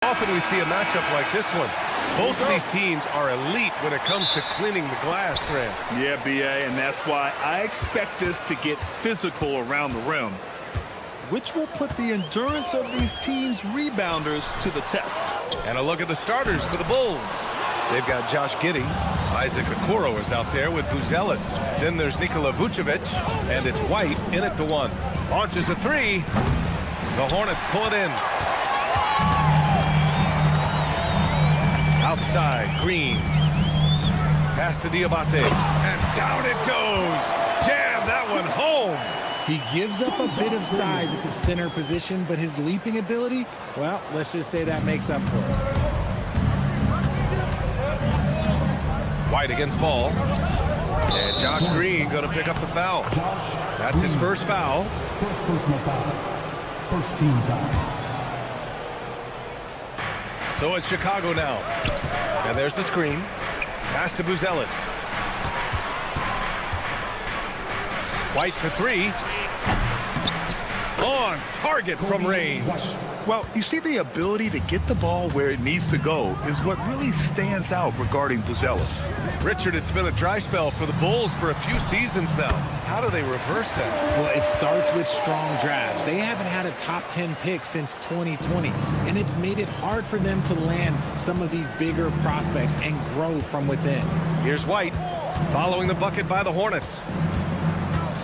Often we see a matchup like this one. Both of these teams are elite when it comes to cleaning the glass, Grant. Yeah, B.A., and that's why I expect this to get physical around the rim, which will put the endurance of these teams' rebounders to the test. And a look at the starters for the Bulls. They've got Josh Giddey. Isaac Okoro is out there with Buzelis. Then there's Nikola Vucevic, and it's White in at the one. Launches a three. The Hornets pull it in. Outside, Green. Pass to Diabate. And down it goes. Jam that one home. He gives up a bit of size at the center position, but his leaping ability, well, let's just say that makes up for it. White against Ball. And Josh Green going to pick up the foul. That's his first foul. First personal foul. First team foul. So it's Chicago now. And there's the screen. Pass to Buzelis. White for three. On target from range. Well, you see, the ability to get the ball where it needs to go is what really stands out regarding Buzelis. Richard, it's been a dry spell for the Bulls for a few seasons now. How do they reverse that? Well, it starts with strong drafts. They haven't had a top 10 pick since 2020, and it's made it hard for them to land some of these bigger prospects and grow from within. Here's White, following the bucket by the Hornets.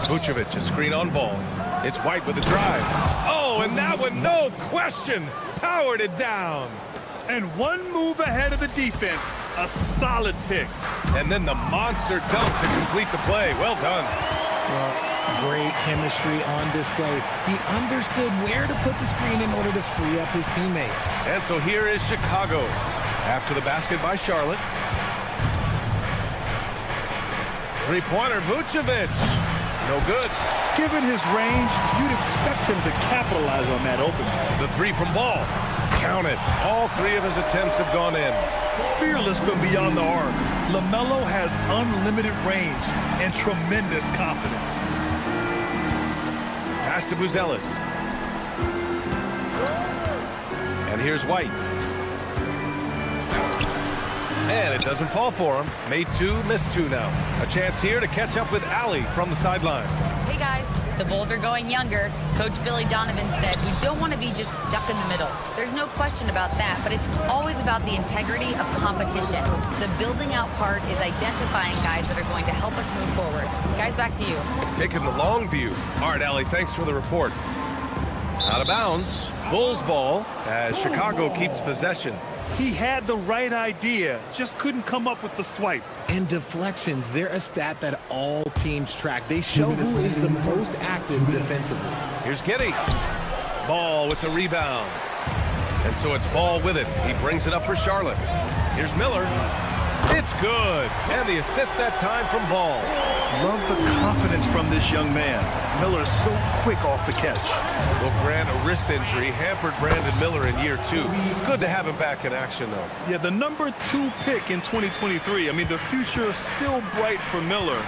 Vucevic, a screen on Ball. It's White with a drive. Oh, and that one, no question, powered it down. And one move ahead of the defense, a solid pick. And then the monster dunk to complete the play. Well done. Well, great chemistry on display. He understood where to put the screen in order to free up his teammate. And so here is Chicago. After the basket by Charlotte. Three-pointer, Vucevic. No good. Given his range, you'd expect him to capitalize on that opening. The three from Ball. Count it. All three of his attempts have gone in. Fearless from beyond the arc, LaMelo has unlimited range and tremendous confidence. Pass to Buzelis. And here's White. And it doesn't fall for him. Made two, missed two now. A chance here to catch up with Allie from the sideline. Hey guys, the Bulls are going younger. Coach Billy Donovan said we don't want to be just stuck in the middle. There's no question about that, but it's always about the integrity of competition. The building out part is identifying guys that are going to help us move forward. Guys, back to you. Taking the long view. All right, Allie, thanks for the report. Out of bounds. Bulls ball as Chicago keeps possession. He had the right idea, just couldn't come up with the swipe. And deflections, they're a stat that all teams track. They show who is the most active defensively. Here's Giddey. Ball with the rebound. And so it's Ball with it. He brings it up for Charlotte. Here's Miller. It's good. And the assist that time from Ball. Love the confidence from this young man. Miller's so quick off the catch. Well, Grant, a wrist injury hampered Brandon Miller in year two. Good to have him back in action, though. Yeah, the number 2 pick in 2023. I mean, the future is still bright for Miller.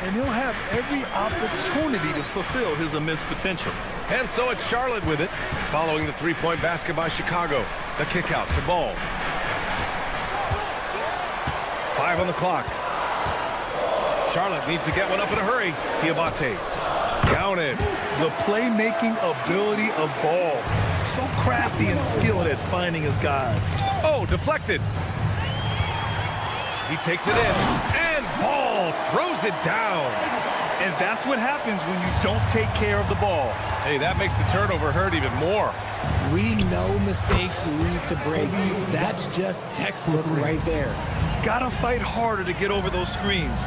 And he'll have every opportunity to fulfill his immense potential. And so it's Charlotte with it, following the three-point basket by Chicago. The kick out to Ball. 5 on the clock. Charlotte needs to get one up in a hurry. Diabate. Counted. The playmaking ability of Ball. So crafty and skilled at finding his guys. Oh, deflected. He takes it in, and Ball throws it down. And that's what happens when you don't take care of the ball. Hey, that makes the turnover hurt even more. We know mistakes lead to breaks. That's just textbook right there. Gotta fight harder to get over those screens.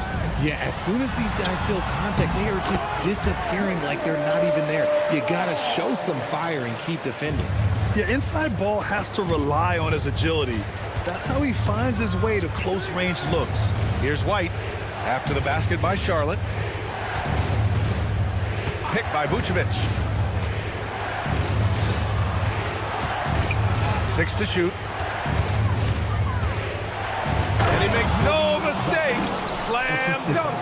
Yeah, as soon as these guys feel contact, they are just disappearing like they're not even there. You gotta show some fire and keep defending. Yeah, inside ball has to rely on his agility. That's how he finds his way to close-range looks. Here's White after the basket by Charlotte. Picked by Vucevic. 6 to shoot. And he makes no mistake. Slam dunk.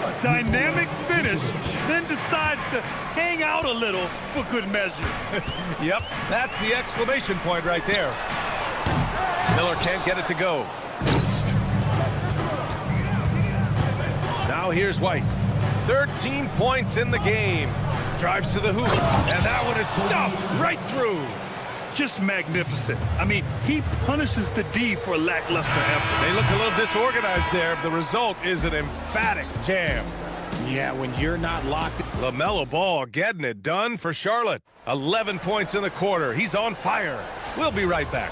A dynamic finish, then decides to hang out a little for good measure. Yep, that's the exclamation point right there. Miller can't get it to go. Now here's White. 13 points in the game. Drives to the hoop, and that one is stuffed right through. Just magnificent. I mean, he punishes the D for lackluster effort. They look a little disorganized there. The result is an emphatic jam. Yeah, when you're not locked. LaMelo Ball getting it done for Charlotte. 11 points in the quarter. He's on fire. We'll be right back.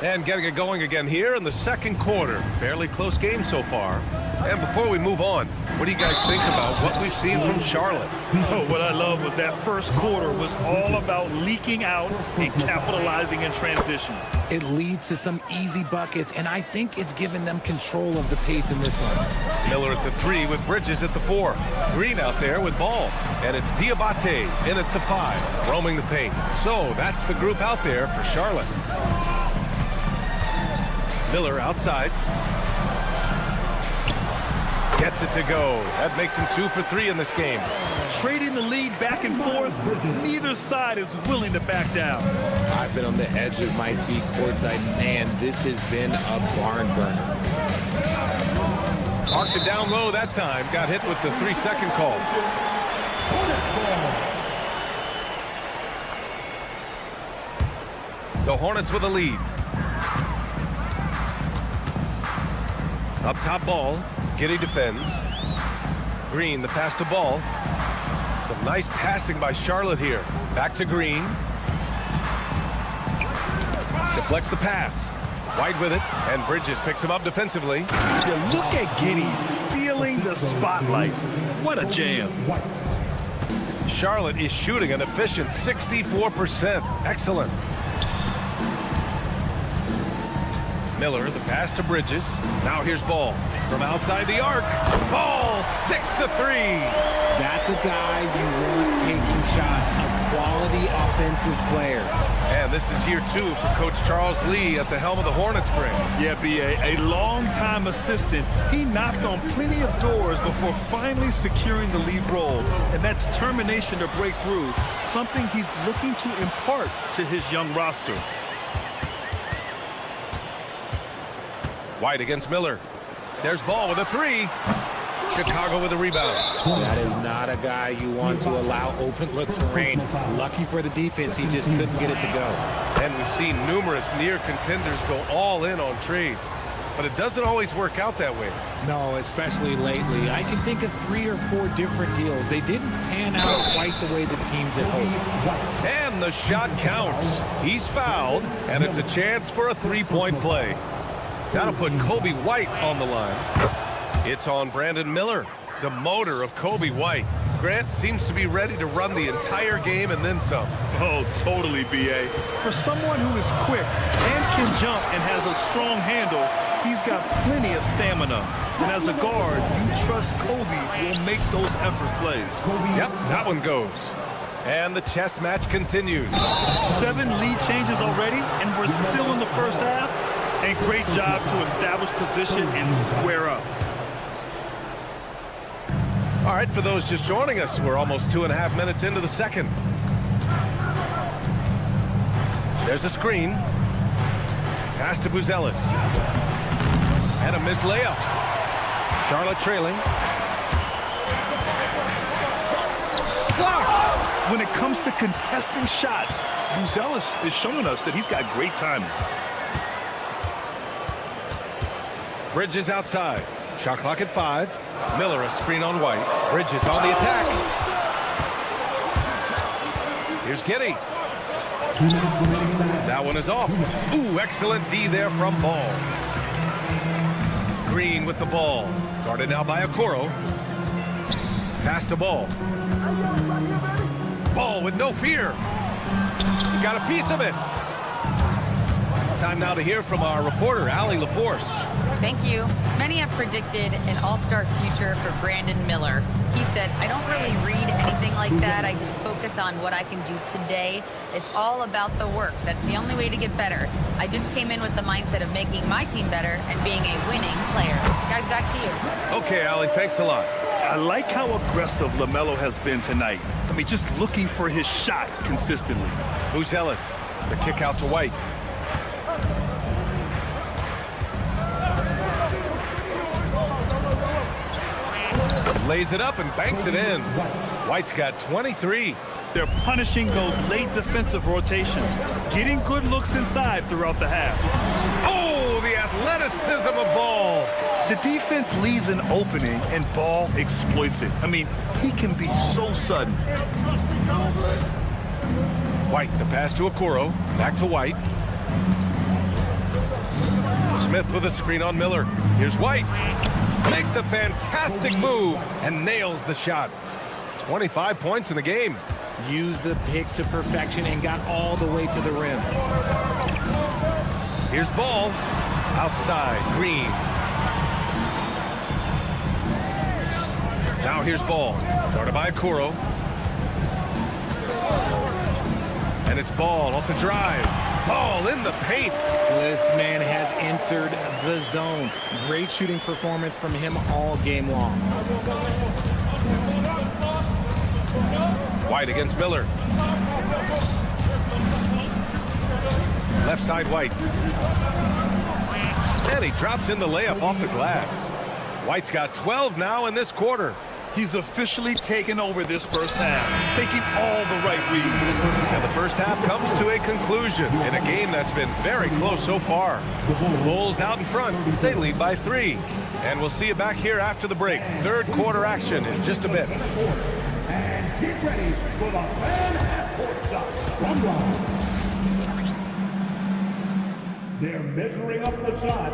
And getting it going again here in the second quarter. Fairly close game so far. And before we move on, what do you guys think about what we've seen from Charlotte? Oh, what I love was that first quarter was all about leaking out and capitalizing in transition. It leads to some easy buckets, and I think it's given them control of the pace in this one. Miller at the 3 with Bridges at the 4. Green out there with Ball. And it's Diabate in at the 5, roaming the paint. So that's the group out there for Charlotte. Miller outside. Gets it to go. That makes him 2 for 3 in this game. Trading the lead back and forth, neither side is willing to back down. I've been on the edge of my seat courtside. Man, this has been a barn burner. Marked it down low that time. Got hit with the 3-second call. The Hornets with a lead. Up top Ball. Giddey defends. Green, the pass to Ball. Some nice passing by Charlotte here. Back to Green. Deflects the pass. White with it, and Bridges picks him up defensively. Yeah, look at Giddey stealing the spotlight. What a jam. Charlotte is shooting an efficient 64%. Excellent. Miller, the pass to Bridges. Now here's Ball from outside the arc. Ball sticks the 3. That's a guy you want taking shots, a quality offensive player. And this is year 2 for Coach Charles Lee at the helm of the Hornets, Grant. Yeah, B.A., a long-time assistant. He knocked on plenty of doors before finally securing the lead role. And that determination to break through, something he's looking to impart to his young roster. White against Miller. There's Ball with a 3. Chicago with a rebound. That is not a guy you want to allow open looks for range. Lucky for the defense, he just couldn't get it to go. And we've seen numerous near contenders go all in on trades. But it doesn't always work out that way. No, especially lately. I can think of 3 or 4 different deals. They didn't pan out quite the way the teams had hoped. And the shot counts. He's fouled, and it's a chance for a 3-point play. That'll put Kobe White on the line. It's on Brandon Miller, the motor of Kobe White. Grant seems to be ready to run the entire game and then some. Oh, totally, B.A. For someone who is quick and can jump and has a strong handle, he's got plenty of stamina. And as a guard, you trust Kobe will make those effort plays. Yep, that one goes. And the chess match continues. 7 lead changes already, and we're still in the first half. And great job to establish position and square up. All right, for those just joining us, we're almost 2.5 minutes into the second. There's a screen. Pass to Buzelis. And a missed layup. Charlotte trailing. Blocked! When it comes to contesting shots, Buzelis is showing us that he's got great timing. Bridges outside. Shot clock at 5. Miller a screen on White. Bridges on the attack. Here's Giddey. That one is off. Ooh, excellent D there from Ball. Green with the ball. Guarded now by Okoro. Pass to Ball. Ball with no fear. He got a piece of it. Time now to hear from our reporter, Allie LaForce. Thank you. Many have predicted an all-star future for Brandon Miller. He said, I don't really read anything like that. I just focus on what I can do today. It's all about the work. That's the only way to get better. I just came in with the mindset of making my team better and being a winning player. Guys, back to you. Okay, Allie, thanks a lot. I like how aggressive LaMelo has been tonight. I mean, just looking for his shot consistently. Buzelis, the kick out to White. Lays it up and banks it in. White's got 23. They're punishing those late defensive rotations, getting good looks inside throughout the half. Oh, the athleticism of Ball. The defense leaves an opening and Ball exploits it. I mean, he can be so sudden. White, the pass to Okoro. Back to White. Smith with a screen on Miller. Here's White. Makes a fantastic move and nails the shot. 25 points in the game. Used the pick to perfection and got all the way to the rim. Here's Ball. Outside, Green. Now here's Ball. Guarded by Okoro. And it's Ball off the drive. Ball in the paint. This man has entered the zone. Great shooting performance from him all game long. White against Miller. Left side White. And he drops in the layup off the glass. White's got 12 now in this quarter. He's officially taken over this first half, making all the right reads. And the first half comes to a conclusion in a game that's been very close so far. The Bulls out in front. They lead by 3. And we'll see you back here after the break. Third quarter action in just a bit. And get ready for the fan at courtside. They're measuring up the shot.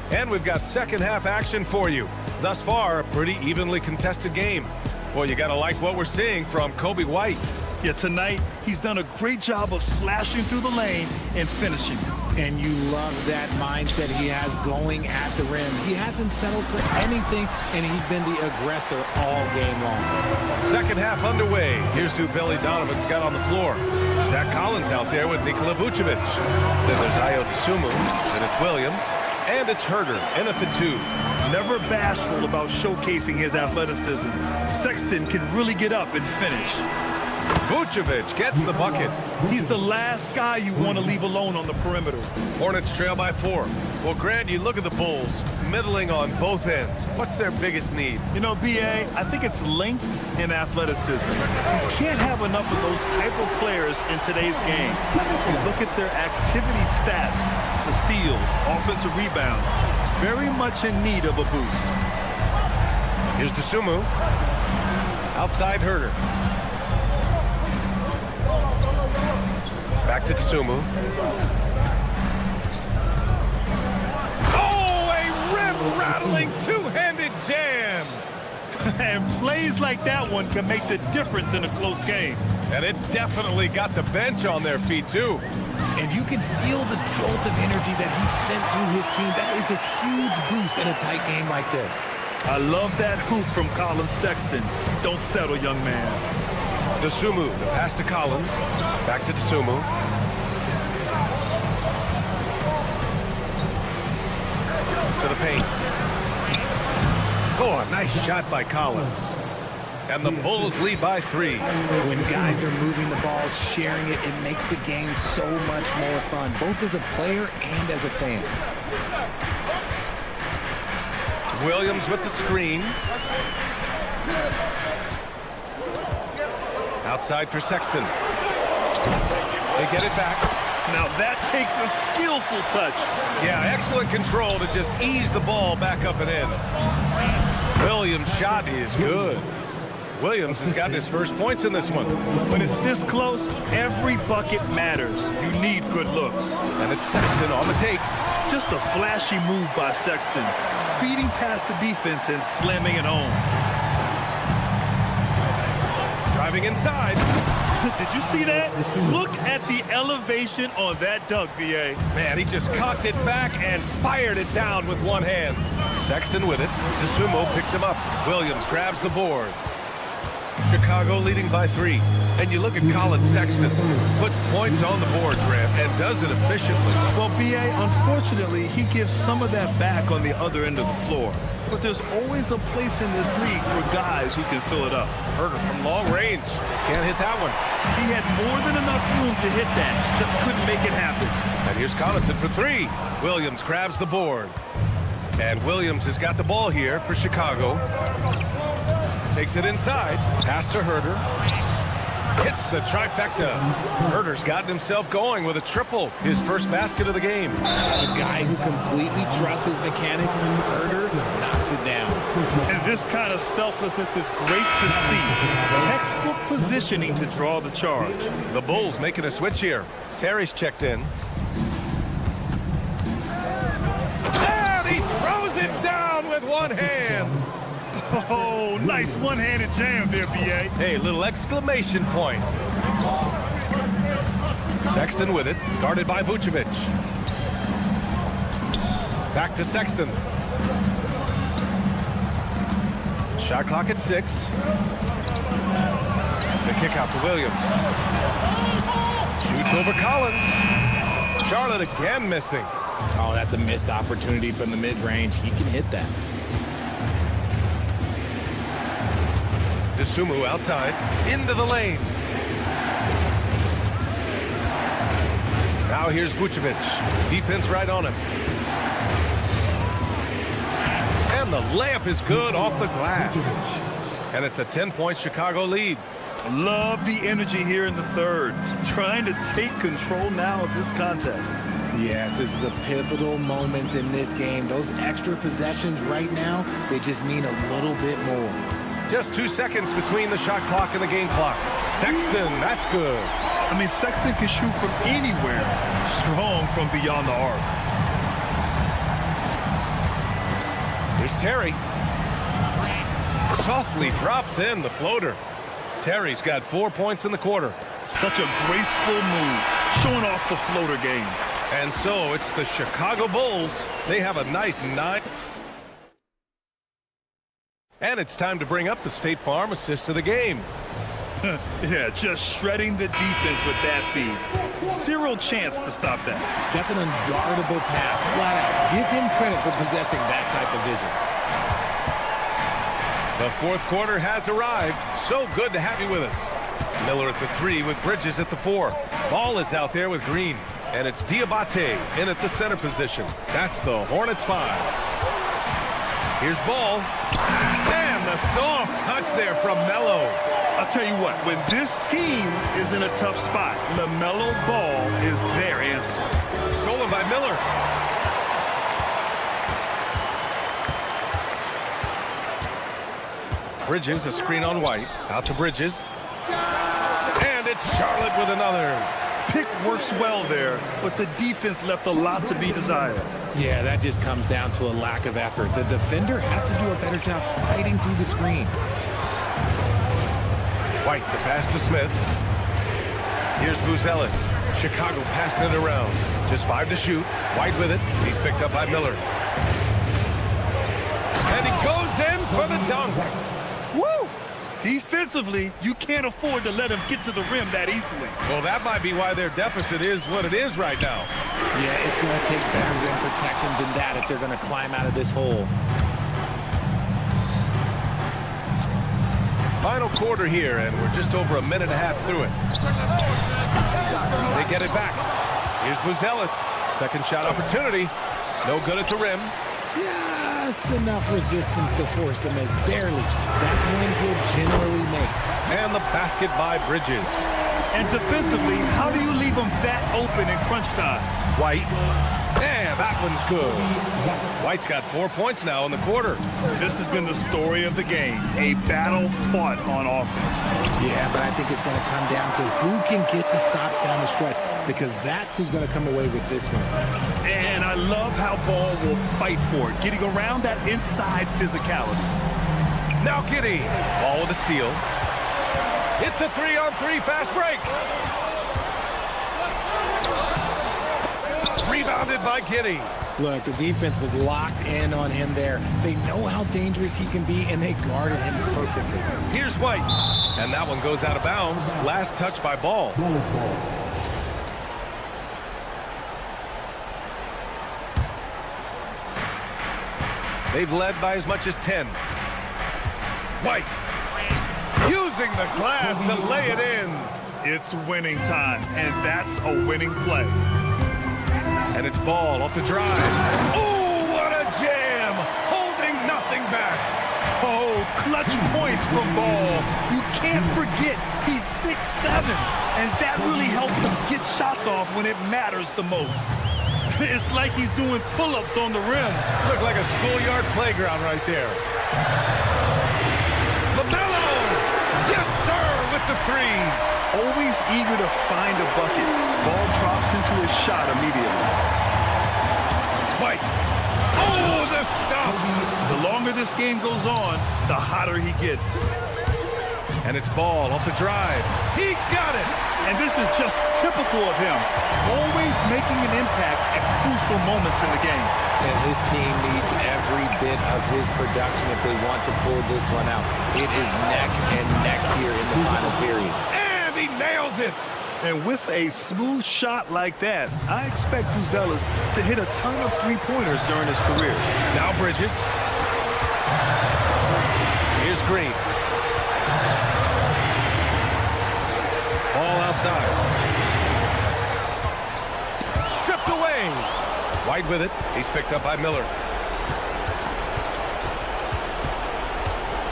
And we've got second half action for you. Thus far, a pretty evenly contested game. Well, you gotta like what we're seeing from Coby White. Yeah, tonight, he's done a great job of slashing through the lane and finishing. And you love that mindset he has going at the rim. He hasn't settled for anything, and he's been the aggressor all game long. Second half underway. Here's who Billy Donovan's got on the floor. Zach Collins out there with Nikola Vucevic. Then there's Ayo Dosunmu. Then it's Williams. And it's Herder in at the 2. Never bashful about showcasing his athleticism. Sexton can really get up and finish. Vucevic gets the bucket. He's the last guy you want to leave alone on the perimeter. Hornets trail by 4. Well, Grant, you look at the Bulls, middling on both ends. What's their biggest need? You know, B.A., I think it's length and athleticism. You can't have enough of those type of players in today's game. You look at their activity stats, the steals, offensive rebounds, very much in need of a boost. Here's Dosunmu. Outside Herder. Back to Dosunmu. Oh, a rim-rattling two-handed jam. And plays like that one can make the difference in a close game. And it definitely got the bench on their feet, too. And you can feel the jolt of energy that he sent through his team. That is a huge boost in a tight game like this. I love that hoop from Colin Sexton. Don't settle, young man. Dosunmu, the pass to Collins. Back to Dosunmu. To the paint. Oh, a nice shot by Collins. And the Bulls lead by 3. When guys are moving the ball, sharing it, it makes the game so much more fun, both as a player and as a fan. Williams with the screen. Outside for Sexton. They get it back. Now that takes a skillful touch. Yeah, excellent control to just ease the ball back up and in. Williams' shot is good. Williams has gotten his first points in this one. When it's this close, every bucket matters. You need good looks. And it's Sexton on the take. Just a flashy move by Sexton, speeding past the defense and slamming it home. Driving inside. Did you see that? Look at the elevation on that dunk, B.A. Man, he just cocked it back and fired it down with one hand. Sexton with it. DeSumo picks him up. Williams grabs the board. Chicago leading by 3. And you look at Colin Sexton, puts points on the board, Grant, and does it efficiently. Well, B.A., unfortunately, he gives some of that back on the other end of the floor. But there's always a place in this league for guys who can fill it up. Herter from long range. Can't hit that one. He had more than enough room to hit that. Just couldn't make it happen. And here's Connaughton for 3. Williams grabs the board. And Williams has got the ball here for Chicago. Takes it inside. Pass to Herter. Hits the trifecta. Herter's gotten himself going with a triple. His first basket of the game. A guy who completely trusts his mechanics. Herter knocks it down. And this kind of selflessness is great to see. Textbook positioning to draw the charge. The Bulls making a switch here. Terry's checked in. And he throws it down with one hand. Oh, nice one-handed jam there, B.A. Hey, little exclamation point. Sexton with it, guarded by Vucevic. Back to Sexton. Shot clock at 6. The kick out to Williams. Shoots over Collins. Charlotte again missing. Oh, that's a missed opportunity from the mid-range. He can hit that. DeSumo outside, into the lane. Now here's Vucevic. Defense right on him. And the layup is good off the glass. And it's a 10-point Chicago lead. Love the energy here in the third. Trying to take control now of this contest. Yes, this is a pivotal moment in this game. Those extra possessions right now, they just mean a little bit more. Just 2 seconds between the shot clock and the game clock. Sexton, that's good. I mean, Sexton can shoot from anywhere. Strong from beyond the arc. Here's Terry. Softly drops in the floater. Terry's got 4 points in the quarter. Such a graceful move, showing off the floater game. And so it's the Chicago Bulls. They have a nice 9. And it's time to bring up the State Farm assist of the game. Yeah, just shredding the defense with that feed. Zero chance to stop that. That's an unguardable pass, flat out. Give him credit for possessing that type of vision. The fourth quarter has arrived. So good to have you with us. Miller at the 3 with Bridges at the 4. Ball is out there with Green. And it's Diabate in at the center position. That's the Hornets 5. Here's Ball. And the soft touch there from Melo. I'll tell you what, when this team is in a tough spot, LaMelo Ball is their answer. Stolen by Miller. Bridges, a screen on White. Out to Bridges. And it's Charlotte with another. Pick works well there, but the defense left a lot to be desired. Yeah, that just comes down to a lack of effort. The defender has to do a better job fighting through the screen. White, the pass to Smith. Here's Buzelis. Chicago passing it around. Just 5 to shoot. White with it. He's picked up by Miller. And he goes in for the dunk. Woo! Defensively, you can't afford to let him get to the rim that easily. Well, that might be why their deficit is what it is right now. Yeah, it's going to take better rim protection than that if they're going to climb out of this hole. Final quarter here, and we're just over a minute and a half through it. They get it back. Here's Buzelis. Second shot opportunity. No good at the rim. just enough resistance to force the miss. Barely. That's one he'll generally make. And the basket by Bridges. And defensively, how do you leave them that open in crunch time? White. Yeah, that one's good. White's got 4 points now in the quarter. This has been the story of the game, a battle fought on offense. Yeah, but I think it's going to come down to who can get the stops down the stretch, because that's who's going to come away with this one. And I love how Ball will fight for it, getting around that inside physicality. Now Giddey. Ball with a steal. It's a 3-on-3 fast break. Rebounded by Giddey. Look, the defense was locked in on him there. They know how dangerous he can be, and they guarded him perfectly. Here's White. And that one goes out of bounds. Last touch by Ball. They've led by as much as 10. White. Using the glass to lay it in. It's winning time, and that's a winning play. And it's Ball off the drive. Oh, what a jam! Holding nothing back. Oh, clutch points from Ball. You can't forget he's 6'7", and that really helps him get shots off when it matters the most. It's like he's doing pull-ups on the rim. Looked like a schoolyard playground right there. LaMelo! Yes, sir, with the three. Always eager to find a bucket. Ball drops into his shot immediately. White. Oh, the stop. The longer this game goes on, the hotter he gets. And it's Ball off the drive. He got it. And this is just typical of him. Always making an impact at crucial moments in the game. And his team needs every bit of his production if they want to pull this one out. It is neck and neck here in the final period. And he nails it. And with a smooth shot like that, I expect Buzelis to hit a ton of three-pointers during his career. Now Bridges. Here's Green. Ball outside. Stripped away. White with it. He's picked up by Miller.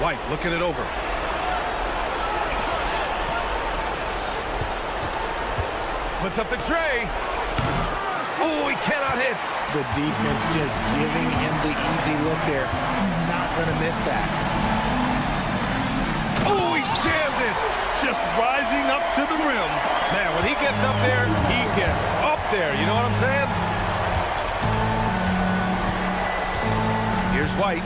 White looking it over. Puts up the tray. Oh, he cannot hit. The defense just giving him the easy look there. He's not going to miss that. Oh, he jammed it. Just rising up to the rim. Man, when he gets up there, he gets up there. You know what I'm saying? Here's White.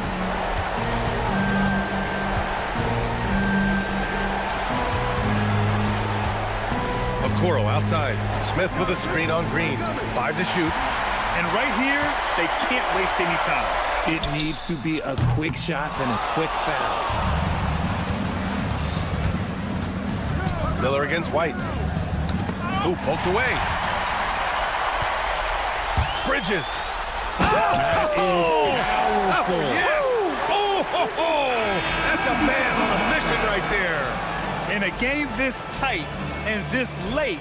Okoro outside. Smith with a screen on Green. 5 to shoot. And right here, they can't waste any time. It needs to be a quick shot, then a quick foul. Miller against White. Ooh, poked away. Bridges. That is powerful. Yes! Oh, ho, ho. That's a man on a mission right there. In a game this tight and this late,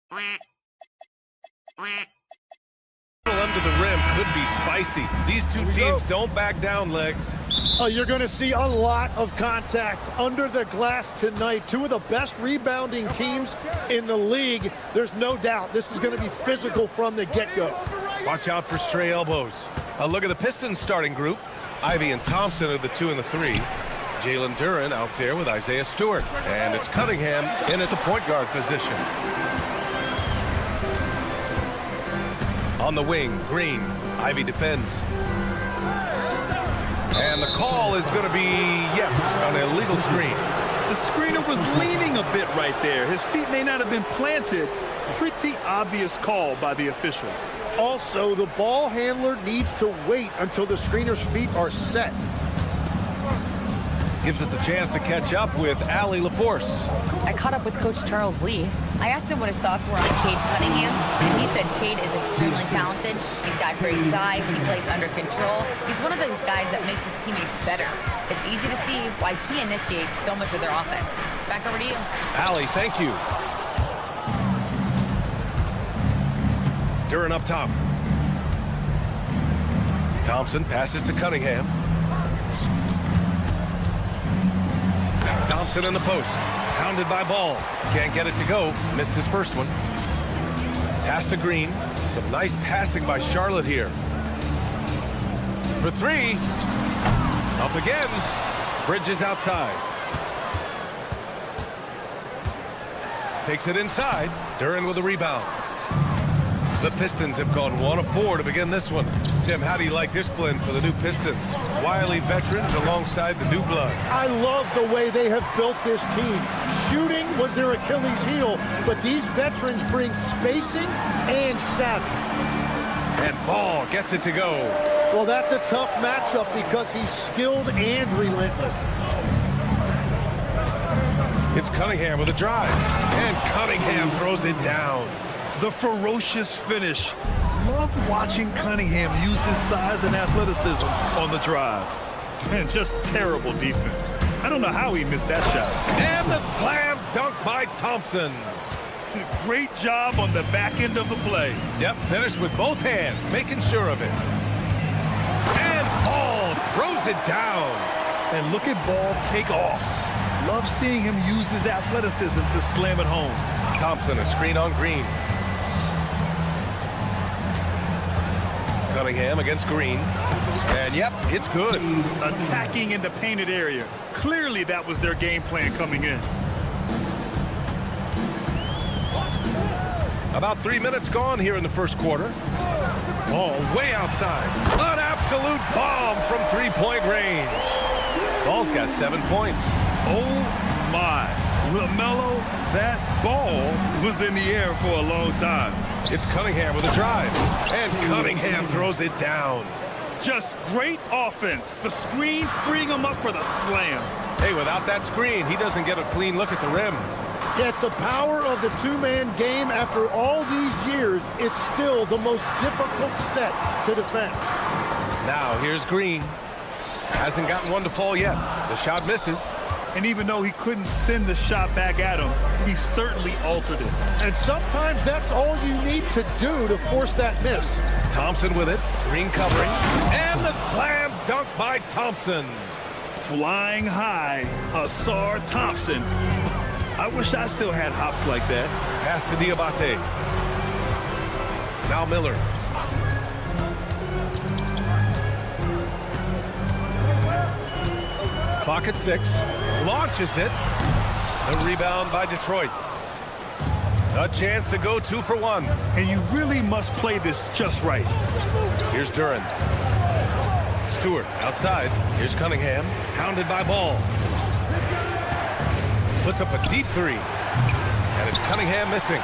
Under the rim could be spicy. These two teams don't back down, legs. You're going to see a lot of contact under the glass tonight. Two of the best rebounding teams in the league. There's no doubt this is going to be physical from the get-go. Watch out for stray elbows. A look at the Pistons starting group. Ivy and Thompson are the 2 and the 3. Jalen Duren out there with Isaiah Stewart. And it's Cunningham in at the point guard position. On the wing, Green. Ivy defends. And the call is going to be, yes, an illegal screen. The screener was leaning a bit right there. His feet may not have been planted. Pretty obvious call by the officials. Also, the ball handler needs to wait until the screener's feet are set. Gives us a chance to catch up with Allie LaForce. I caught up with Coach Charles Lee. I asked him what his thoughts were on Cade Cunningham, and he said Cade is extremely talented. He's got great size. He plays under control. He's one of those guys that makes his teammates better. It's easy to see why he initiates so much of their offense. Back over to you. Allie, thank you. Duren up top. Thompson passes to Cunningham. Thompson in the post. Pounded by Ball. Can't get it to go. Missed his first one. Pass to Green. Some nice passing by Charlotte here. For 3. Up again. Bridges outside. Takes it inside. Duren with a rebound. The Pistons have gone 1 of 4 to begin this one. Tim, how do you like this blend for the new Pistons? Wily veterans alongside the new blood. I love the way they have built this team. Shooting was their Achilles heel, but these veterans bring spacing and savvy. And Ball gets it to go. Well, that's a tough matchup because he's skilled and relentless. It's Cunningham with a drive. And Cunningham throws it down. The ferocious finish. Love watching Cunningham use his size and athleticism on the drive. And just terrible defense. I don't know how he missed that shot. And the slam dunk by Thompson. Great job on the back end of the play. Yep, finished with both hands, making sure of it. And Ball throws it down. And look at Ball take off. Love seeing him use his athleticism to slam it home. Thompson, a screen on Green. Cunningham against Green. And yep, it's good. Attacking in the painted area. Clearly that was their game plan coming in. About 3 minutes gone here in the first quarter. Ball way outside. An absolute bomb from three-point range. Ball's got 7 points. Oh my. LaMelo, that ball was in the air for a long time. It's Cunningham with a drive. And Cunningham throws it down. Just great offense. The screen freeing him up for the slam. Hey, without that screen, he doesn't get a clean look at the rim. Yeah, it's the power of the two-man game. After all these years, it's still the most difficult set to defend. Now, here's Green. Hasn't gotten one to fall yet. The shot misses. And even though he couldn't send the shot back at him, he certainly altered it. And sometimes that's all you need to do to force that miss. Thompson with it. Green covering. And the slam dunk by Thompson. Flying high, Asar Thompson. I wish I still had hops like that. Pass to Diabate. Now Miller. Clock at 6. Launches it. The rebound by Detroit. A chance to go 2 for 1. And you really must play this just right. Here's Duren. Stewart outside. Here's Cunningham. Pounded by Ball. Puts up a deep 3. And it's Cunningham missing.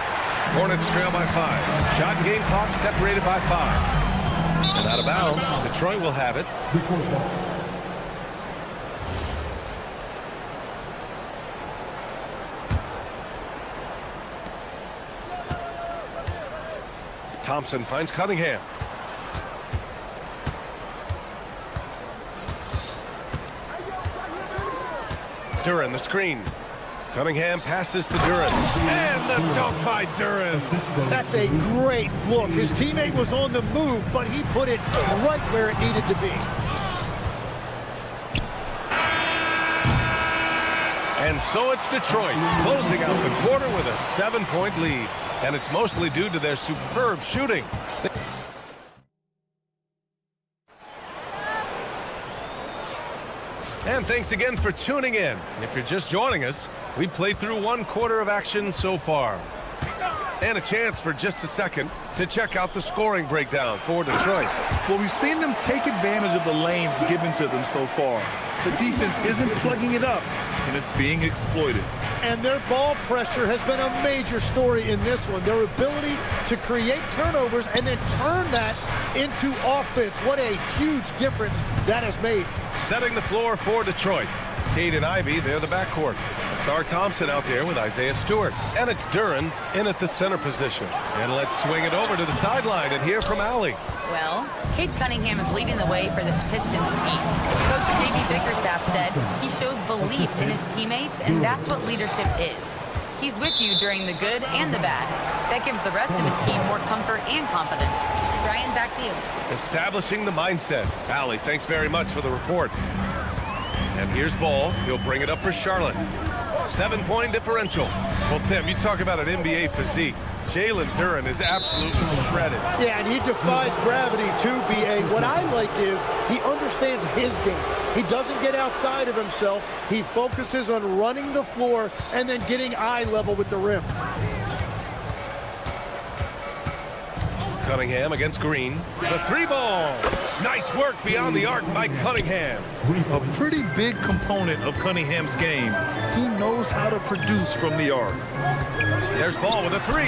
Hornets trail by 5. Shot and game clock separated by 5. And out of bounds. Detroit will have it. Thompson finds Cunningham. Duren, the screen. Cunningham passes to Duren. And the dunk by Duren. That's a great look. His teammate was on the move, but he put it right where it needed to be. And so it's Detroit closing out the quarter with a 7-point lead. And it's mostly due to their superb shooting. And thanks again for tuning in. If you're just joining us, we played through 1 quarter of action so far. And a chance for just a second to check out the scoring breakdown for Detroit. Well, we've seen them take advantage of the lanes given to them so far. The defense isn't plugging it up, and it's being exploited. And their ball pressure has been a major story in this one. Their ability to create turnovers and then turn that into offense. What a huge difference that has made. Setting the floor for Detroit. Cade and Ivy, they're the backcourt. Asar Thompson out there with Isaiah Stewart. And it's Duren in at the center position. And let's swing it over to the sideline and hear from Allie. Well, Cade Cunningham is leading the way for this Pistons team. Coach J.B. Bickerstaff said he shows belief in his teammates, and that's what leadership is. He's with you during the good and the bad. That gives the rest of his team more comfort and confidence. Brian, back to you. Establishing the mindset. Allie, thanks very much for the report. And here's Ball. He'll bring it up for Charlotte. 7-point differential. Well, Tim, you talk about an NBA physique. Jalen Duren is absolutely shredded. Yeah, and he defies gravity too, B.A. What I like is he understands his game. He doesn't get outside of himself. He focuses on running the floor and then getting eye level with the rim. Cunningham against Green. The 3-ball. Nice work beyond the arc by Cunningham. A pretty big component of Cunningham's game. He knows how to produce from the arc. There's Ball with a 3.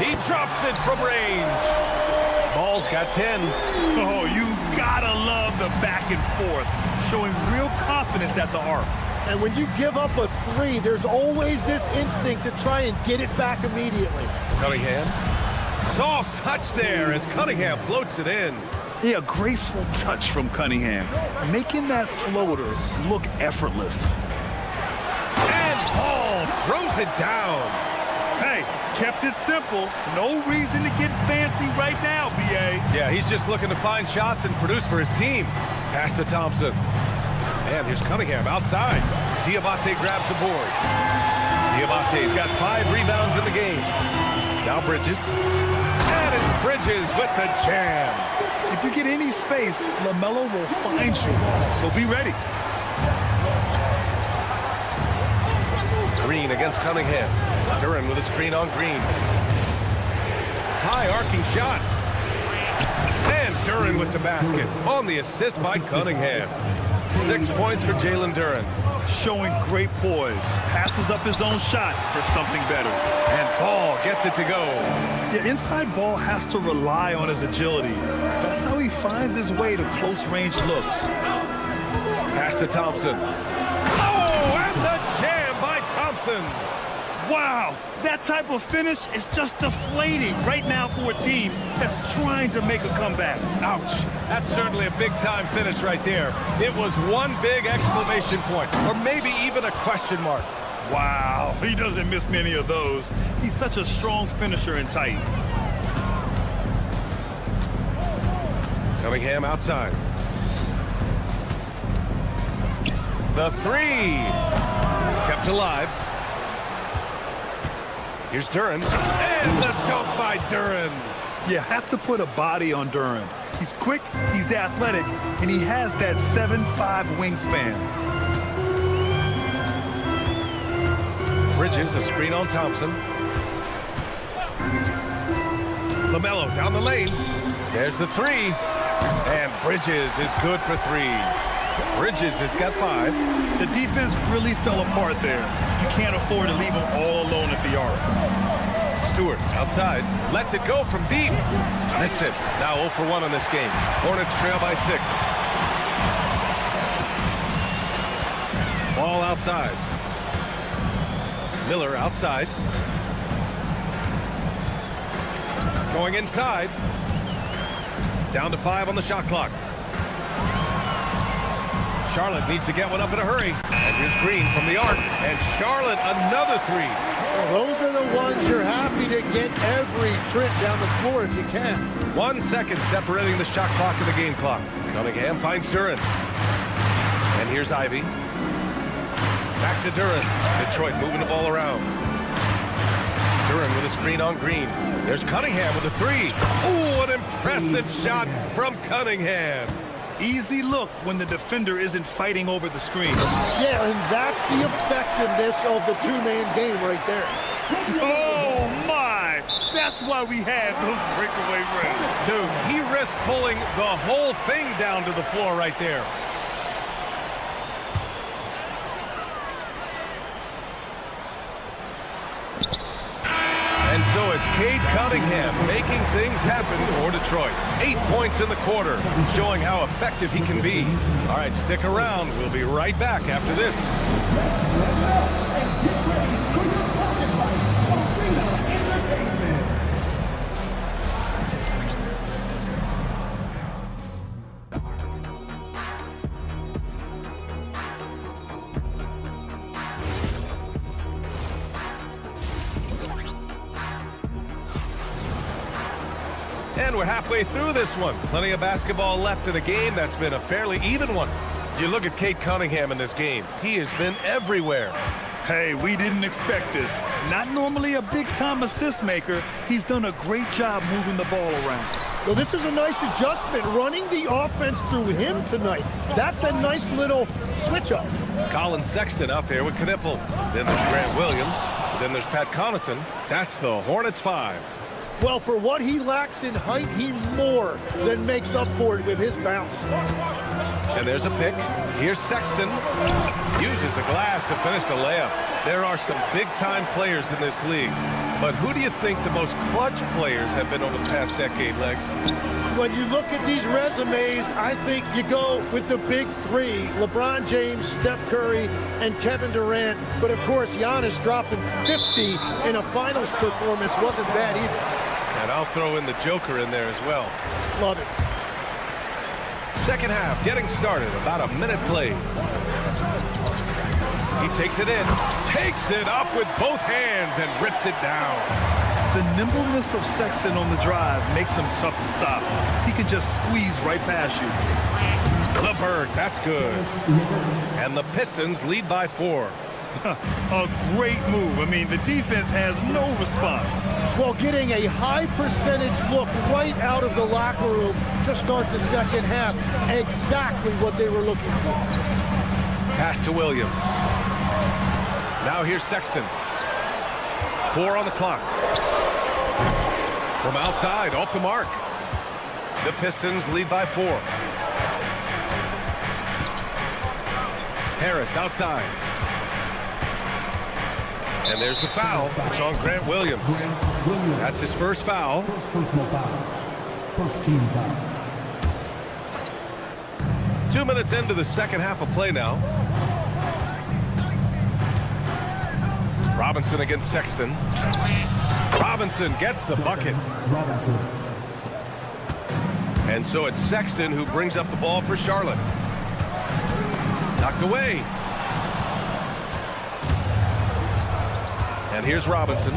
He drops it from range. Ball's got 10. Oh, you gotta love the back and forth, showing real confidence at the arc. And when you give up a 3, there's always this instinct to try and get it back immediately. Cunningham. Soft touch there as Cunningham floats it in. Yeah, graceful touch from Cunningham, making that floater look effortless. And Ball throws it down. Hey, kept it simple. No reason to get fancy right now, B.A. Yeah, he's just looking to find shots and produce for his team. Pass to Thompson. And here's Cunningham outside. Diabate grabs the board. Diabate's got 5 rebounds in the game. Now Bridges. And it's Bridges with the jam. If you get any space, LaMelo will find you, so be ready. Green against Cunningham. Duren with a screen on Green. High arcing shot. And Duren with the basket on the assist by Cunningham. 6 points for Jalen Duren. Showing great poise. Passes up his own shot for something better. And Ball gets it to go. Yeah, inside Ball has to rely on his agility. That's how he finds his way to close-range looks. Pass to Thompson. Oh, and the jam by Thompson. Wow, that type of finish is just deflating right now for a team that's trying to make a comeback. Ouch. That's certainly a big-time finish right there. It was one big exclamation point, or maybe even a question mark. Wow, he doesn't miss many of those. He's such a strong finisher and tight. Cunningham outside. The 3. Kept alive. Here's Duren. And the dunk by Duren. You have to put a body on Duren. He's quick, he's athletic, and he has that 7'5" wingspan. Bridges, a screen on Thompson. LaMelo down the lane. There's the 3. And Bridges is good for 3. Bridges has got 5. The defense really fell apart there. You can't afford to leave him all alone at the arc. Stewart outside. Lets it go from deep. Missed it. Now 0 for 1 in this game. Hornets trail by 6. Ball outside. Miller outside. Going inside. Down to 5 on the shot clock. Charlotte needs to get one up in a hurry. And here's Green from the arc. And Charlotte, another three. Well, those are the ones you're happy to get every trip down the floor if you can. 1 second separating the shot clock and the game clock. Cunningham finds Duran. And here's Ivy. Back to Duran. Detroit moving the ball around. Duran with a screen on Green. There's Cunningham with a three. Oh, an impressive shot from Cunningham. Easy look when the defender isn't fighting over the screen. Yeah, and that's the effectiveness of the two-man game right there. Oh, my! That's why we have those breakaway runs. Dude, he risked pulling the whole thing down to the floor right there. And so it's Cade Cunningham making things happen for Detroit. 8 points in the quarter, showing how effective he can be. All right, stick around. We'll be right back after this. And we're halfway through this one. Plenty of basketball left in a game that's been a fairly even one. You look at Cade Cunningham in this game. He has been everywhere. Hey, we didn't expect this. Not normally a big-time assist maker. He's done a great job moving the ball around. Well, this is a nice adjustment, running the offense through him tonight. That's a nice little switch-up. Colin Sexton out there with Knipple. Then there's Grant Williams. Then there's Pat Connaughton. That's the Hornets 5. Well, for what he lacks in height, he more than makes up for it with his bounce. And there's a pick. Here's Sexton. Uses the glass to finish the layup. There are some big-time players in this league. But who do you think the most clutch players have been over the past decade, Legs? When you look at these resumes, I think you go with the big three. LeBron James, Steph Curry, and Kevin Durant. But, of course, Giannis dropping 50 in a finals performance wasn't bad either. And I'll throw in the Joker in there as well. Love it. Second half getting started. About a minute played. He takes it in. Takes it up with both hands and rips it down. The nimbleness of Sexton on the drive makes him tough to stop. He can just squeeze right past you. LeVert, that's good. And the Pistons lead by 4. A great move. I mean, the defense has no response. Well, getting a high percentage look right out of the locker room to start the second half. Exactly what they were looking for. Pass to Williams. Now here's Sexton. 4 on the clock. From outside, off the mark. The Pistons lead by 4. Harris outside. And there's the foul. It's on Grant Williams. That's his first foul. Personal foul. First team foul. 2 minutes into the second half of play now. Robinson against Sexton. Robinson gets the bucket. Robinson. And so it's Sexton who brings up the ball for Charlotte. Knocked away. And here's Robinson.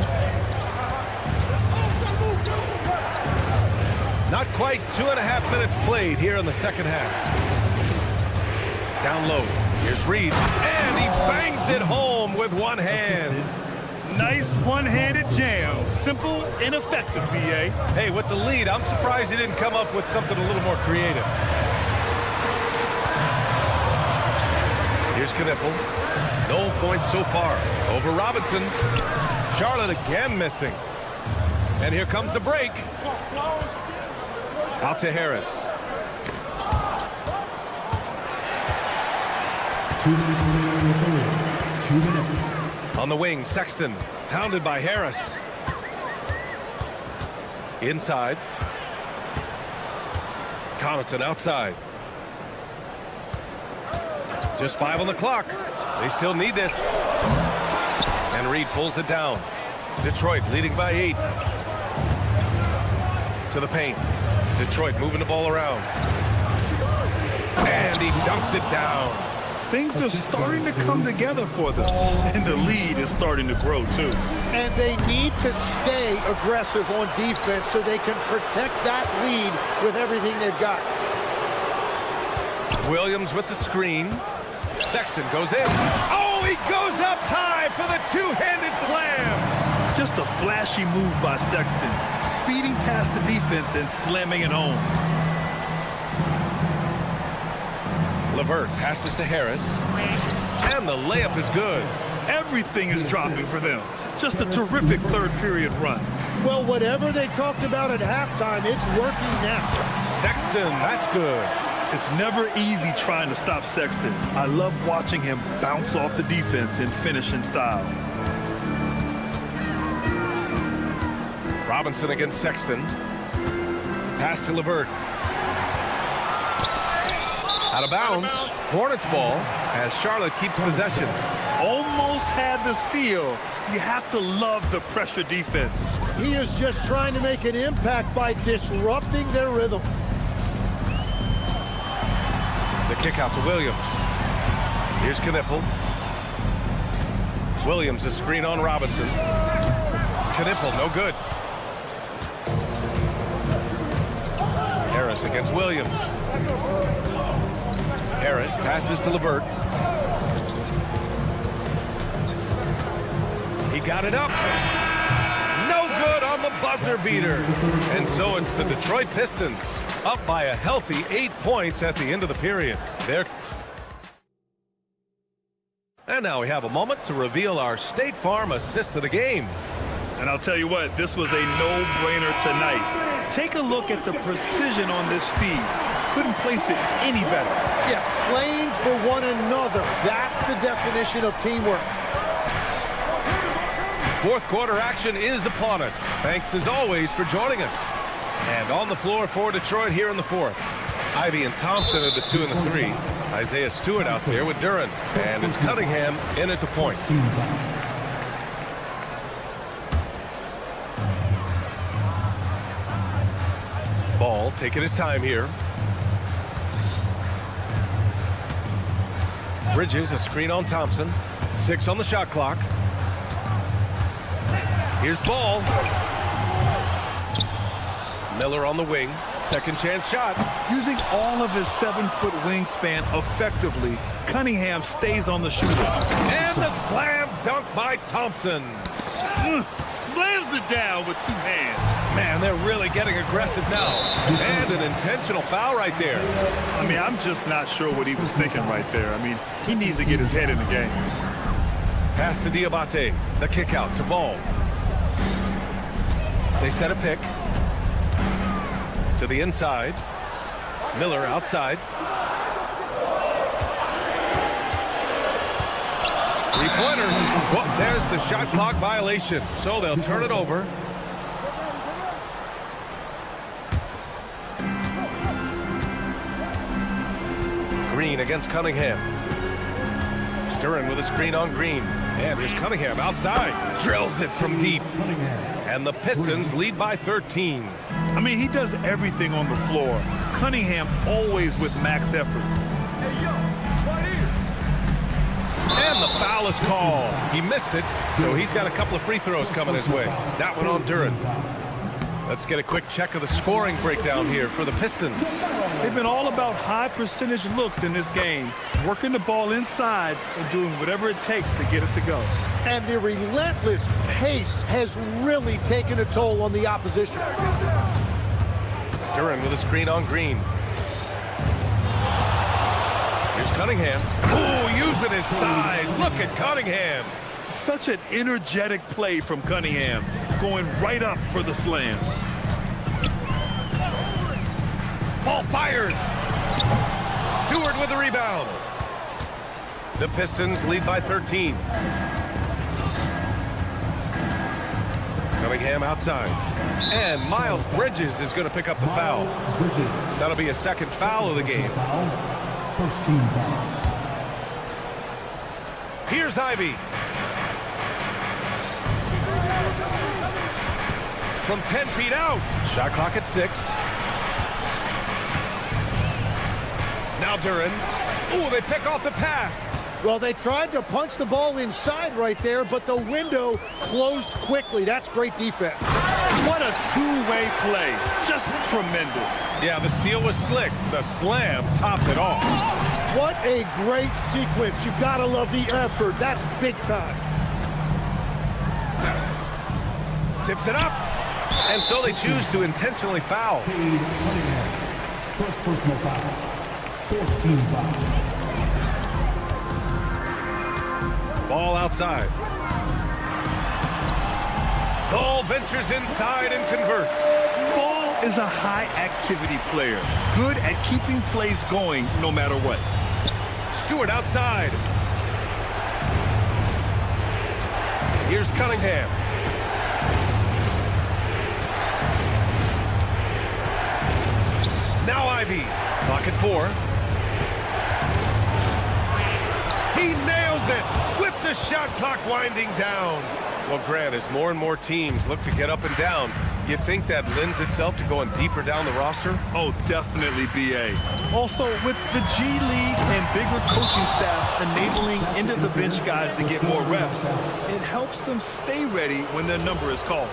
Not quite 2.5 minutes played here in the second half. Down low. Here's Reed. And he bangs it home with one hand. Nice one-handed jam. Simple and effective, B.A. Hey, with the lead, I'm surprised he didn't come up with something a little more creative. Here's Knipple. No points so far. Over Robinson. Charlotte again missing. And here comes the break. Out to Harris. 2 minutes. On the wing, Sexton. Pounded by Harris. Inside. Connaughton outside. Just 5 on the clock. They still need this. And Reed pulls it down. Detroit leading by 8. To the paint. Detroit moving the ball around. And he dunks it down. Things are starting to come together for them, and the lead is starting to grow too. And they need to stay aggressive on defense so they can protect that lead with everything they've got. Williams with the screen. Sexton goes in. Oh, he goes up high for the two-handed slam. Just a flashy move by Sexton, speeding past the defense and slamming it home. LeVert passes to Harris. And the layup is good. Everything is dropping for them. Just a terrific third period run. Well, whatever they talked about at halftime, it's working now. Sexton, that's good. It's never easy trying to stop Sexton. I love watching him bounce off the defense and finish in style. Robinson against Sexton. Pass to LeVert. Out of bounds. Hornets ball as Charlotte keeps possession. Almost had the steal. You have to love the pressure defense. He is just trying to make an impact by disrupting their rhythm. The kick out to Williams. Here's Knipple. Williams, a screen on Robinson. Knipple, no good. Harris against Williams. Harris passes to LeVert. He got it up. No good on the buzzer beater. And so it's the Detroit Pistons up by a healthy 8 points at the end of the period. And now we have a moment to reveal our State Farm assist of the game. And I'll tell you what, this was a no-brainer tonight. Take a look at the precision on this feed. Couldn't place it any better. Yeah, playing for one another. That's the definition of teamwork. Fourth quarter action is upon us. Thanks as always for joining us. And on the floor for Detroit here in the fourth. Ivy and Thompson are the 2 and the 3. Isaiah Stewart out there with Duran. And it's Cunningham in at the point. Ball taking his time here. Bridges, a screen on Thompson. 6 on the shot clock. Here's Ball. Miller on the wing. Second chance shot. Using all of his 7-foot wingspan effectively, Cunningham stays on the shooter. And the slam dunk by Thompson. Slams it down with 2 hands. Man, they're really getting aggressive now. And an intentional foul right there. I mean, I'm just not sure what he was thinking right there. I mean, he needs to get his head in the game. Pass to Diabate. The kick out to Ball. They set a pick. To the inside. Miller outside. Three-pointer. Well, there's the shot clock violation. So they'll turn it over. Green against Cunningham. Duran with a screen on Green. And here's Cunningham outside. Drills it from deep. And the Pistons lead by 13. I mean, he does everything on the floor. Cunningham always with max effort. And the foul is called. He missed it, so he's got a couple of free throws coming his way. That one on Duran. Let's get a quick check of the scoring breakdown here for the Pistons. They've been all about high percentage looks in this game, working the ball inside and doing whatever it takes to get it to go. And the relentless pace has really taken a toll on the opposition. Duran with a screen on Green. Here's Cunningham. Oh, using his size. Look at Cunningham. Such an energetic play from Cunningham, going right up for the slam. Ball fires. Stewart with the rebound. The Pistons lead by 13. Cunningham outside. And Miles Bridges is going to pick up the foul. That'll be a second foul of the game. First team foul. Here's Ivy. From 10 feet out. Shot clock at 6. Now Duran. Ooh, they pick off the pass. Well, they tried to punch the ball inside right there, but the window closed quickly. That's great defense. What a two-way play. Just tremendous. Yeah, the steal was slick. The slam topped it off. What a great sequence. You gotta love the effort. That's big time. Tips it up. And so they choose to intentionally foul. First personal foul. 14 foul. Ball outside. Ball ventures inside and converts. Ball is a high-activity player, good at keeping plays going no matter what. Stewart outside. Here's Cunningham. Now Ivy. Clock at 4. He nails it with the shot clock winding down. Well, Grant, as more and more teams look to get up and down, you think that lends itself to going deeper down the roster? Oh, definitely, B.A. Also, with the G League and bigger coaching staffs enabling end-of-the-bench guys to get more reps, it helps them stay ready when their number is called.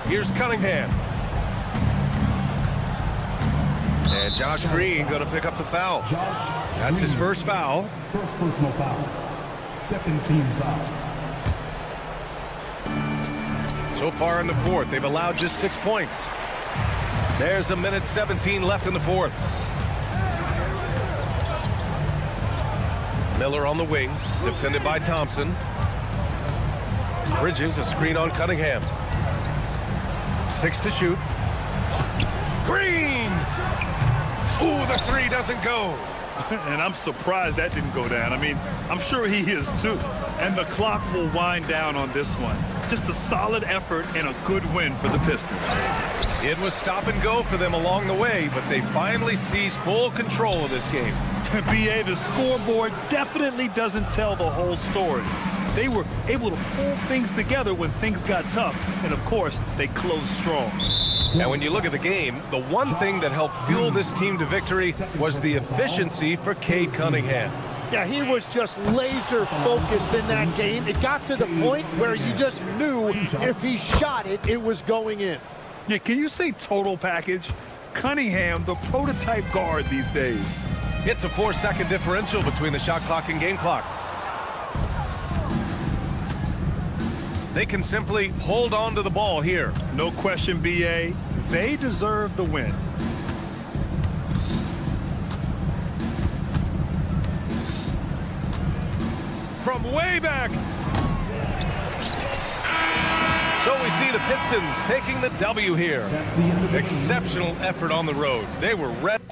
Here's Cunningham. And Josh Green going to pick up the foul. That's his first foul. First personal foul. Second team foul. So far in the fourth, they've allowed just 6 points. There's 1:17 left in the fourth. Miller on the wing, defended by Thompson. Bridges, a screen on Cunningham. 6 to shoot. Green! Ooh, the three doesn't go. And I'm surprised that didn't go down. I mean, I'm sure he is too. And the clock will wind down on this one. Just a solid effort and a good win for the Pistons. It was stop and go for them along the way, but they finally seized full control of this game. B.A., the scoreboard definitely doesn't tell the whole story. They were able to pull things together when things got tough, and of course, they closed strong. And when you look at the game, the one thing that helped fuel this team to victory was the efficiency for Cade Cunningham. Yeah, he was just laser focused in that game. It got to the point where you just knew if he shot it, it was going in. Yeah, can you say total package? Cunningham, the prototype guard these days. It's a 4-second differential between the shot clock and game clock. They can simply hold on to the ball here. No question, B.A. They deserve the win. From way back. So we see the Pistons taking the W here. Exceptional effort on the road. They were ready.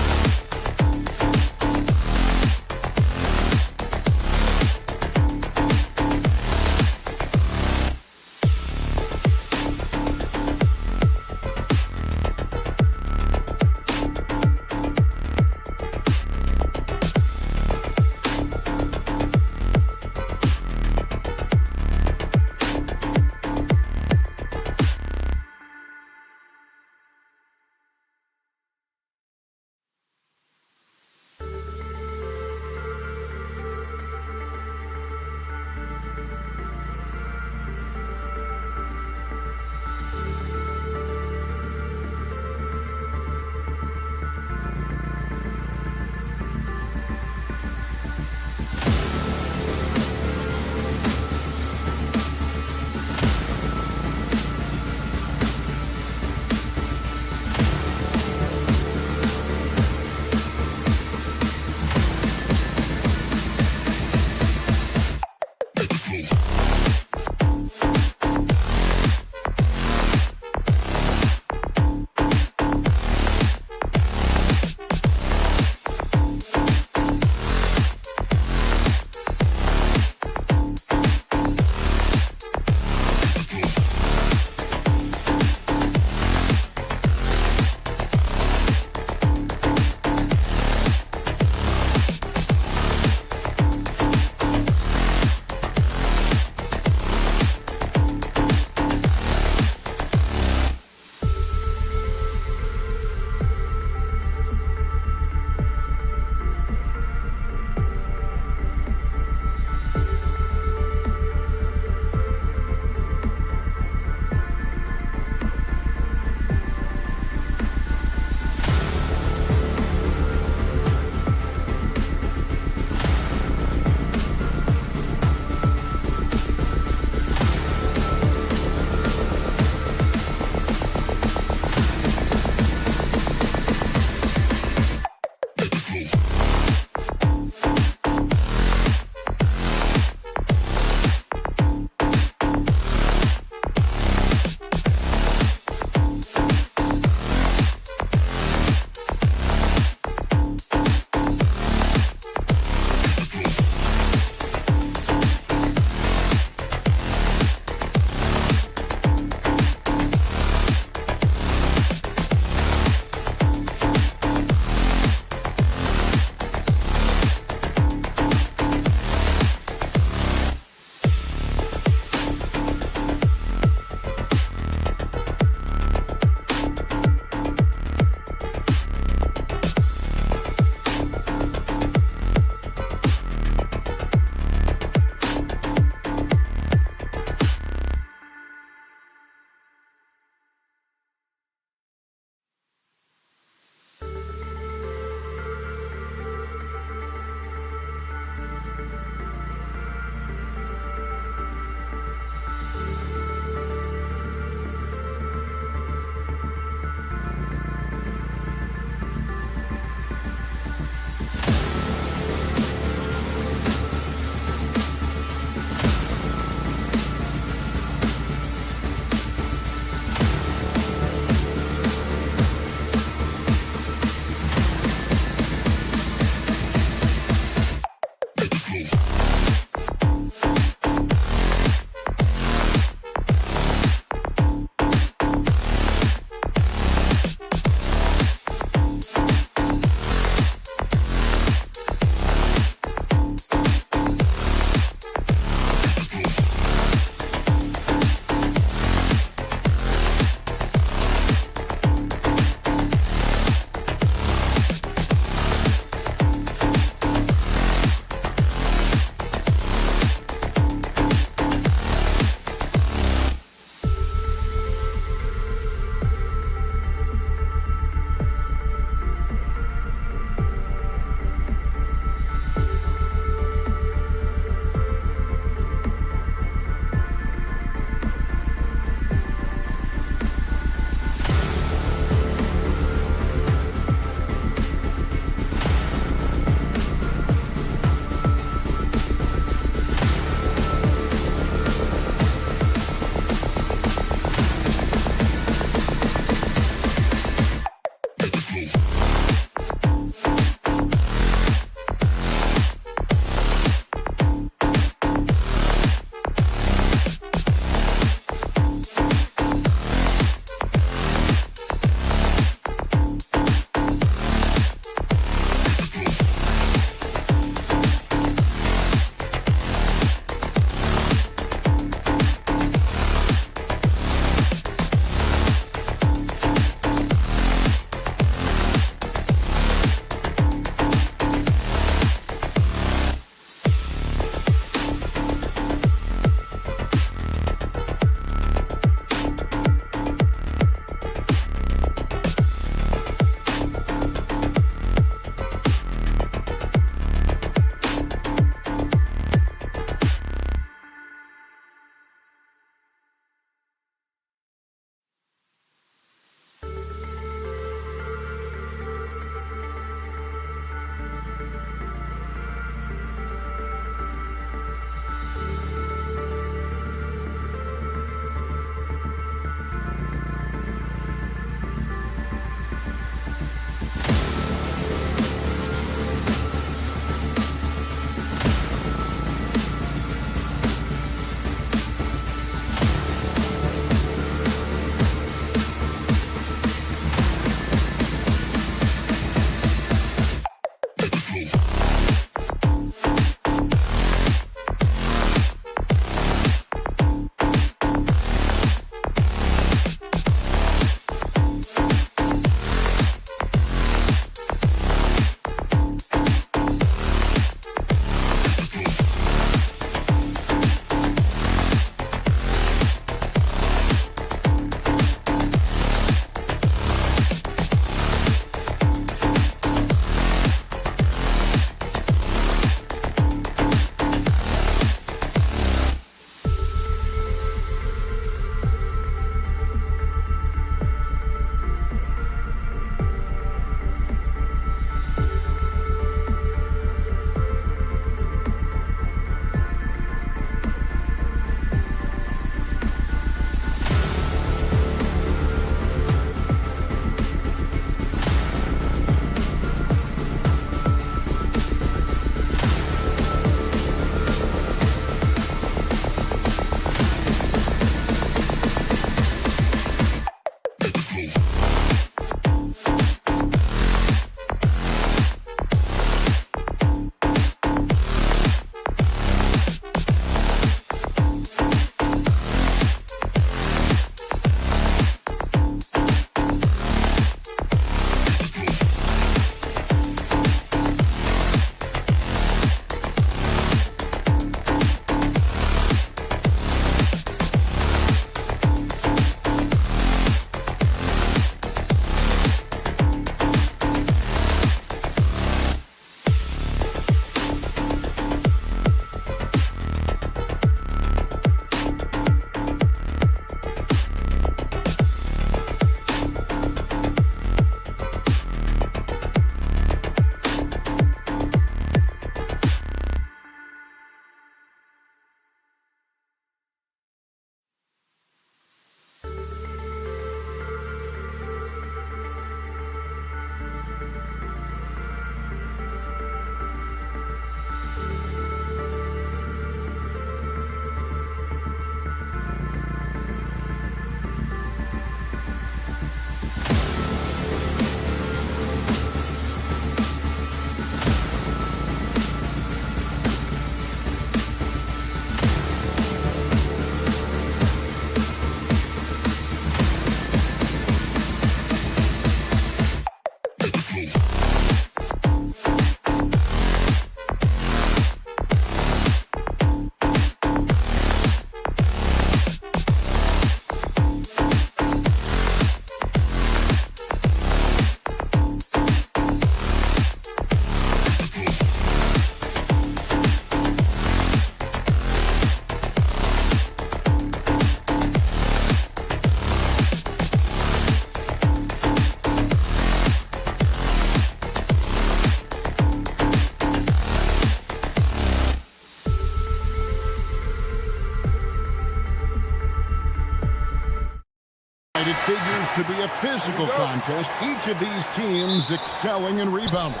tonight, it figures to be a physical contest. Each of these teams excelling in rebounding.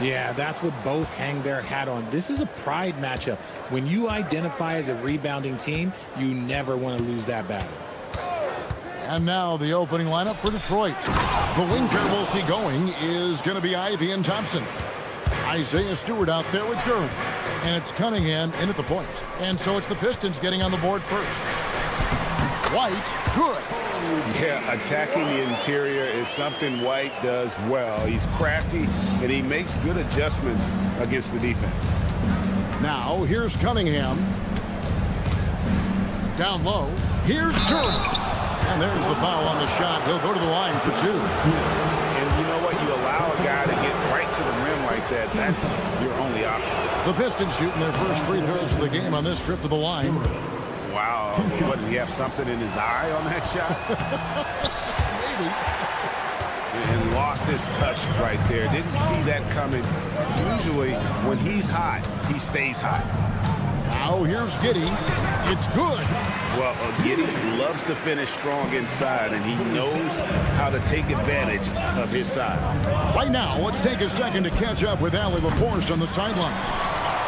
Yeah, that's what both hang their hat on. This is a pride matchup. When you identify as a rebounding team, you never want to lose that battle. And now the opening lineup for Detroit. The wing pair we'll see going is going to be Ivy and Thompson. Isaiah Stewart out there with Durham. And it's Cunningham in at the point. And so it's the Pistons getting on the board first. White, good. Yeah, attacking the interior is something White does well. He's crafty, and he makes good adjustments against the defense. Now, here's Cunningham. Down low, here's Durham. And there's the foul on the shot. He'll go to the line for two. And you know what? You allow a guy to get right to the rim like that. That's your only option. The Pistons shooting their first free throws of the game on this trip to the line. Wow. What, did he have something in his eye on that shot? Maybe. And lost his touch right there. Didn't see that coming. Usually, when he's hot, he stays hot. Now here's Giddey. It's good. Well, Giddey loves to finish strong inside, and he knows how to take advantage of his size. Right now, let's take a second to catch up with Allie LaForce on the sideline.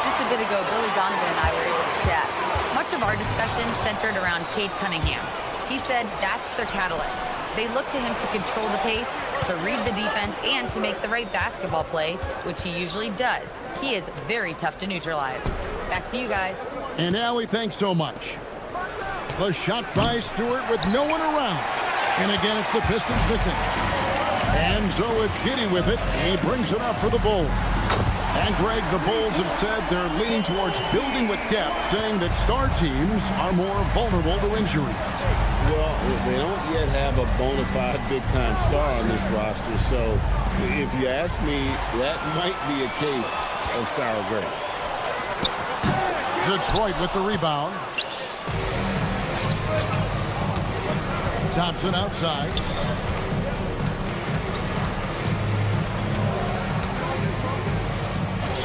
Just a bit ago, Billy Donovan and I were able to chat. Much of our discussion centered around Cade Cunningham. He said that's their catalyst. They look to him to control the pace, to read the defense, and to make the right basketball play, which he usually does. He is very tough to neutralize. Back to you guys. And Allie, thanks so much. The shot by Stewart with no one around. And again, it's the Pistons missing. And so it's Giddey with it. He brings it up for the Bulls. And Greg, the Bulls have said they're leaning towards building with depth, saying that star teams are more vulnerable to injuries. Well, they don't yet have a bona fide big-time star on this roster, so if you ask me, that might be a case of sour grapes. Detroit with the rebound. Thompson outside.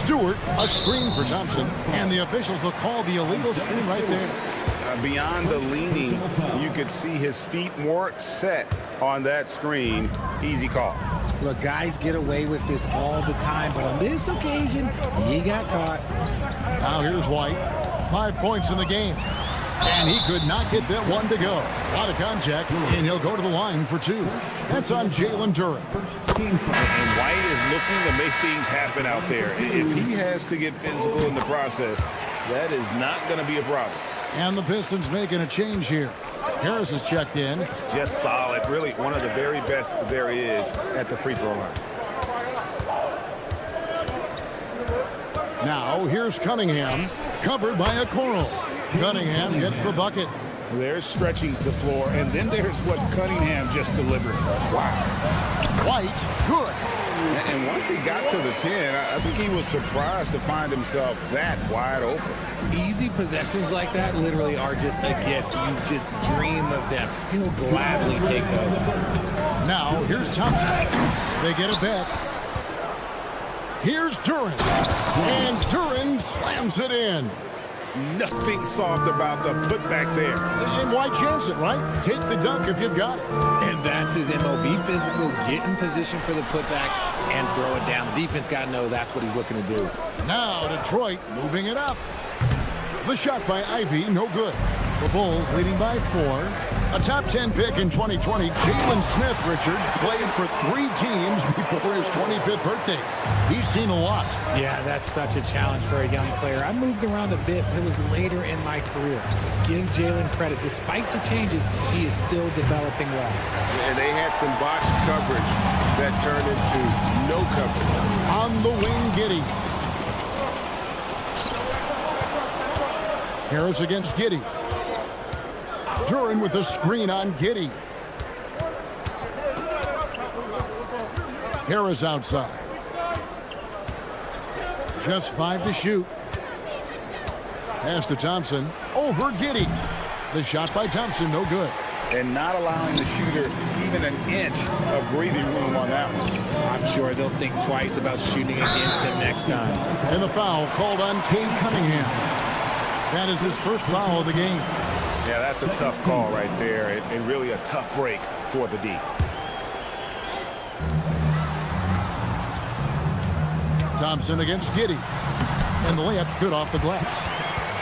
Stewart, a screen for Thompson, and the officials will call the illegal screen right there. Beyond the leaning, you could see his feet more set on that screen. Easy call. Look, guys get away with this all the time, but on this occasion, he got caught. Now here's White. 5 points in the game. And he could not get that one to go. Out of contact, and he'll go to the line for two. That's on Jalen Durham. And White is looking to make things happen out there. If he has to get physical in the process, that is not going to be a problem. And the Pistons making a change here. Harris is checked in. Just solid. Really one of the very best there is at the free throw line. Now here's Cunningham, covered by Okoro. Cunningham gets the bucket. There's stretching the floor, and then there's what Cunningham just delivered. Wow. White, good. And once he got to the 10, I think he was surprised to find himself that wide open. Easy possessions like that literally are just a gift. You just dream of them. He'll gladly take those. Now here's Thompson. They get it back. Here's Duran. And Duran slams it in. Nothing soft about the putback there. And why chance it, right? Take the dunk if you've got it. And that's his MO. Be physical, get in position for the putback, and throw it down. The defense got to know that's what he's looking to do. Now Detroit moving it up. The shot by Ivy, no good. The Bulls leading by 4. A top 10 pick in 2020, Jalen Smith, Richard, played for 3 teams before his 25th birthday. He's seen a lot. Yeah, that's such a challenge for a young player. I moved around a bit. It was later in my career. Give Jalen credit. Despite the changes, he is still developing well. And they had some botched coverage that turned into no coverage. On the wing, Giddey. Harris against Giddey. Duran with a screen on Giddey. Harris outside. Just 5 to shoot. Pass to Thompson. Over Giddey. The shot by Thompson, no good. And not allowing the shooter even an inch of breathing room on that one. I'm sure they'll think twice about shooting against him next time. And the foul called on Cade Cunningham. That is his first foul of the game. Yeah, that's a tough call right there, and really a tough break for the D. Thompson against Giddey. And the layup's good off the glass.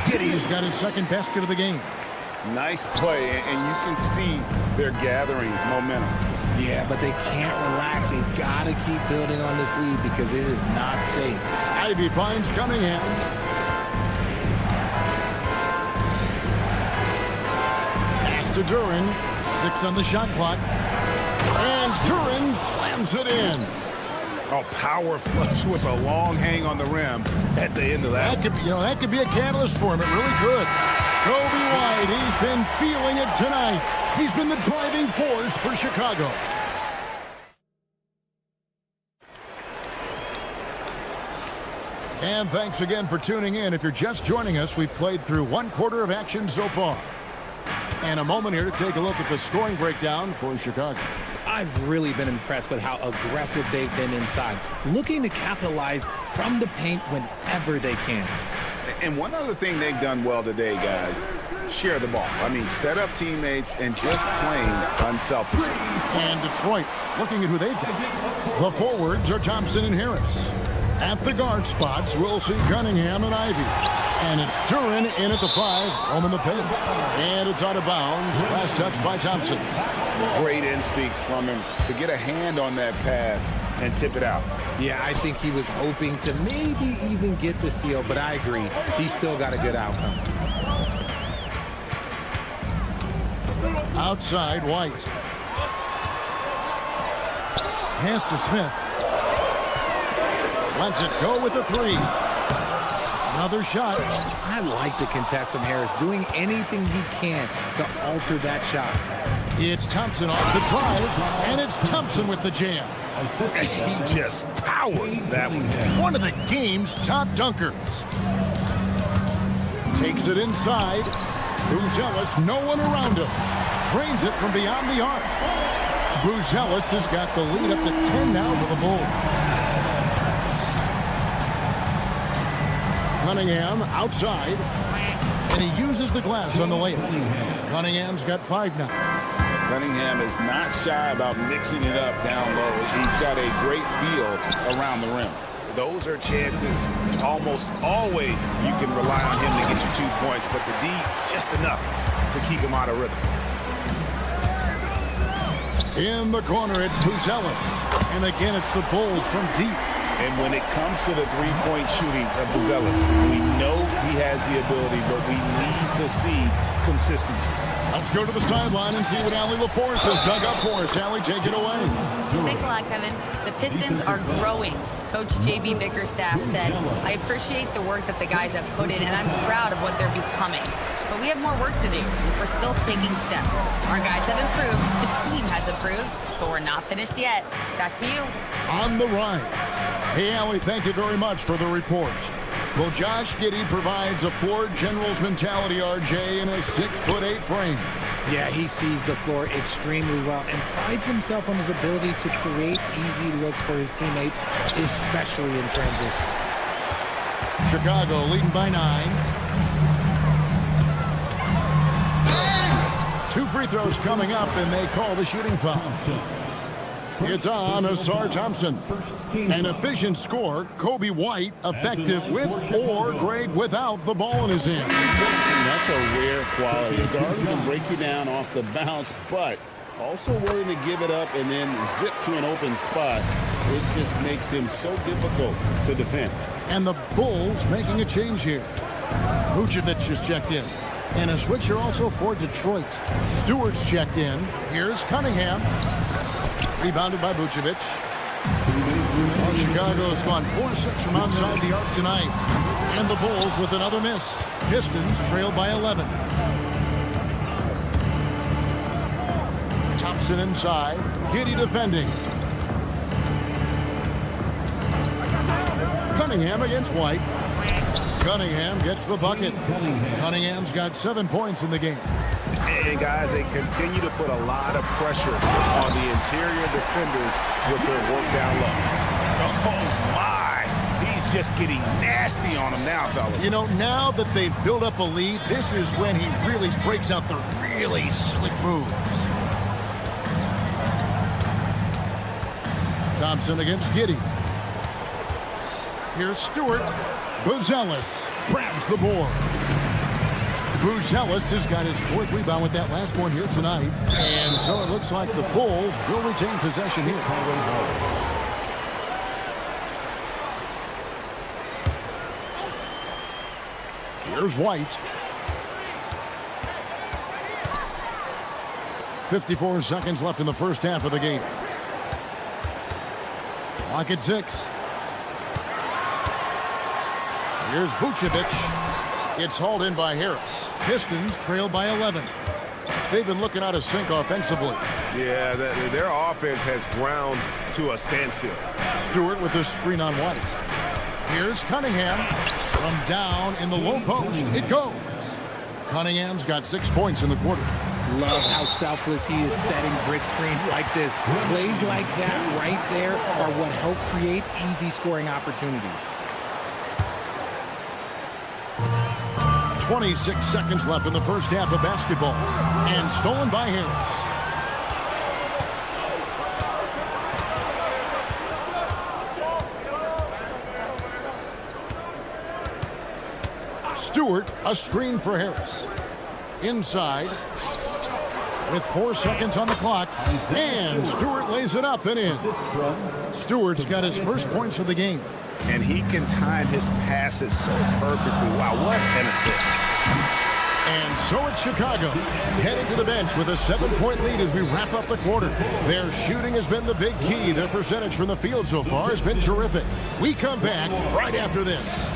Giddey's got his second basket of the game. Nice play, and you can see they're gathering momentum. Yeah, but they can't relax. They've got to keep building on this lead because it is not safe. Ivy finds Cunningham. Pass to Duran. 6 on the shot clock. And Duran slams it in. Oh, power flush with a long hang on the rim at the end of that. That could be a catalyst for him. It really could. Kobe White, he's been feeling it tonight. He's been the driving force for Chicago. And thanks again for tuning in. If you're just joining us, we've played through 1/4 of action so far. And a moment here to take a look at the scoring breakdown for Chicago. I've really been impressed with how aggressive they've been inside, looking to capitalize from the paint whenever they can. And one other thing they've done well today, guys, share the ball. I mean, set up teammates and just playing unselfishly. And Detroit, looking at who they've got. The forwards are Thompson and Harris. At the guard spots, we'll see Cunningham and Ivy. And it's Duran in at the 5, home in the paint. And it's out of bounds. Last touch by Thompson. Great instincts from him to get a hand on that pass and tip it out. Yeah, I think he was hoping to maybe even get the steal, but I agree. He still got a good outcome. Outside, White. Pass to Smith. Lets it go with the 3. Another shot. I like the contest from Harris, doing anything he can to alter that shot. It's Thompson off the drive, and it's Thompson with the jam. He just powered that one down. One of the game's top dunkers. Takes it inside. Buzelis, no one around him. Drains it from beyond the arc. Buzelis has got the lead up to 10 now for the Bulls. Cunningham outside, and he uses the glass on the layup. Cunningham's got 5 now. Cunningham is not shy about mixing it up down low. He's got a great feel around the rim. Those are chances almost always you can rely on him to get you 2 points, but the D just enough to keep him out of rhythm. In the corner, it's Buzelis. And again, it's the Bulls from deep. And when it comes to the three-point shooting of Buzelis, we know he has the ability, but we need to see consistency. Let's go to the sideline and see what Allie LaForce has dug up for us. Allie, take it away. Thanks a lot, Kevin. The Pistons are growing. Coach J.B. Bickerstaff said, I appreciate the work that the guys have put in, and I'm proud of what they're becoming. But we have more work to do. We're still taking steps. Our guys have improved. The team has improved, but we're not finished yet. Back to you. On the rise. Hey, Allie, thank you very much for the report. Well, Josh Giddey provides a Ford General's mentality, RJ, in a 6'8" frame. Yeah, he sees the floor extremely well and prides himself on his ability to create easy looks for his teammates, especially in transition. Chicago leading by 9. 2 free throws coming up, and they call the shooting foul. It's on Asar Thompson. An efficient score. Kobe White effective with or great without the ball in his hand. That's a rare quality. A guard who can break you down off the bounce, but also willing to give it up and then zip to an open spot. It just makes him so difficult to defend. And the Bulls making a change here. Vucevic just checked in. And a switcher also for Detroit. Stewart's checked in. Here's Cunningham. Rebounded by Vucevic. Well, Chicago has gone 4-6 from outside the arc tonight. And the Bulls with another miss. Pistons trailed by 11. Thompson inside. Giddey defending. Cunningham against White. Cunningham gets the bucket. Cunningham's got 7 points in the game. And guys, they continue to put a lot of pressure on the interior defenders with their work down low. Oh my! He's just getting nasty on them now, fellas. You know, now that they've built up a lead, this is when he really breaks out the really slick moves. Thompson against Giddey. Here's Stewart. Buzelis grabs the board. Buzelis has got his 4th rebound with that last one here tonight. And so it looks like the Bulls will retain possession here. Here's White. 54 seconds left in the first half of the game. Clock at 6. Here's Vucevic. It's hauled in by Harris. Pistons trail by 11. They've been looking out of sync offensively. Yeah, their offense has ground to a standstill. Stewart with the screen on White. Here's Cunningham. From down in the low post, it goes. Cunningham's got 6 points in the quarter. Love how selfless he is setting brick screens like this. Plays like that right there are what help create easy scoring opportunities. 26 seconds left in the first half of basketball. And stolen by Harris. Stewart, a screen for Harris. Inside. With 4 seconds on the clock. And Stewart lays it up and in. Stewart's got his first points of the game. And he can time his passes so perfectly. Wow, what an assist. And so it's Chicago heading to the bench with a 7-point lead as we wrap up the quarter. Their shooting has been the big key. Their percentage from the field so far has been terrific. We come back right after this.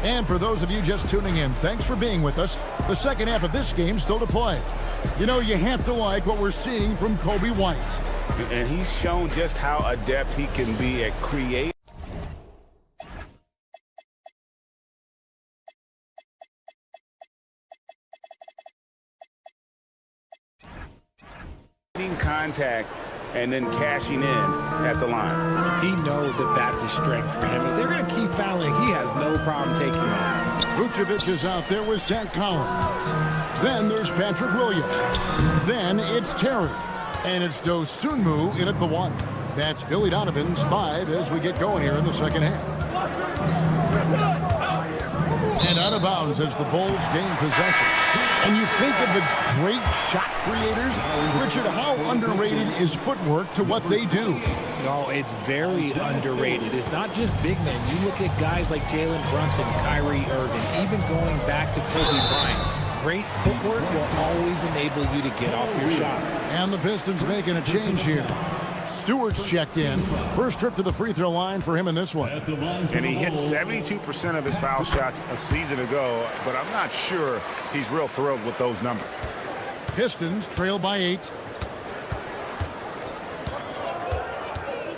And for those of you just tuning in, thanks for being with us. The second half of this game still to play. You know, you have to like what we're seeing from Coby White. And he's shown just how adept he can be at creating contact and then cashing in at the line. He knows that that's a strength for him. If they're going to keep fouling, he has no problem taking that. Vucevic is out there with Zach Collins. Then there's Patrick Williams. Then it's Terry. And it's Dosunmu in at the 1. That's Billy Donovan's 5 as we get going here in the second half. And out of bounds as the Bulls gain possession. And you think of the great shot creators, Richard, how underrated is footwork to what they do? No, it's very underrated. It's not just big men. You look at guys like Jalen Brunson, Kyrie Irving, even going back to Kobe Bryant. Great footwork will always enable you to get off your shot. And the Pistons making a change here. Stewart's checked in. First trip to the free throw line for him in this one. And he hit 72% of his foul shots a season ago, but I'm not sure he's real thrilled with those numbers. Pistons trail by 8.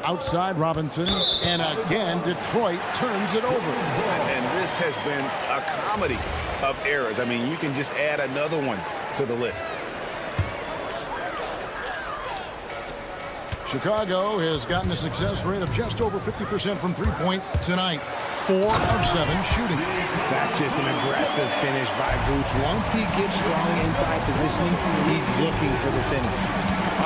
Outside Robinson, and again Detroit turns it over. And this has been a comedy of errors. I mean, you can just add another one to the list. Chicago has gotten a success rate of just over 50% from three-point tonight. 4 of 7 shooting. That's just an aggressive finish by Vooch. Once he gets strong inside positioning, he's looking for the finish.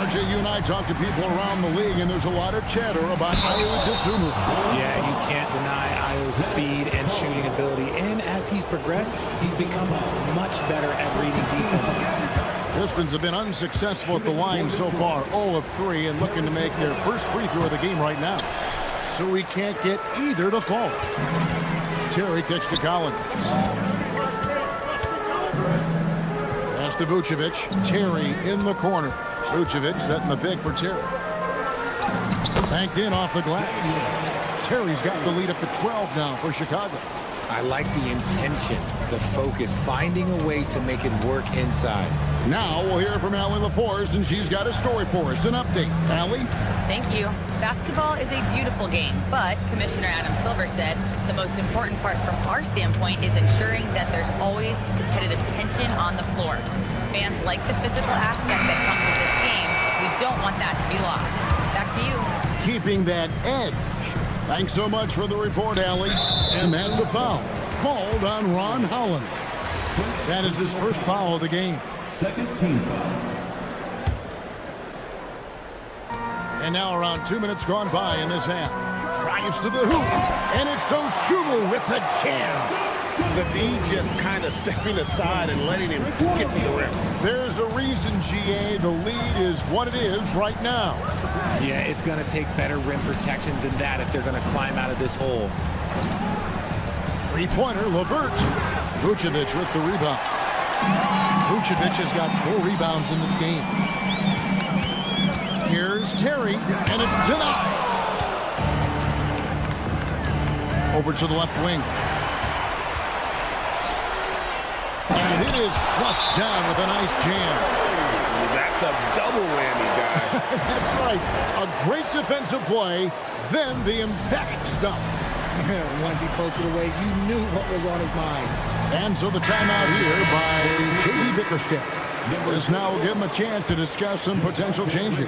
RJ, you and I talk to people around the league, and there's a lot of chatter about Dosunmu. Yeah, you can't deny Ayo's speed and shooting ability. And as he's progressed, he's become much better at reading defense. Pistons have been unsuccessful at the line so far, 0 of 3, and looking to make their first free throw of the game right now. So we can't get either to fall. Terry kicks to Collins. Pass to Vucevic. Terry in the corner. Vucevic setting the pick for Terry. Banked in off the glass. Terry's got the lead up to 12 now for Chicago. I like the intention, the focus, finding a way to make it work inside. Now we'll hear from Allie LaForce, and she's got a story for us. An update. Allie? Thank you. Basketball is a beautiful game, but Commissioner Adam Silver said the most important part from our standpoint is ensuring that there's always competitive tension on the floor. Fans like the physical aspect that comes with this game. We don't want that to be lost. Back to you. Keeping that edge. Thanks so much for the report, Allie. And that's a foul called on Ron Holland. That is his first foul of the game. Second team foul. And now around 2 minutes gone by in this half. Drives to the hoop, and it's Dosunmu with the jam. The D just kind of stepping aside and letting him get to the rim. There's a reason, GA, the lead is what it is right now. Yeah, it's going to take better rim protection than that if they're going to climb out of this hole. Three-pointer, LeVert. Vucevic with the rebound. Vucevic has got 4 rebounds in this game. Here's Terry, and it's denied. Over to the left wing. And it is flushed down with a nice jam. That's a double whammy, guys. That's right. A great defensive play, then the emphatic stuff. Once he poked it away, you knew what was on his mind. And so the timeout here by J.B. Bickerstaff. This now will give him a chance to discuss some potential changes.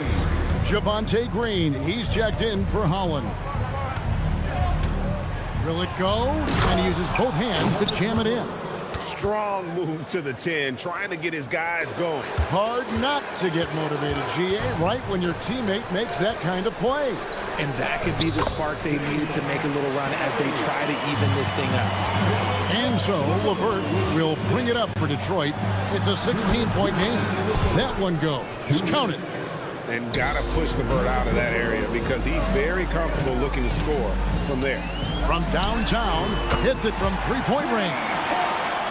Javonte Green, he's checked in for Holland. Will it go? And he uses both hands to jam it in. Strong move to the 10, trying to get his guys going. Hard not to get motivated, GA, right when your teammate makes that kind of play. And that could be the spark they needed to make a little run as they try to even this thing up. And so LeVert will bring it up for Detroit. It's a 16-point game. That one goes. Count it. And got to push LeVert out of that area because he's very comfortable looking to score from there. From downtown, hits it from three-point range.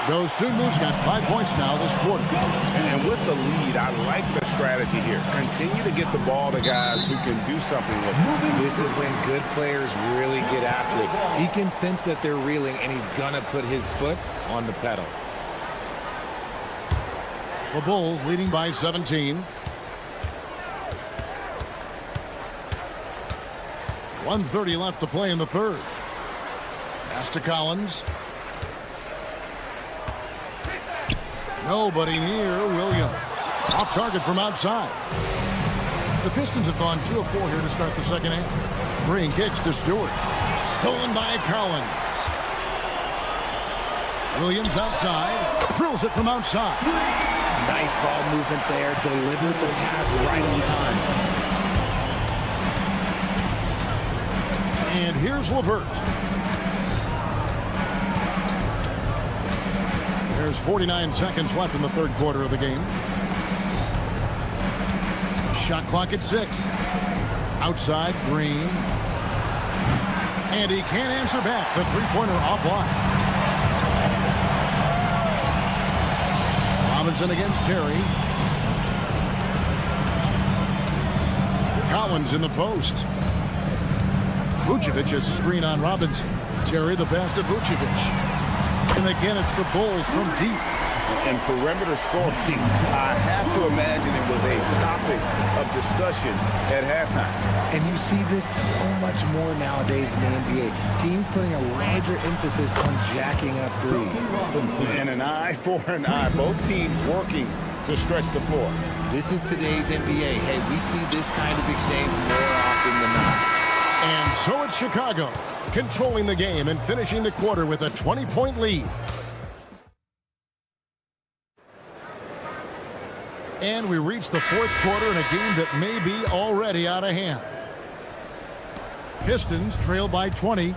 Dosunmu's got 5 points now this quarter. And with the lead, I like the strategy here. Continue to get the ball to guys who can do something with it. This is when good players really get after it. He can sense that they're reeling, and he's going to put his foot on the pedal. The Bulls leading by 17. 1:30 left to play in the third. Pass to Collins. Nobody near Williams. Off target from outside. The Pistons have gone 2 of 4 here to start the second half. Green kicks to Stewart. Stolen by Collins. Williams outside. Drills it from outside. Nice ball movement there. Delivered the pass right on time. And here's LeVert. There's 49 seconds left in the third quarter of the game. Shot clock at 6. Outside, Green. And he can't answer back. The three-pointer offline. Robinson against Terry. Collins in the post. Vucevic's screen on Robinson. Terry the pass to Vucevic. And again, it's the Bulls from deep. And perimeter scoring, I have to imagine it was a topic of discussion at halftime. And you see this so much more nowadays in the NBA. Teams putting a larger emphasis on jacking up threes. And an eye for an eye. Both teams working to stretch the floor. This is today's NBA. Hey, we see this kind of exchange more often than not. And so it's Chicago, controlling the game and finishing the quarter with a 20-point lead. And we reach the fourth quarter in a game that may be already out of hand. Pistons trail by 20.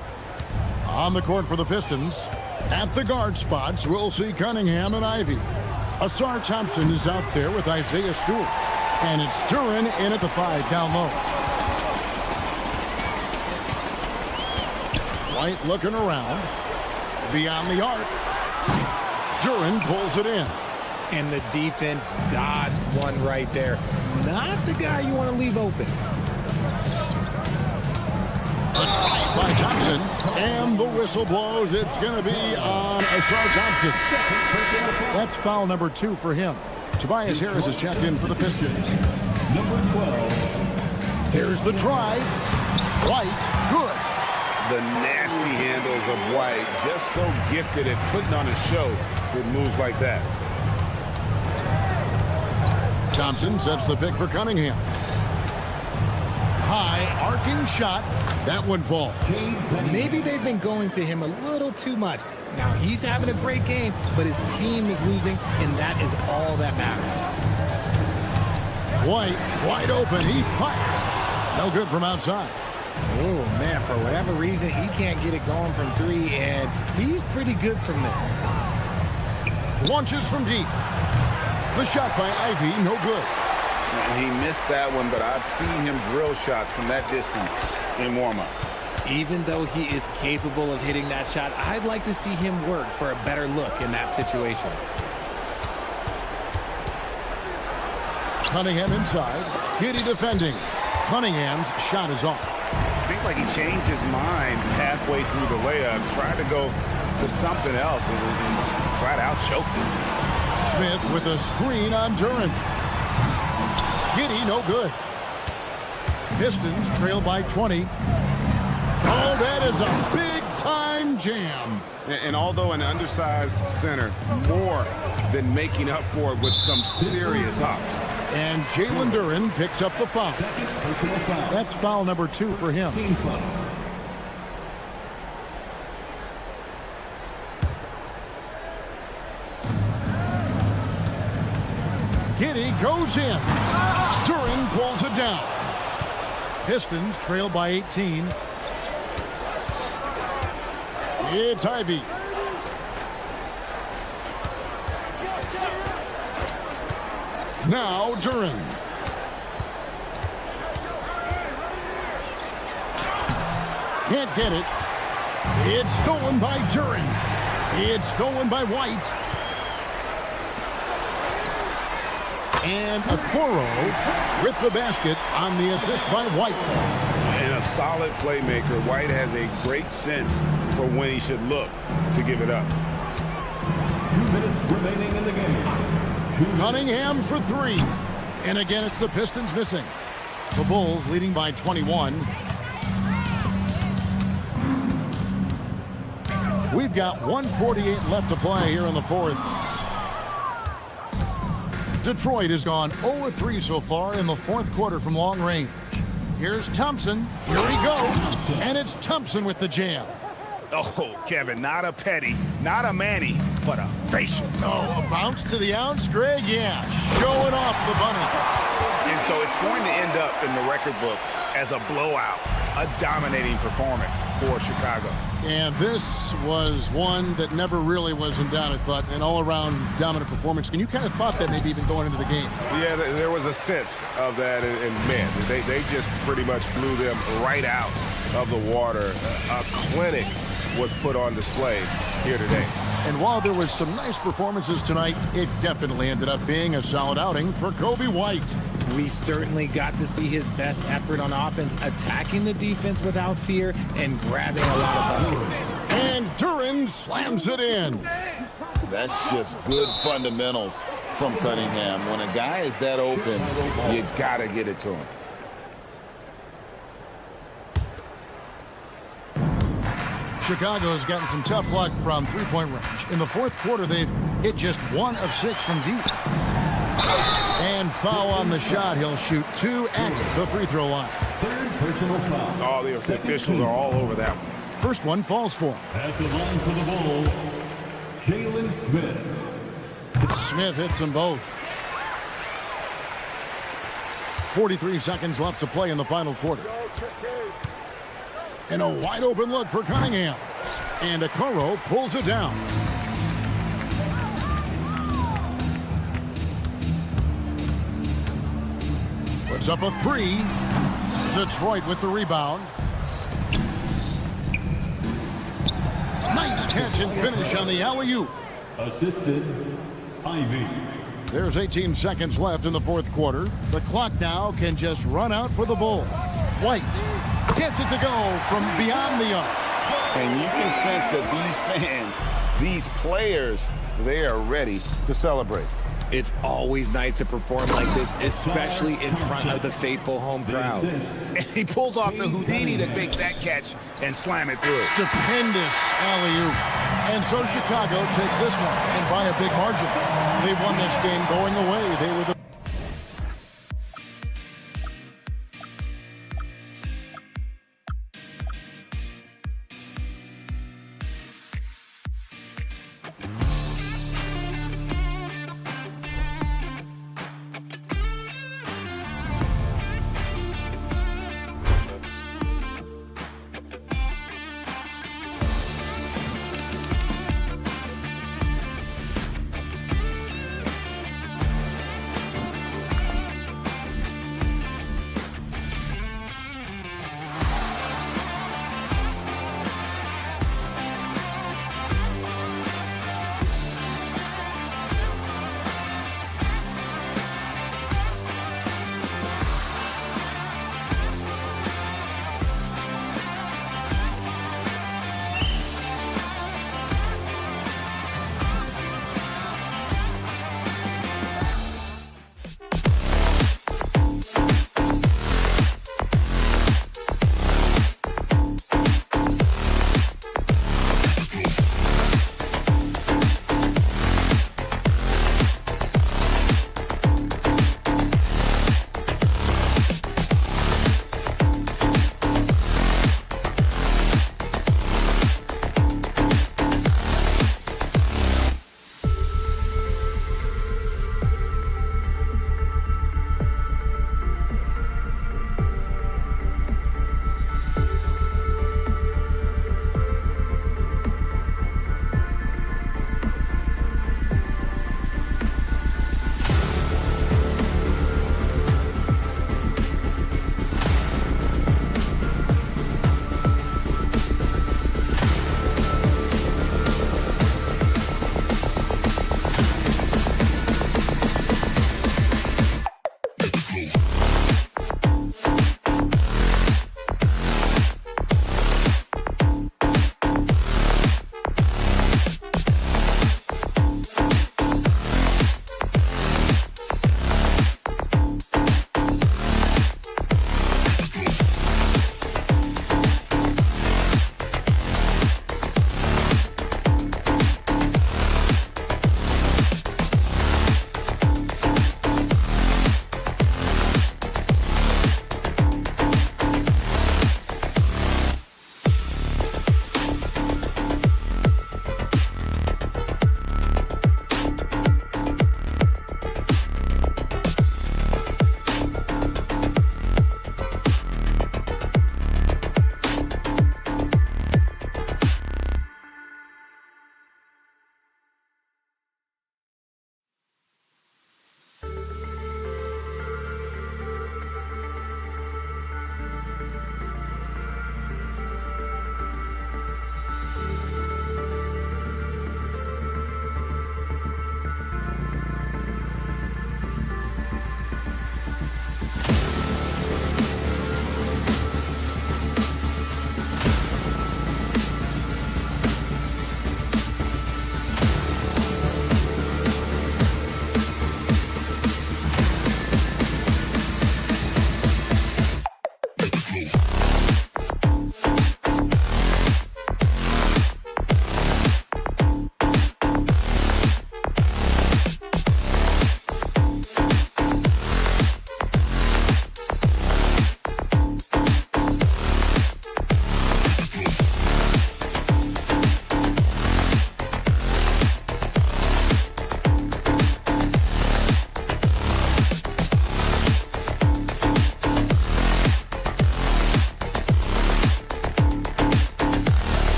On the court for the Pistons. At the guard spots, we'll see Cunningham and Ivy. Asar Thompson is out there with Isaiah Stewart. And it's Duren in at the 5 down low. White looking around. Beyond the arc. Duren pulls it in. And the defense dodged one right there. Not the guy you want to leave open. A drive by Thompson. And the whistle blows. It's going to be on Asar Thompson. That's foul number 2 for him. Tobias Harris is checked in for the Pistons. Number 12. Here's the drive. White, good. The nasty handles of White, just so gifted at putting on a show with moves like that. Thompson sets the pick for Cunningham. High arcing shot. That one falls. Maybe they've been going to him a little too much. Now, he's having a great game, but his team is losing, and that is all that matters. White, wide open. He fires. No good from outside. Oh, man, for whatever reason, he can't get it going from three, and he's pretty good from there. Launches from deep. The shot by Ivy, no good. He missed that one, but I've seen him drill shots from that distance in warm-up. Even though he is capable of hitting that shot, I'd like to see him work for a better look in that situation. Cunningham inside. Giddy defending. Cunningham's shot is off. Seemed like he changed his mind halfway through the layup, tried to go to something else, and flat out choked it. Smith with a screen on Duren. Giddy, no good. Pistons trail by 20. Oh, that is a big-time jam. And although an undersized center, more than making up for it with some serious hops. And Jalen Duren picks up the foul. That's foul number 2 for him. Giddy goes in. Duren pulls it down. Pistons trail by 18. It's Ivy. Now Duren. Can't get it. It's stolen by Duren. It's stolen by White. And Okoro with the basket on the assist by White. And a solid playmaker. White has a great sense for when he should look to give it up. 2 minutes remaining in the game. Cunningham for 3. And again, it's the Pistons missing. The Bulls leading by 21. We've got 1:48 left to play here in the fourth. Detroit has gone 0-3 so far in the fourth quarter from long range. Here's Thompson. Here he goes. And it's Thompson with the jam. Oh, Kevin, not a petty, not a Manny, but a facial. Oh, a bounce to the ounce, Greg? Yeah, showing off the bunny. And so it's going to end up in the record books as a blowout, a dominating performance for Chicago. And this was one that never really was in doubt, I thought, an all-around dominant performance. And you kind of thought that maybe even going into the game. Yeah, there was a sense of that in men. They just pretty much blew them right out of the water. A clinic was put on display here today. And while there was some nice performances tonight, it definitely ended up being a solid outing for Kobe White. We certainly got to see his best effort on offense, attacking the defense without fear and grabbing a lot of buckets. And Duren slams it in. That's just good fundamentals from Cunningham. When a guy is that open, you got to get it to him. Chicago's gotten some tough luck from three-point range. In the fourth quarter, they've hit just 1 of 6 from deep. And foul on the shot. He'll shoot 2 at the free throw line. Third personal foul. All the officials are all over that one. First one falls for him. At the line for the Bulls, Jalen Smith. Smith hits them both. 43 seconds left to play in the final quarter. And a wide open look for Cunningham. And Okoro pulls it down. Puts up a 3. Detroit with the rebound. Nice catch and finish on the alley-oop. Assisted, Ivy. There's 18 seconds left in the fourth quarter. The clock now can just run out for the Bulls. White gets it to go from beyond the arc. And you can sense that these fans, these players, they are ready to celebrate. It's always nice to perform like this, especially in front of the faithful home crowd. And he pulls off the Houdini to make that catch and slam it through. Stupendous alley-oop. And so Chicago takes this one, and by a big margin. They won this game going away. They were the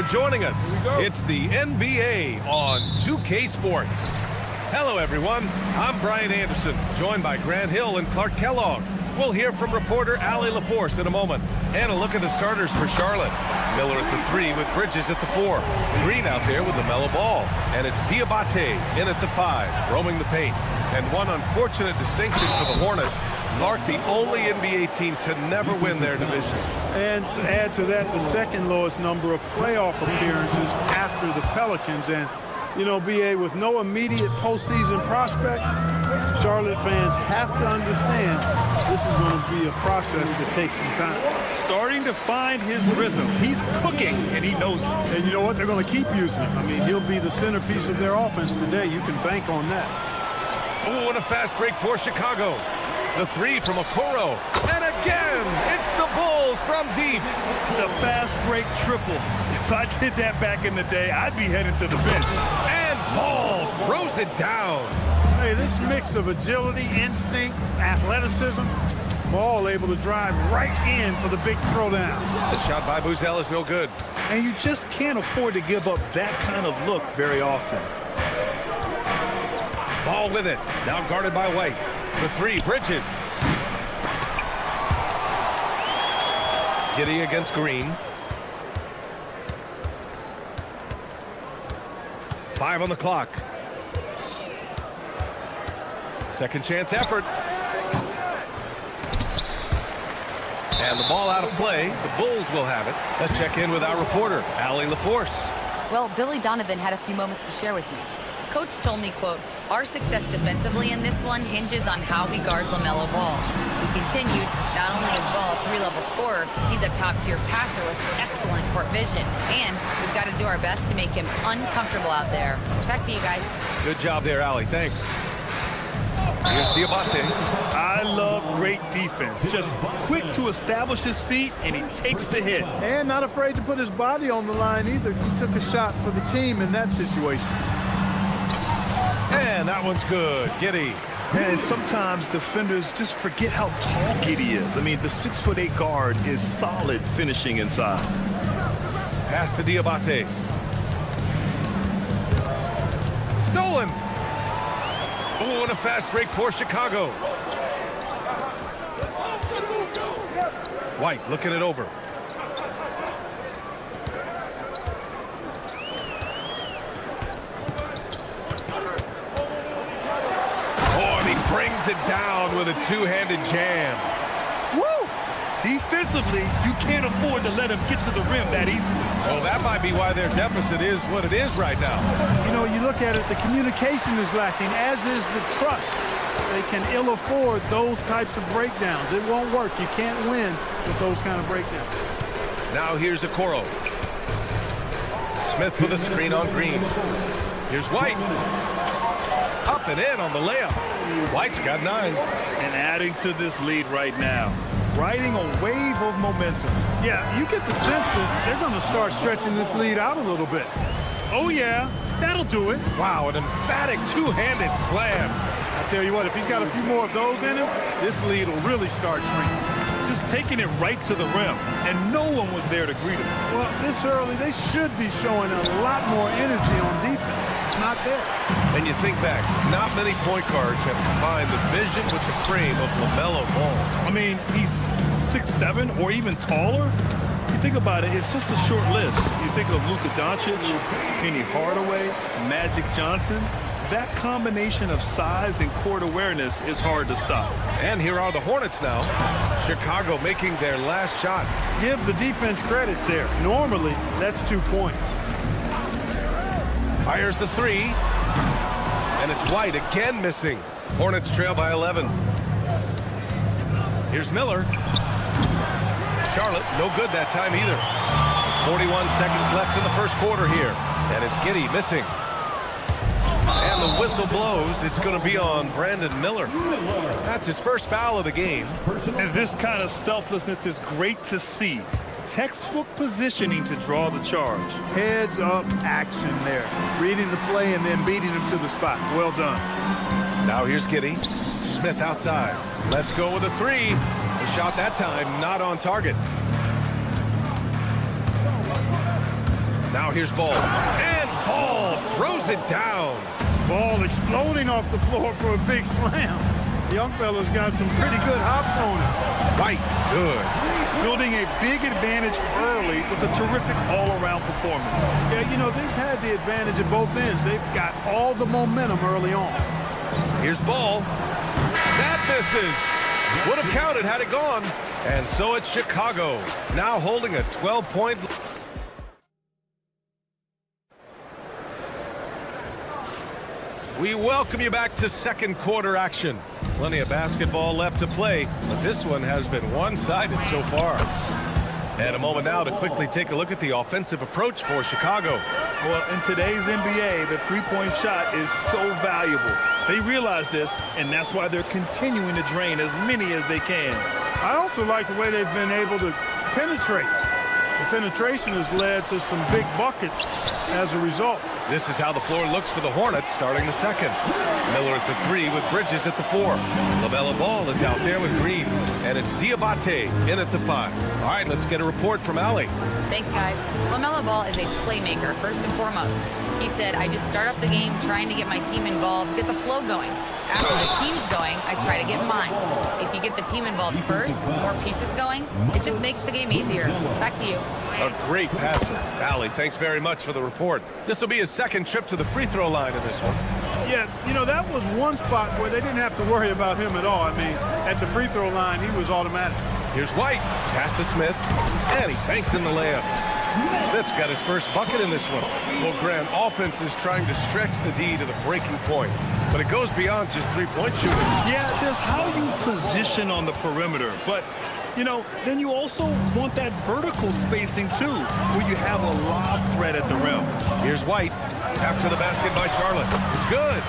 for joining us. It's the NBA on 2K Sports. Hello, everyone. I'm Brian Anderson, joined by Grant Hill and Clark Kellogg. We'll hear from reporter Allie LaForce in a moment. And a look at the starters for Charlotte. Miller at the 3 with Bridges at the 4. Green out there with the mellow ball. And it's Diabate in at the 5, roaming the paint. And one unfortunate distinction for the Hornets. Clark, the only NBA team to never win their division. And to add to that, the second lowest number of playoff appearances after the Pelicans. And, you know, BA, with no immediate postseason prospects, Charlotte fans have to understand this is going to be a process that takes some time. Starting to find his rhythm. He's cooking, and he knows it. And you know what? They're going to keep using him. I mean, he'll be the centerpiece of their offense today. You can bank on that. Oh, and a fast break for Chicago. The 3 from Okoro. And again, it's the Bulls from deep. The fast break triple. If I did that back in the day, I'd be heading to the bench. And Ball throws it down. Hey, this mix of agility, instinct, athleticism, Ball able to drive right in for the big throwdown. The shot by Buzel is no good. And you just can't afford to give up that kind of look very often. Ball with it. Now guarded by White. The 3, Bridges. Giddey against Green. 5 on the clock. Second chance effort. And the ball out of play. The Bulls will have it. Let's check in with our reporter, Allie LaForce. Well, Billy Donovan had a few moments to share with me. Coach told me, quote, "Our success defensively in this one hinges on how we guard LaMelo Ball." He continued, not only is Ball a 3-level scorer, he's a top-tier passer with excellent court vision. And we've got to do our best to make him uncomfortable out there. Back to you guys. Good job there, Allie. Thanks. Here's Diabate. I love great defense. Just quick to establish his feet, and he takes the hit. And not afraid to put his body on the line either. He took a shot for the team in that situation. And that one's good. Giddey. And sometimes defenders just forget how tall Giddey is. I mean, the 6'8" guard is solid finishing inside. Pass to Diabate. Stolen. Oh, and a fast break for Chicago. White looking it over. Brings it down with a two-handed jam. Woo! Defensively, you can't afford to let him get to the rim that easily. Well, that might be why their deficit is what it is right now. You know, you look at it, the communication is lacking, as is the trust. They can ill afford those types of breakdowns. It won't work. You can't win with those kind of breakdowns. Now here's Okoro. Smith with a screen on Green. Here's White. Up and in on the layup. White's got 9. And adding to this lead right now. Riding a wave of momentum. Yeah, you get the sense that they're going to start stretching this lead out a little bit. Oh, yeah. That'll do it. Wow, an emphatic two-handed slam. I tell you what, if he's got a few more of those in him, this lead will really start shrinking. Just taking it right to the rim, and no one was there to greet him. Well, this early, they should be showing a lot more energy on defense. It's not there. And you think back, not many point guards have combined the vision with the frame of LaMelo Ball. I mean, he's 6'7" or even taller. You think about it, it's just a short list. You think of Luka Doncic, Penny Hardaway, Magic Johnson. That combination of size and court awareness is hard to stop. And here are the Hornets now. Chicago making their last shot. Give the defense credit there. Normally, that's 2 points. Fires the 3. And it's White again missing. Hornets trail by 11. Here's Miller. Charlotte, no good that time either. 41 seconds left in the first quarter here. And it's Giddey missing. And the whistle blows. It's going to be on Brandon Miller. That's his first foul of the game. And this kind of selflessness is great to see. Textbook positioning to draw the charge. Heads up action there. Reading the play and then beating him to the spot. Well done. Now here's Giddey. Smith outside. Let's go with a 3. The shot that time not on target. Now here's Ball. And Ball throws it down. Ball exploding off the floor for a big slam. The young fella's got some pretty good hops on it. White, good. Building a big advantage early with a terrific all-around performance. Yeah, you know, they've had the advantage at both ends. They've got all the momentum early on. Here's Ball. That misses. Would have counted had it gone. And so it's Chicago, now holding a 12-point. We welcome you back to second quarter action. Plenty of basketball left to play, but this one has been one-sided so far. And a moment now to quickly take a look at the offensive approach for Chicago. Well, in today's NBA, the three-point shot is so valuable. They realize this, and that's why they're continuing to drain as many as they can. I also like the way they've been able to penetrate. The penetration has led to some big buckets as a result. This is how the floor looks for the Hornets starting the second. Miller at the 3 with Bridges at the 4. LaMelo Ball is out there with Green. And it's Diabate in at the 5. All right, let's get a report from Allie. Thanks, guys. LaMelo Ball is a playmaker, first and foremost. He said, I just start off the game trying to get my team involved, get the flow going. After the team's going, I try to get mine. If you get the team involved first, more pieces going, it just makes the game easier. Back to you. A great passer. Allie, thanks very much for the report. This will be his second trip to the free throw line in this one. Yeah, you know, that was one spot where they didn't have to worry about him at all. I mean, at the free throw line, he was automatic. Here's White. Pass to Smith. And he banks in the layup. Smith's got his first bucket in this one. Well, Grant, offense is trying to stretch the D to the breaking point. But it goes beyond just three-point shooting. Yeah, there's how you position on the perimeter. But, you know, then you also want that vertical spacing, too, where you have a lob threat at the rim. Here's White. After the basket by Charlotte. It's good.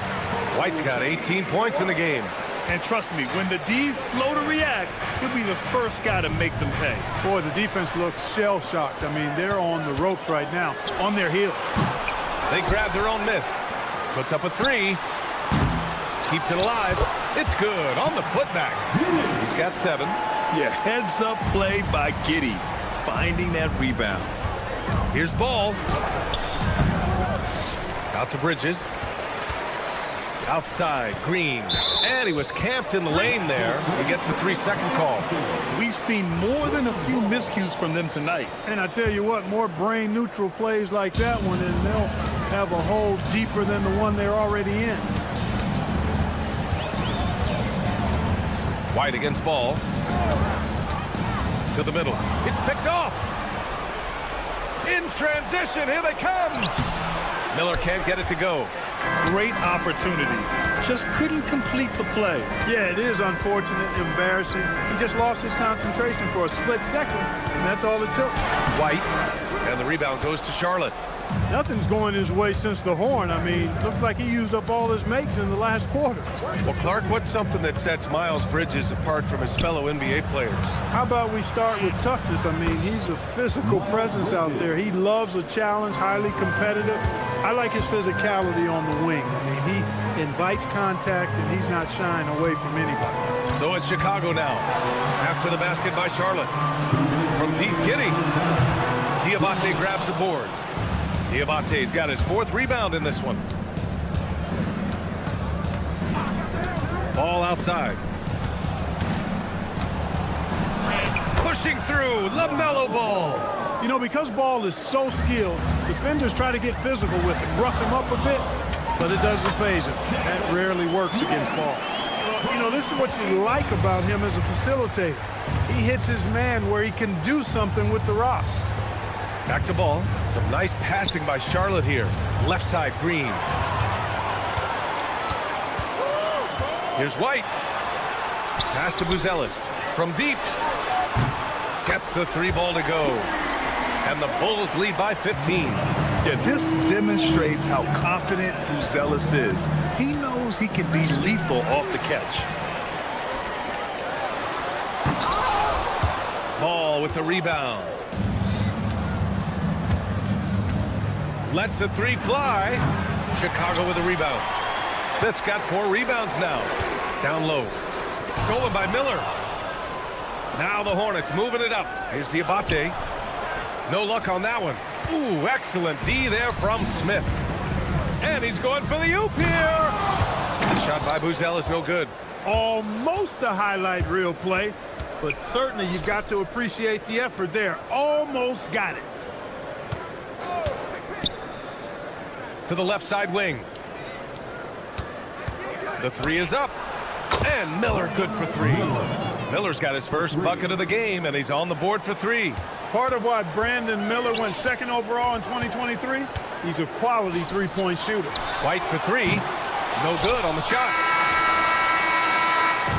White's got 18 points in the game. And trust me, when the D's slow to react, he'll be the first guy to make them pay. Boy, the defense looks shell-shocked. I mean, they're on the ropes right now, on their heels. They grab their own miss. Puts up a 3. Keeps it alive. It's good on the putback. He's got 7. Yeah, heads-up play by Giddey, finding that rebound. Here's Ball. Out to Bridges. Outside, Green. And he was camped in the lane there. He gets a 3-second call. We've seen more than a few miscues from them tonight. And I tell you what, more brain-neutral plays like that one, and they'll have a hole deeper than the one they're already in. White against Ball. To the middle. It's picked off. In transition, here they come. Miller can't get it to go. Great opportunity. Just couldn't complete the play. Yeah, it is unfortunate, embarrassing. He just lost his concentration for a split second, and that's all it took. White, and the rebound goes to Charlotte. Nothing's going his way since the horn. I mean, looks like he used up all his makes in the last quarter. Well, Clark, what's something that sets Miles Bridges apart from his fellow NBA players? How about we start with toughness? I mean, he's a physical presence out there. He loves a challenge, highly competitive. I like his physicality on the wing. I mean, he invites contact, and he's not shying away from anybody. So it's Chicago now. After the basket by Charlotte. From deep, Giddey. Diabate grabs the board. Diabate's got his 4th rebound in this one. Ball outside. Pushing through, LaMelo Ball. You know, because Ball is so skilled, defenders try to get physical with him, rough him up a bit, but it doesn't faze him. That rarely works against Ball. You know, this is what you like about him as a facilitator. He hits his man where he can do something with the rock. Back to Ball. Some nice passing by Charlotte here. Left side, Green. Here's White. Pass to Buzelis. From deep. Gets the 3 ball to go. And the Bulls lead by 15. Yeah, this demonstrates how confident Buzelis is. He knows he can be lethal off the catch. Ball with the rebound. Lets the 3 fly. Chicago with a rebound. Smith's got 4 rebounds now. Down low. Stolen by Miller. Now the Hornets moving it up. Here's Diabate. No luck on that one. Ooh, excellent D there from Smith. And he's going for the oop here. The shot by Buzzell is no good. Almost a highlight reel play, but certainly you've got to appreciate the effort there. Almost got it. To the left side wing. The three is up. And Miller good for three. Miller's got his first bucket of the game, and he's on the board for three. Part of why Brandon Miller went second overall in 2023, he's a quality three-point shooter. White for three. No good on the shot.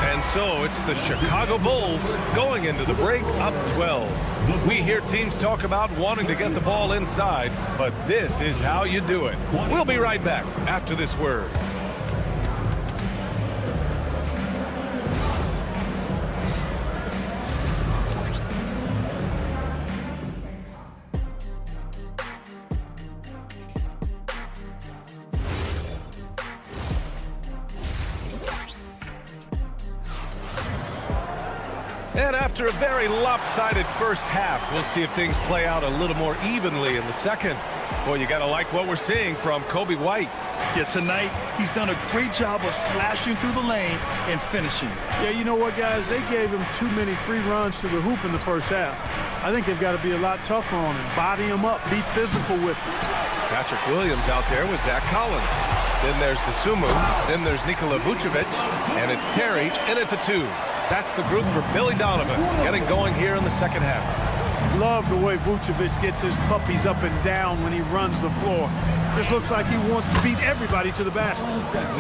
And so it's the Chicago Bulls going into the break up 12. We hear teams talk about wanting to get the ball inside, but this is how you do it. We'll be right back after this word. And after a very lopsided first half, we'll see if things play out a little more evenly in the second. Boy, you got to like what we're seeing from Coby White. Yeah, tonight, he's done a great job of slashing through the lane and finishing. Yeah, you know what, guys? They gave him too many free runs to the hoop in the first half. I think they've got to be a lot tougher on him. Body him up, be physical with him. Patrick Williams out there with Zach Collins. Then there's DeSumo. Then there's Nikola Vucevic. And it's Terry in at the two. That's the group for Billy Donovan getting going here in the second half. Love the way Vucevic gets his puppies up and down when he runs the floor. This looks like he wants to beat everybody to the basket.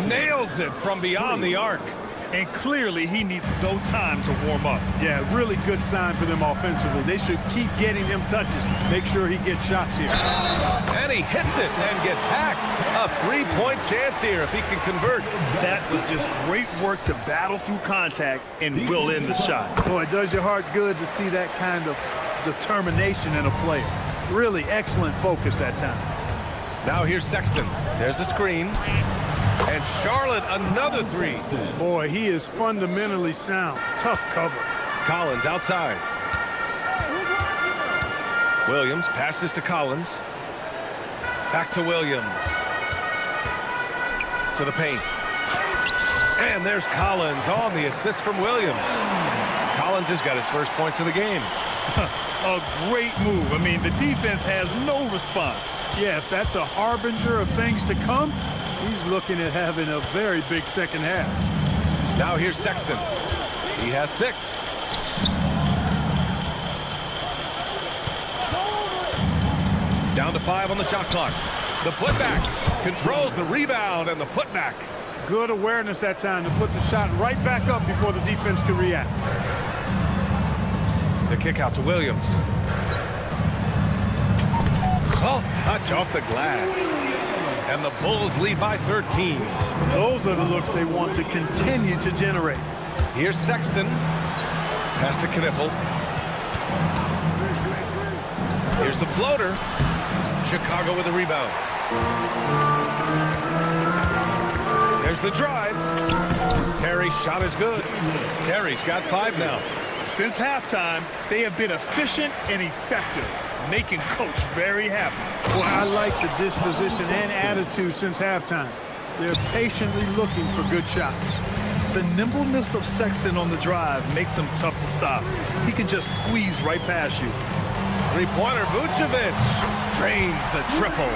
Nails it from beyond the arc. And clearly he needs no time to warm up. Yeah, really good sign for them offensively. They should keep getting him touches. Make sure he gets shots here. And he hits it and gets hacked. A three-point chance here if he can convert. That was just great work to battle through contact and will in the shot. Boy, it does your heart good to see that kind of determination in a player. Really excellent focus that time. Now here's Sexton. There's a screen. And Charlotte, another three. Boy, he is fundamentally sound. Tough cover. Collins outside. Williams passes to Collins. Back to Williams. To the paint. And there's Collins on the assist from Williams. Collins has got his first points of the game. A great move. I mean, the defense has no response. Yeah, if that's a harbinger of things to come, he's looking at having a very big second half. Now here's Sexton. He has 6. Down to 5 on the shot clock. The putback controls the rebound and the putback. Good awareness that time to put the shot right back up before the defense can react. The kick out to Williams. Soft touch off the glass. And the Bulls lead by 13. Those are the looks they want to continue to generate. Here's Sexton. Pass to Knipple. Here's the floater. Chicago with a rebound. There's the drive. Terry's shot is good. Terry's got 5 now. Since halftime, they have been efficient and effective, making Coach very happy. Well, I like the disposition and attitude since halftime. They're patiently looking for good shots. The nimbleness of Sexton on the drive makes him tough to stop. He can just squeeze right past you. Three-pointer, Vucevic drains the triple.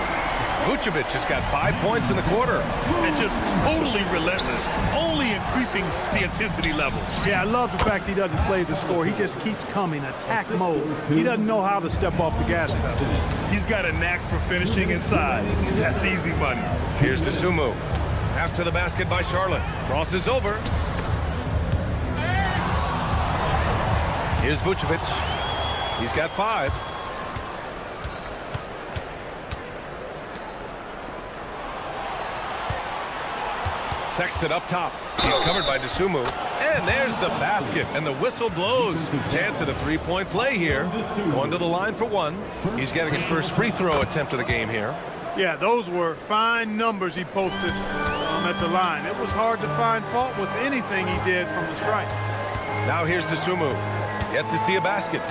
Vucevic has got 5 points in the quarter. And just totally relentless, only increasing the intensity level. Yeah, I love the fact he doesn't play the score. He just keeps coming, attack mode. He doesn't know how to step off the gas pedal. He's got a knack for finishing inside. That's easy money. Here's DeSumo. After the basket by Charlotte. Crosses over. Here's Vucevic. He's got 5. Sexton up top. He's covered by DeSumo. And there's the basket, and the whistle blows. Chance at a three-point play here. Going to the line for 1. He's getting his first free throw attempt of the game here. Yeah, those were fine numbers he posted at the line. It was hard to find fault with anything he did from the stripe. Now here's DeSumo. Yet to see a basket.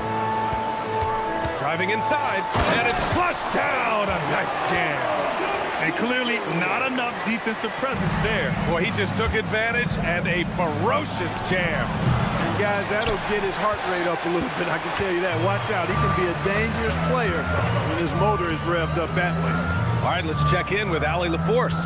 Driving inside, and it's flushed down. A nice jam. And clearly not enough defensive presence there. Boy, he just took advantage and a ferocious jam. And guys, that'll get his heart rate up a little bit, I can tell you that. Watch out, he can be a dangerous player when his motor is revved up that way. All right, let's check in with Allie LaForce.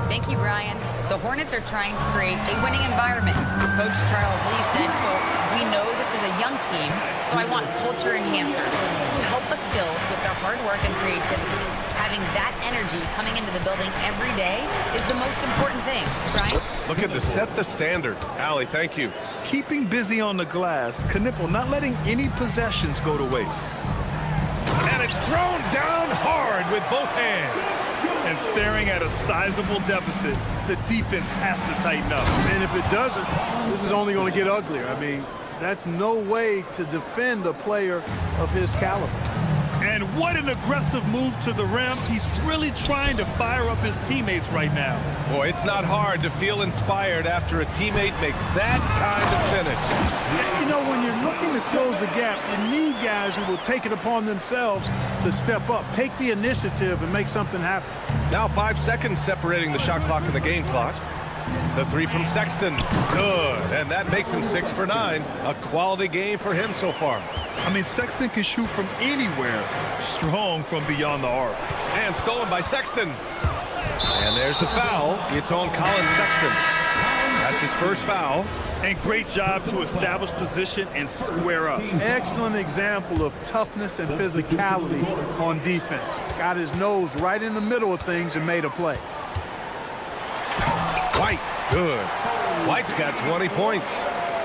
Thank you, Brian. The Hornets are trying to create a winning environment. Coach Charles Lee said, quote, "We know this is a young team, so I want culture enhancers who help us build with their hard work and creativity. Having that energy coming into the building every day is the most important thing." Brian? Looking to set the standard. Allie, thank you. Keeping busy on the glass, Knipple not letting any possessions go to waste. And it's thrown down hard with both hands. And staring at a sizable deficit, the defense has to tighten up. And if it doesn't, this is only going to get uglier. I mean, that's no way to defend a player of his caliber. And what an aggressive move to the rim. He's really trying to fire up his teammates right now. Boy, it's not hard to feel inspired after a teammate makes that kind of finish. You know, when you're looking to close the gap, you need guys who will take it upon themselves to step up, take the initiative, and make something happen. Now 5 seconds separating the shot clock and the game clock. The three from Sexton, good, and that makes him 6 for 9. A quality game for him so far. I mean, Sexton can shoot from anywhere, strong from beyond the arc. And stolen by Sexton. And there's the foul. It's on Colin Sexton. That's his first foul. And great job to establish position and square up. Excellent example of toughness and physicality on defense. Got his nose right in the middle of things and made a play. White, good. White's got 20 points.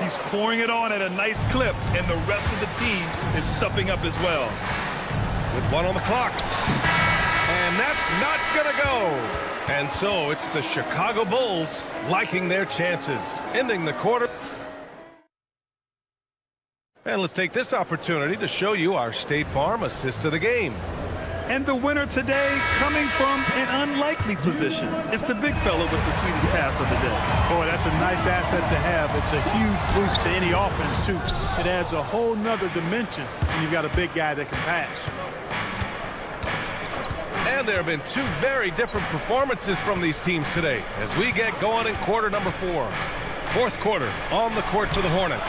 He's pouring it on at a nice clip, and the rest of the team is stepping up as well. With 1 on the clock. And that's not gonna go. And so it's the Chicago Bulls liking their chances, ending the quarter. And let's take this opportunity to show you our State Farm assist of the game. And the winner today coming from an unlikely position. It's the big fella with the sweetest pass of the day. Boy, that's a nice asset to have. It's a huge boost to any offense, too. It adds a whole nother dimension when you've got a big guy that can pass. And there have been 2 very different performances from these teams today as we get going in quarter number 4. Fourth quarter on the court for the Hornets.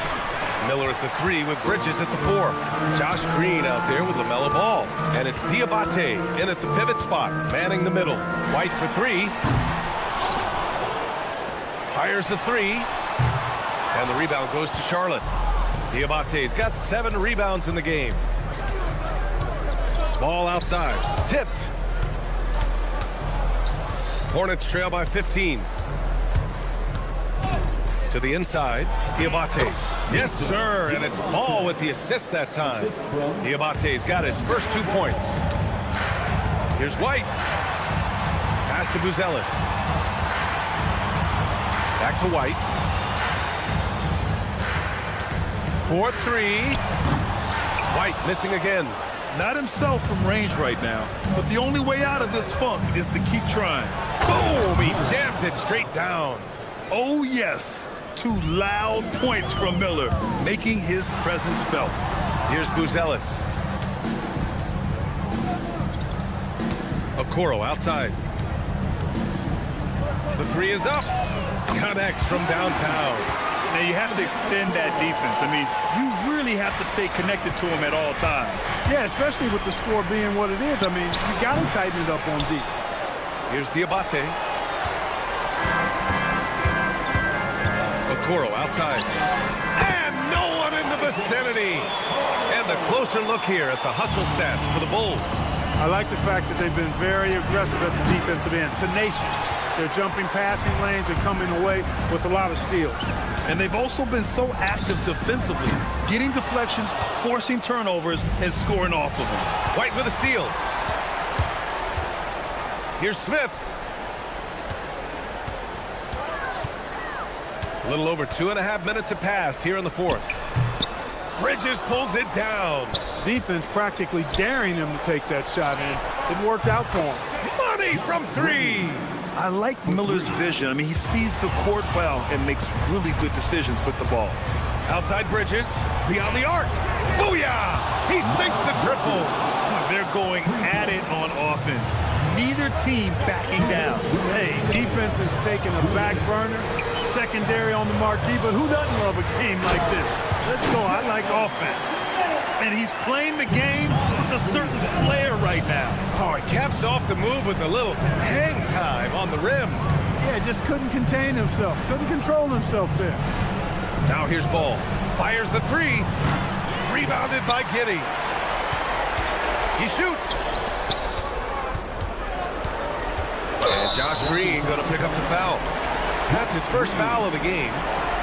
Miller at the 3 with Bridges at the 4. Josh Green out there with LaMelo Ball. And it's Diabate in at the pivot spot, manning the middle. White for 3. Fires the 3. And the rebound goes to Charlotte. Diabate's got 7 rebounds in the game. Ball outside. Tipped. Hornets trail by 15. To the inside. Diabate. Yes, sir, and it's Ball with the assist that time. Diabate's got his first 2 points. Here's White. Pass to Buzelis. Back to White. 4-3. White missing again. Not himself from range right now, but the only way out of this funk is to keep trying. Boom! He jams it straight down. Oh, yes. 2 loud points from Miller, making his presence felt. Here's Buzelis. Okoro outside. The 3 is up. Connects from downtown. Now you have to extend that defense. I mean, you really have to stay connected to him at all times. Yeah, especially with the score being what it is. I mean, you got to tighten it up on deep. Here's Diabate. Okoro outside. And no one in the vicinity. And a closer look here at the hustle stats for the Bulls. I like the fact that they've been very aggressive at the defensive end. Tenacious. They're jumping passing lanes and coming away with a lot of steals. And they've also been so active defensively, getting deflections, forcing turnovers, and scoring off of them. White with a steal. Here's Smith. A little over 2.5 minutes have passed here in the 4th. Bridges pulls it down. Defense practically daring him to take that shot, and it worked out for him. Money from 3. I like Miller's vision. I mean, he sees the court well and makes really good decisions with the ball. Outside Bridges, beyond the arc. Booyah! He sinks the triple. offense. Neither team backing down. Hey, defense is taking a back burner, secondary on the marquee, but who doesn't love a game like this? Let's go. I like offense. And he's playing the game with a certain flair right now. Oh, he caps off the move with a little hang time on the rim. Yeah, just couldn't contain himself. Couldn't control himself there. Now here's Ball. Fires the three. Rebounded by Giddey. He shoots. And Josh Green going to pick up the foul. That's his first foul of the game.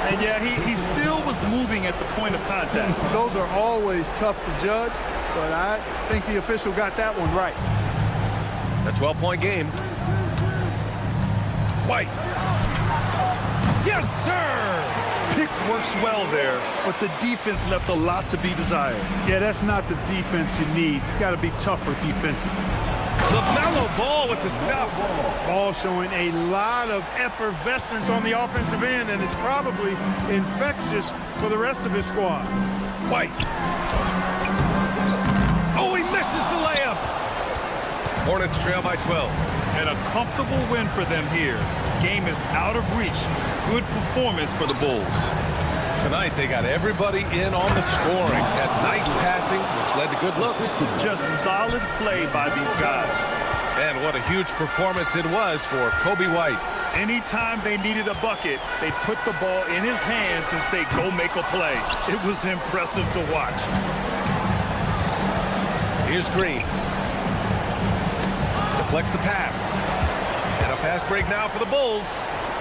And yeah, he still was moving at the point of contact. Those are always tough to judge, but I think the official got that one right. A 12-point game. White. Yes, sir! Pick works well there, but the defense left a lot to be desired. Yeah, that's not the defense you need. You got to be tougher defensively. LaMelo Ball with the stuff. Ball showing a lot of effervescence on the offensive end, and it's probably infectious for the rest of his squad. White. Oh, he misses the layup. Hornets trail by 12. And a comfortable win for them here. Game is out of reach. Good performance for the Bulls. Tonight, they got everybody in on the scoring. Had nice passing, which led to good looks. Just solid play by these guys. And what a huge performance it was for Kobe White. Anytime they needed a bucket, they put the ball in his hands and say, go make a play. It was impressive to watch. Here's Green. Deflects the pass. And a fast break now for the Bulls.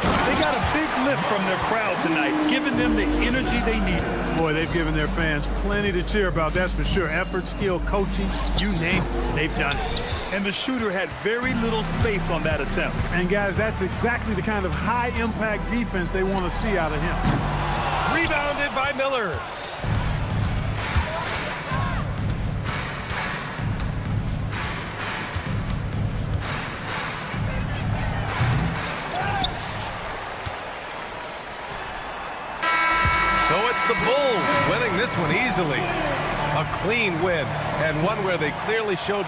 They got a big lift from their crowd tonight, giving them the energy they needed. Boy, they've given their fans plenty to cheer about, that's for sure. Effort, skill, coaching, you name it, they've done it. And the shooter had very little space on that attempt. And guys, that's exactly the kind of high-impact defense they want to see out of him. Rebounded by Miller. So it's the Bulls winning this one easily. A clean win, and one where they clearly showed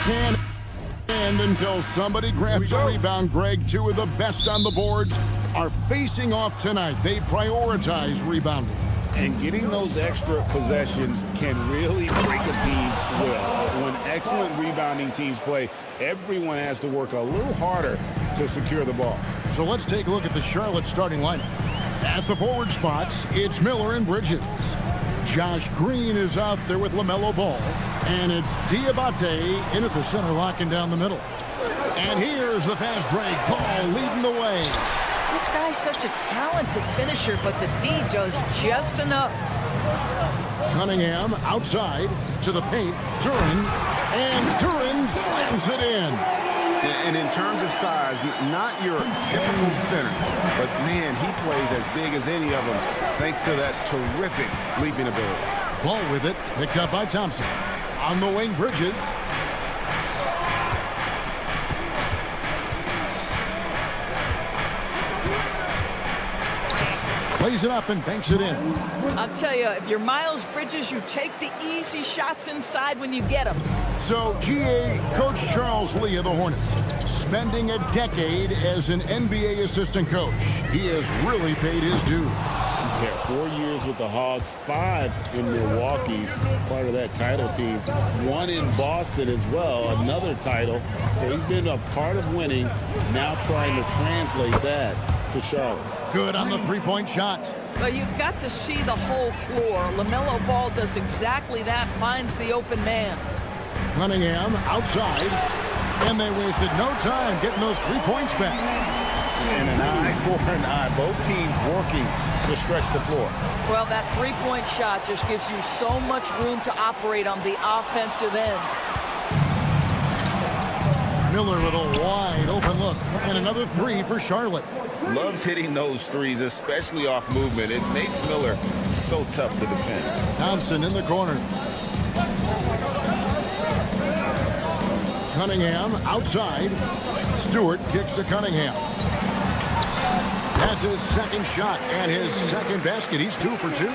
Can't end until somebody grabs a rebound, Greg. Two of the best on the boards are facing off tonight. They prioritize rebounding. And getting those extra possessions can really break a team's will. When excellent rebounding teams play, everyone has to work a little harder to secure the ball. So let's take a look at the Charlotte starting lineup. At the forward spots, it's Miller and Bridges. Josh Green is out there with LaMelo Ball. And it's Diabate in at the center, locking down the middle. And here's the fast break. Ball leading the way. This guy's such a talented finisher, but the D does just enough. Cunningham outside to the paint. Duren. And Duren slams it in. And in terms of size, not your typical center, but man, he plays as big as any of them thanks to that terrific leaping ability. Ball with it, picked up by Thompson. On the wing, Bridges. Plays it up and banks it in. I'll tell you, if you're Miles Bridges, you take the easy shots inside when you get them. So, GA Coach Charles Lee of the Hornets, spending a decade as an NBA assistant coach. He has really paid his dues. Yeah, 4 years with the Hogs, 5 in Milwaukee, part of that title team. 1 in Boston as well, another title. So he's been a part of winning, now trying to translate that to Charlotte. Good on the three-point shot. But you've got to see the whole floor. LaMelo Ball does exactly that, finds the open man. Cunningham outside, and they wasted no time getting those 3 points back. And an eye for an eye. Both teams working to stretch the floor. Well, that three-point shot just gives you so much room to operate on the offensive end. Miller with a wide open look, and another 3 for Charlotte. Loves hitting those threes, especially off movement. It makes Miller so tough to defend. Thompson in the corner. Cunningham outside. Stewart kicks to Cunningham. That's his second shot and his second basket. He's 2 for 2.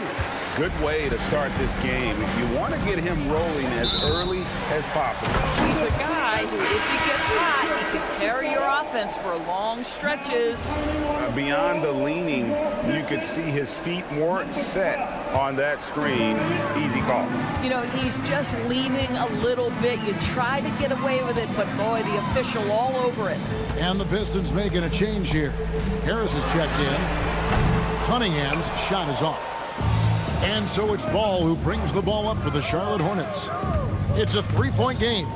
Good way to start this game. If you want to get him rolling as early as possible. He's a guy who, if he gets hot, he can carry your offense for long stretches. Beyond the leaning, you could see his feet weren't set on that screen. Easy call. You know, he's just leaning a little bit. You try to get away with it, but boy, the official all over it. And the Pistons making a change here. Harris is checked in. Cunningham's shot is off. And so it's Ball who brings the ball up for the Charlotte Hornets. It's a 3-point game.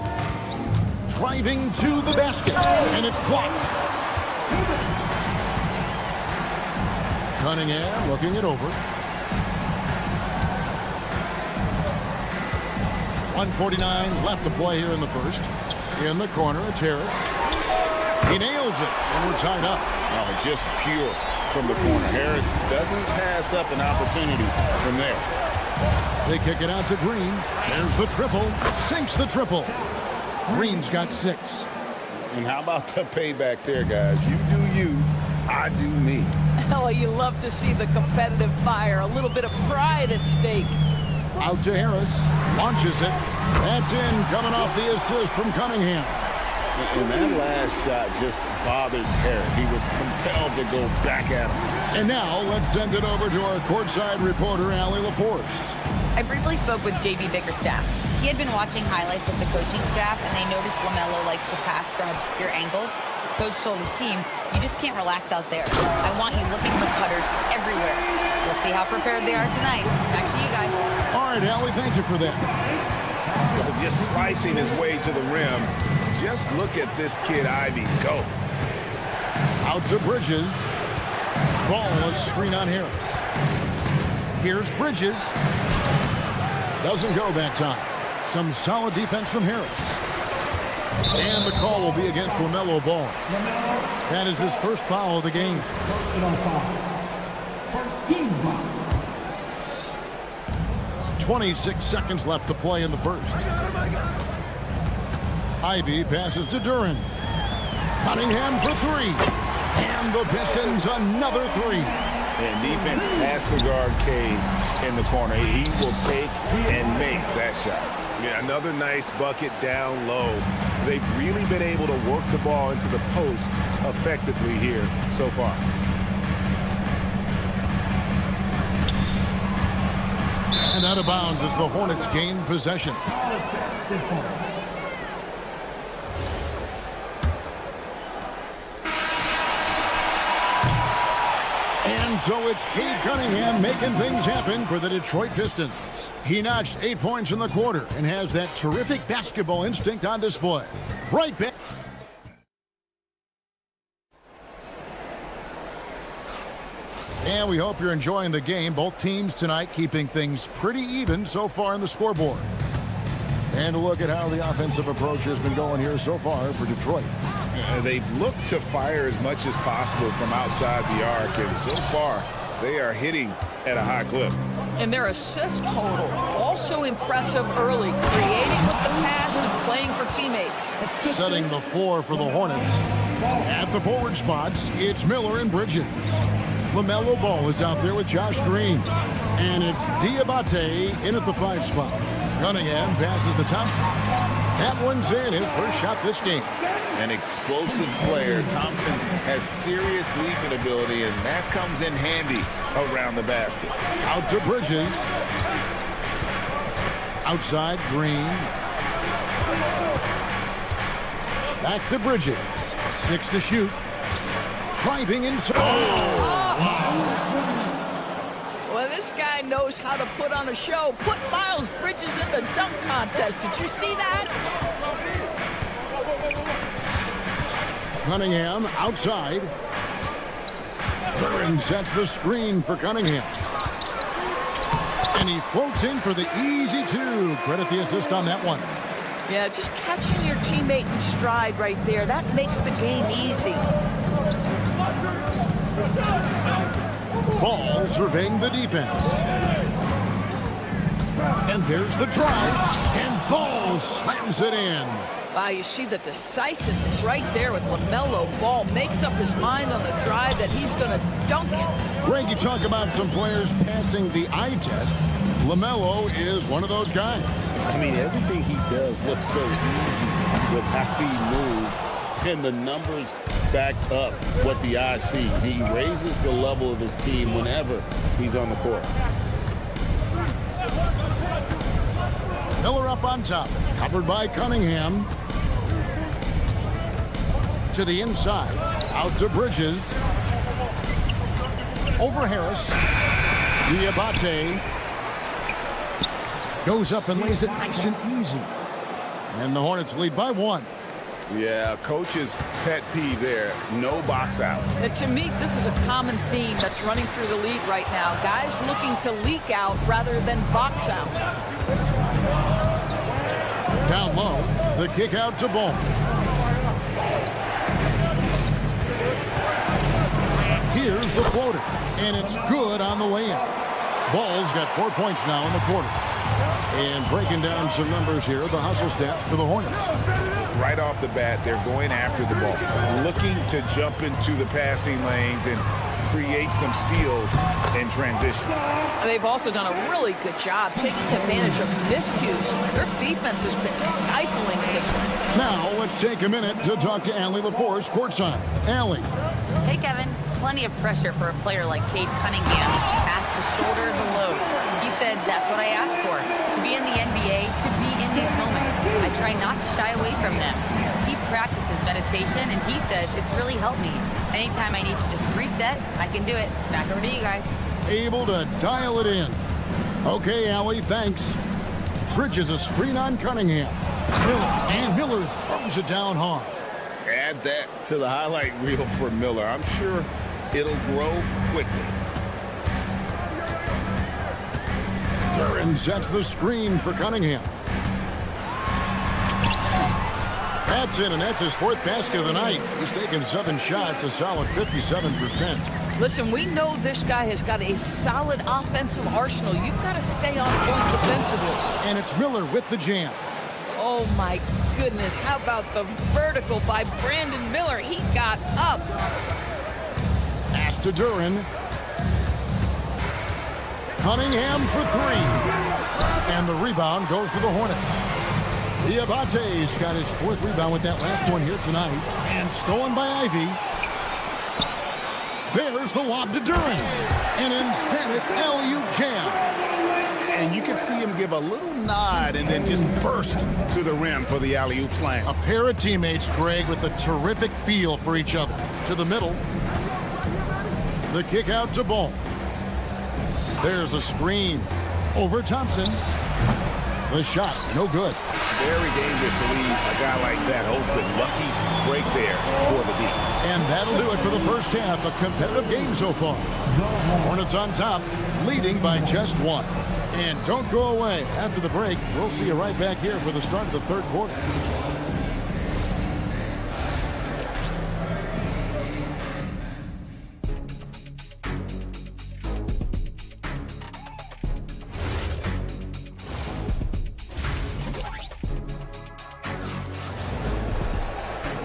Driving to the basket, and it's blocked. Cunningham looking it over. 1:49 left to play here in the first. In the corner, it's Harris. He nails it, and we're tied up. Oh, just pure from the corner. Harris doesn't pass up an opportunity from there. They kick it out to Green. There's the triple. Sinks the triple. Green's got 6. And how about the payback there, guys? You do you, I do me. Oh, you love to see the competitive fire. A little bit of pride at stake. Out to Harris. Launches it. That's in, coming off the assist from Cunningham. And that last shot just bothered Harris. He was compelled to go back at him. And now let's send it over to our courtside reporter, Allie LaForce. I briefly spoke with J.B. Bickerstaff. He had been watching highlights with the coaching staff, and they noticed LaMelo likes to pass from obscure angles. Coach told his team, you just can't relax out there. I want you looking for cutters everywhere. We'll see how prepared they are tonight. Back to you guys. All right, Allie, thank you for that. Just slicing his way to the rim. Just look at this kid, Ivy, go. Out to Bridges. Ball, a screen on Harris. Here's Bridges. Doesn't go that time. Some solid defense from Harris. And the call will be against LaMelo Ball. That is his first foul of the game. Personal foul. First team foul. 26 seconds left to play in the first. Ivy passes to Duren. Cunningham for 3. And the Pistons another 3. And defense has to guard Cade in the corner. He will take and make that shot. Yeah, another nice bucket down low. They've really been able to work the ball into the post effectively here so far. And out of bounds as the Hornets gain possession. And so it's Cade Cunningham making things happen for the Detroit Pistons. He notched 8 points in the quarter and has that terrific basketball instinct on display. Right back. And we hope you're enjoying the game. Both teams tonight keeping things pretty even so far in the scoreboard. And a look at how the offensive approach has been going here so far for Detroit. They've looked to fire as much as possible from outside the arc, and so far they are hitting at a high clip. And their assist total also impressive early, creating with the pass and playing for teammates. Setting the floor for the Hornets. At the forward spots, it's Miller and Bridges. LaMelo Ball is out there with Josh Green. And it's Diabate in at the 5 spot. Cunningham passes to Thompson. That one's in, his first shot this game. An explosive player. Thompson has serious leaping ability, and that comes in handy around the basket. Out to Bridges. Outside, Green. Back to Bridges. 6 to shoot. Driving inside. Well, this guy knows how to put on a show. Put Miles Bridges in the dunk contest. Did you see that? Cunningham outside. Curran sets the screen for Cunningham. And he floats in for the easy 2. Credit the assist on that one. Yeah, just catching your teammate in stride right there. That makes the game easy. Ball surveying the defense. And there's the drive. And Ball slams it in. Wow, you see the decisiveness right there with LaMelo Ball. Makes up his mind on the drive that he's going to dunk it. Greg, you talk about some players passing the eye test. LaMelo is one of those guys. I mean, everything he does looks so easy with how he moves. And the numbers back up what the eye sees. He raises the level of his team whenever he's on the court. Miller up on top. Covered by Cunningham. To the inside. Out to Bridges. Over Harris. Diabate. Goes up and lays it nice and easy. And the Hornets lead by 1. Yeah, coach's pet peeve there. No box out. To me, this is a common theme that's running through the league right now. Guys looking to leak out rather than box out. Down low, the kick out to Ball. Here's the floater, and it's good on the layup. Ball's got 4 points now in the quarter. And breaking down some numbers here, the hustle stats for the Hornets. Right off the bat, they're going after the ball, looking to jump into the passing lanes and create some steals in transition. They've also done a really good job taking advantage of miscues. Their defense has been stifling in this one. Now, let's take a minute to talk to Allie LaForce courtside. Allie. Hey, Kevin. Plenty of pressure for a player like Cade Cunningham. Has to shoulder the load. He said, that's what I asked for. To be in the NBA, to be in these moments. I try not to shy away from them. He practices meditation, and he says it's really helped me. Anytime I need to just reset, I can do it. Back over to you guys. Able to dial it in. Okay, Allie, thanks. Bridges a screen on Cunningham. And Miller throws it down hard. Add that to the highlight reel for Miller. I'm sure it'll grow quickly. Curran sets the screen for Cunningham. That's in, and that's his 4th basket of the night. He's taken 7 shots, a solid 57%. Listen, we know this guy has got a solid offensive arsenal. You've got to stay on point defensively. And it's Miller with the jam. Oh, my goodness. How about the vertical by Brandon Miller? He got up. Pass to Duran. Cunningham for 3. And the rebound goes to the Hornets. Diabate's got his 4th rebound with that last one here tonight. And stolen by Ivy. There's the lob to Duran. An emphatic alley-oop jam. And you can see him give a little nod and then just burst to the rim for the alley-oop slam. A pair of teammates, Greg, with a terrific feel for each other. To the middle. The kick out to Ball. There's a screen. Over Thompson. The shot, no good. Very dangerous to leave a guy like that open. Lucky break there for the D. And that'll do it for the first half. A competitive game so far. Hornets on top, leading by just 1. And don't go away. After the break, we'll see you right back here for the start of the third quarter.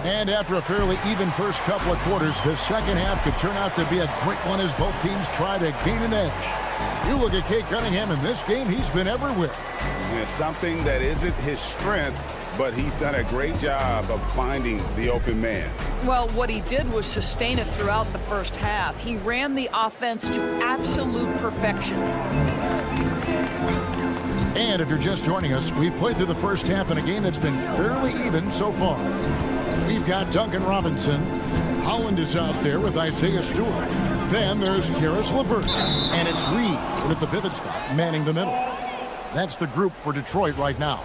And after a fairly even first couple of quarters, the second half could turn out to be a great one as both teams try to gain an edge. You look at Cade Cunningham in this game, he's been everywhere. It's something that isn't his strength, but he's done a great job of finding the open man. Well, what he did was sustain it throughout the first half. He ran the offense to absolute perfection. And if you're just joining us, we've played through the first half in a game that's been fairly even so far. We've got Duncan Robinson. Holland is out there with Isaiah Stewart. Then there's Karis LeVert. And it's Reed at the pivot spot, manning the middle. That's the group for Detroit right now.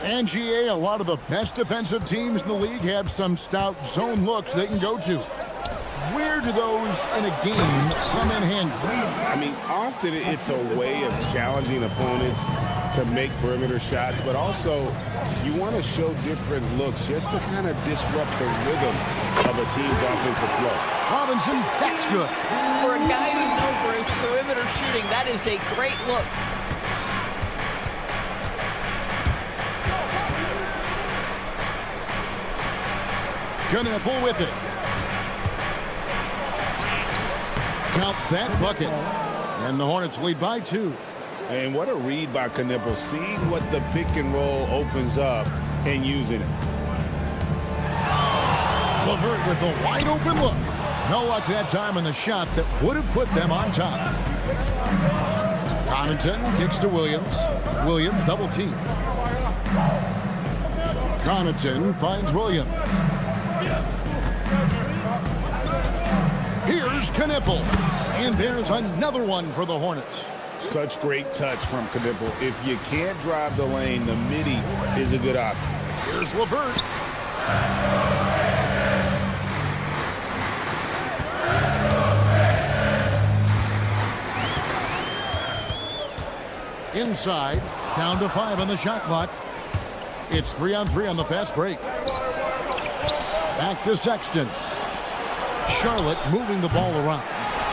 And GA, a lot of the best defensive teams in the league have some stout zone looks they can go to. Where do those in a game come in handy? I mean, often it's a way of challenging opponents to make perimeter shots, but also you want to show different looks just to kind of disrupt the rhythm of a team's offensive flow. Robinson, that's good. For a guy who's known for his perimeter shooting, that is a great look. Knueppel with it. Count that bucket. And the Hornets lead by 2. And what a read by Knueppel, seeing what the pick and roll opens up and using it. LeVert with a wide open look. No luck that time on the shot that would have put them on top. Connaughton kicks to Williams. Williams double team. Connaughton finds Williams. Here's Knueppel. And there's another one for the Hornets. Such great touch from Knueppel. If you can't drive the lane, the midi is a good option. Here's LeVert. Inside, down to 5 on the shot clock. It's 3-on-3 on the fast break. Back to Sexton. Charlotte moving the ball around.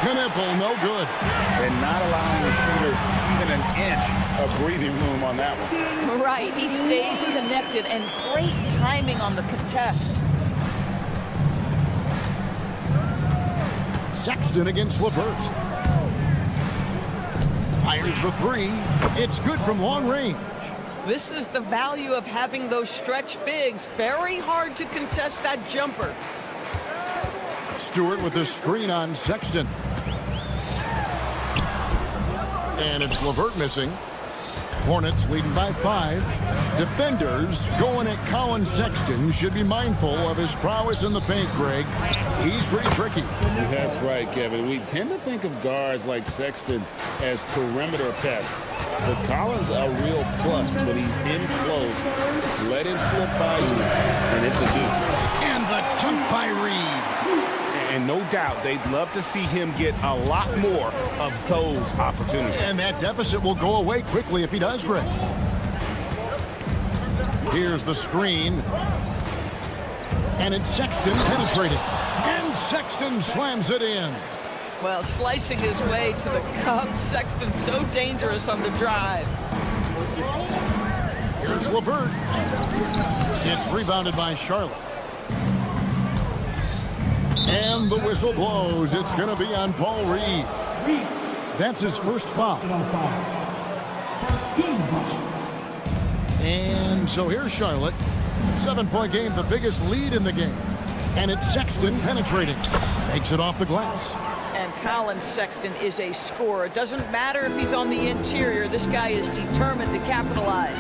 Knueppel, no good. And not allowing the shooter even an inch of breathing room on that one. Right, he stays connected, and great timing on the contest. Sexton against LeVert. Fires the 3. It's good from long range. This is the value of having those stretch bigs. Very hard to contest that jumper. Stewart with the screen on Sexton. And it's LeVert missing. Hornets leading by 5. Defenders going at Colin Sexton should be mindful of his prowess in the paint, Greg. He's pretty tricky. That's right, Kevin. We tend to think of guards like Sexton as perimeter pests. But Collins a real plus when he's in close. Let him slip by you, and it's a deuce. And the dunk by Reed. And no doubt they'd love to see him get a lot more of those opportunities. And that deficit will go away quickly if he does, Greg. Here's the screen. And it's Sexton penetrating. And Sexton slams it in. Well, slicing his way to the cup. Sexton's so dangerous on the drive. Here's LeVert. It's rebounded by Charlotte. And the whistle blows. It's going to be on Paul Reed. That's his first foul. And so here's Charlotte. 7-point game, the biggest lead in the game. And it's Sexton penetrating. Makes it off the glass. And Colin Sexton is a scorer. Doesn't matter if he's on the interior. This guy is determined to capitalize.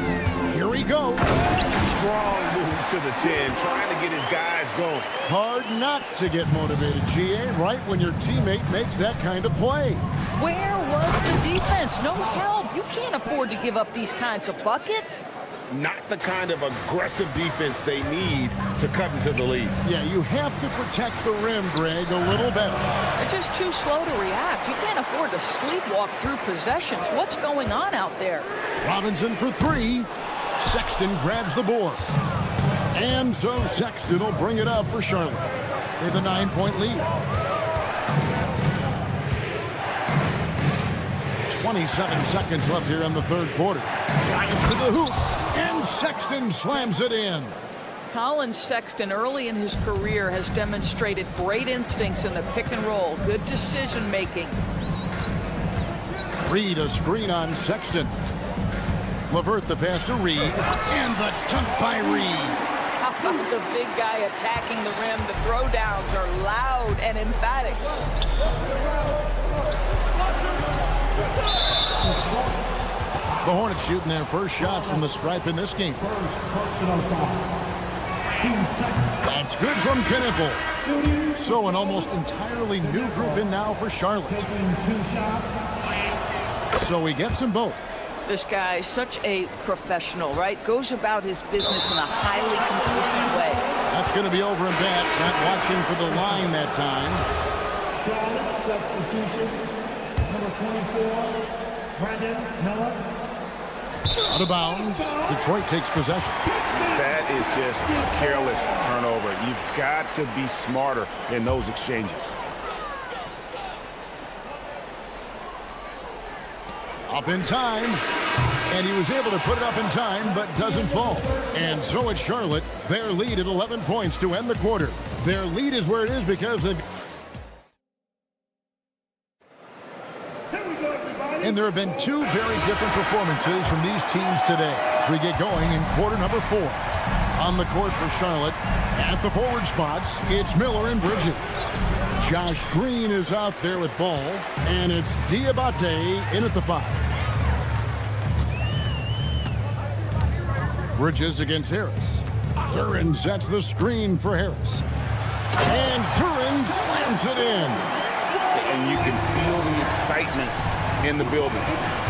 Here he goes. Strong move to the 10, trying to get his guys going. Hard not to get motivated, GA, right when your teammate makes that kind of play. Where was the defense? No help. You can't afford to give up these kinds of buckets. Not the kind of aggressive defense they need to cut into the lead. Yeah, you have to protect the rim, Greg, a little better. They're just too slow to react. You can't afford to sleepwalk through possessions. What's going on out there? Robinson for three. Sexton grabs the board. And so Sexton will bring it up for Charlotte with a 9-point lead. 27 seconds left here in the third quarter. Drives to the hoop, and Sexton slams it in. Colin Sexton, early in his career, has demonstrated great instincts in the pick and roll. Good decision making. Reed a screen on Sexton. Levert the pass to Reed, and the dunk by Reed. The big guy attacking the rim. The throwdowns are loud and emphatic. The Hornets shooting their first shots from the stripe in this game. That's good from Knippel. So an almost entirely new group in now for Charlotte. So he gets them both. This guy is such a professional, right? Goes about his business in a highly consistent way. That's going to be over and back. Not watching for the line that time. Charlotte substitution, number 24, Brandon Miller. Out of bounds. Detroit takes possession. That is just a careless turnover. You've got to be smarter in those exchanges. Up in time, and he was able to put it up in time, but doesn't fall. And so it's Charlotte, their lead at 11 points to end the quarter. Their lead is where it is because they've... And there have been two very different performances from these teams today as we get going in quarter number 4. On the court for Charlotte, at the forward spots, it's Miller and Bridges. Josh Green is out there with ball, and it's Diabate in at the 5. Bridges against Harris. Duran sets the screen for Harris. And Duran slams it in. And you can feel the excitement in the building.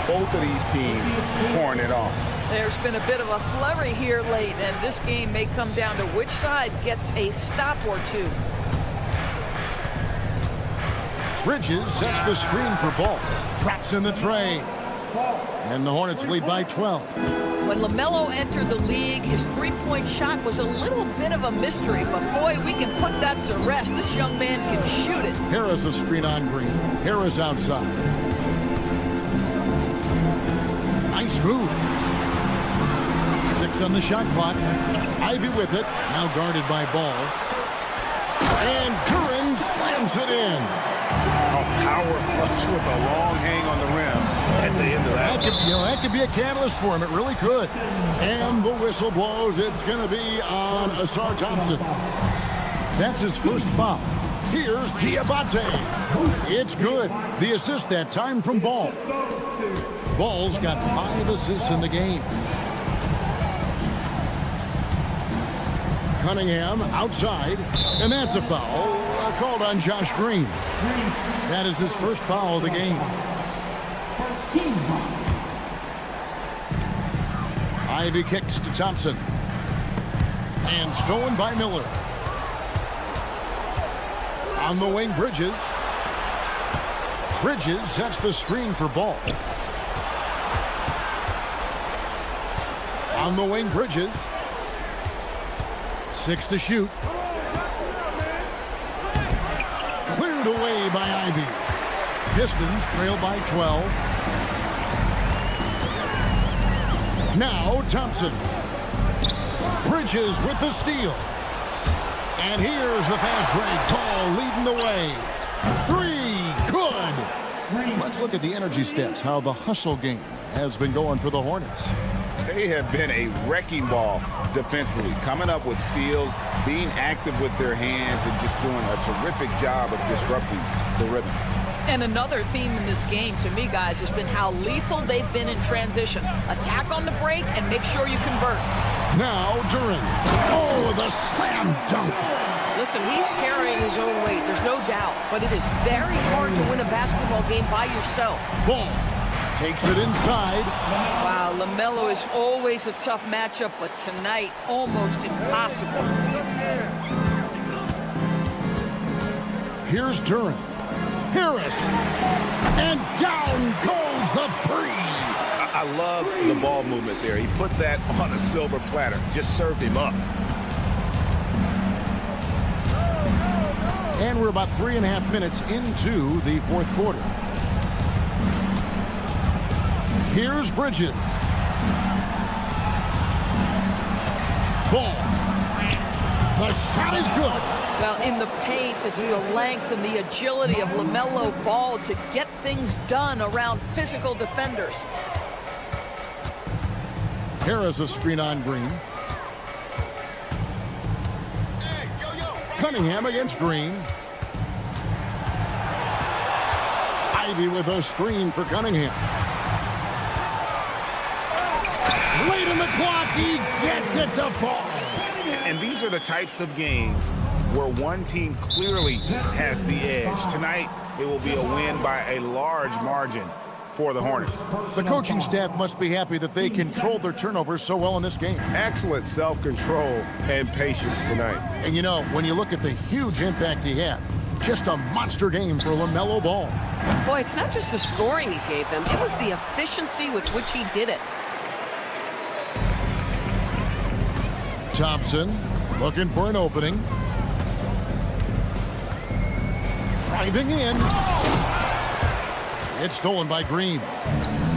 Both of these teams pouring it on. There's been a bit of a flurry here late, and this game may come down to which side gets a stop or two. Bridges sets the screen for ball. Drops in the tray. And the Hornets lead by 12. When LaMelo entered the league, his three-point shot was a little bit of a mystery, but boy, we can put that to rest. This young man can shoot it. Harris a screen on Green. Harris outside. Nice move. 6 on the shot clock. Ivy with it. Now guarded by Ball. And Duran slams it in. A power flush with a long hang on the rim at the end of that. That could be a catalyst for him. It really could. And the whistle blows. It's going to be on Asar Thompson. That's his first foul. Here's Diabate. It's good. The assist that time from Ball. Ball's got 5 assists in the game. Cunningham outside, and that's a foul called on Josh Green. That is his first foul of the game. Ivy kicks to Thompson. And stolen by Miller. On the wing, Bridges. Bridges sets the screen for Ball. On the wing, Bridges. 6 to shoot. Cleared away by Ivy. Pistons trail by 12. Now Thompson. Bridges with the steal. And here's the fast break. Ball leading the way. 3, good. Let's look at the energy stats, how the hustle game has been going for the Hornets. They have been a wrecking ball defensively, coming up with steals, being active with their hands, and just doing a terrific job of disrupting the rhythm. And another theme in this game, to me, guys, has been how lethal they've been in transition. Attack on the break and make sure you convert. Now Duran. Oh, the slam dunk. Listen, he's carrying his own weight, there's no doubt. But it is very hard to win a basketball game by yourself. Ball. Takes it inside. Wow, LaMelo is always a tough matchup, but tonight, almost impossible. Here's Duran. Harris. And down goes the three. I love the ball movement there. He put that on a silver platter. Just served him up. And we're about 3.5 minutes into the fourth quarter. Here's Bridges. Ball. The shot is good. Well, in the paint, it's the length and the agility of LaMelo Ball to get things done around physical defenders. Harris a screen on Green. Cunningham against Green. Ivy with a screen for Cunningham. Late in the clock, he gets it to fall. And these are the types of games where one team clearly has the edge. Tonight, it will be a win by a large margin for the Hornets. The coaching staff must be happy that they controlled their turnovers so well in this game. Excellent self-control and patience tonight. And you know, when you look at the huge impact he had, just a monster game for LaMelo Ball. Boy, it's not just the scoring he gave them, it was the efficiency with which he did it. Thompson looking for an opening. Driving in. It's stolen by Green.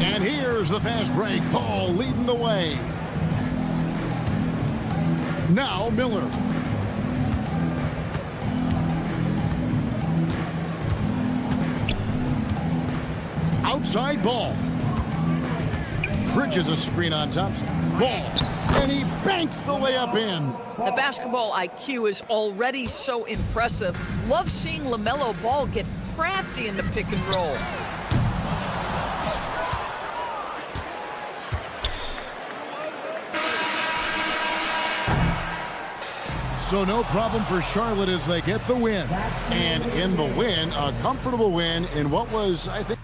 And here's the fast break. Ball leading the way. Now Miller. Outside Ball. Bridges a screen on Thompson. Ball. And he banks the layup in. The basketball IQ is already so impressive. Love seeing LaMelo Ball get crafty in the pick and roll. So no problem for Charlotte as they get the win. And in the win, a comfortable win in what was, I think,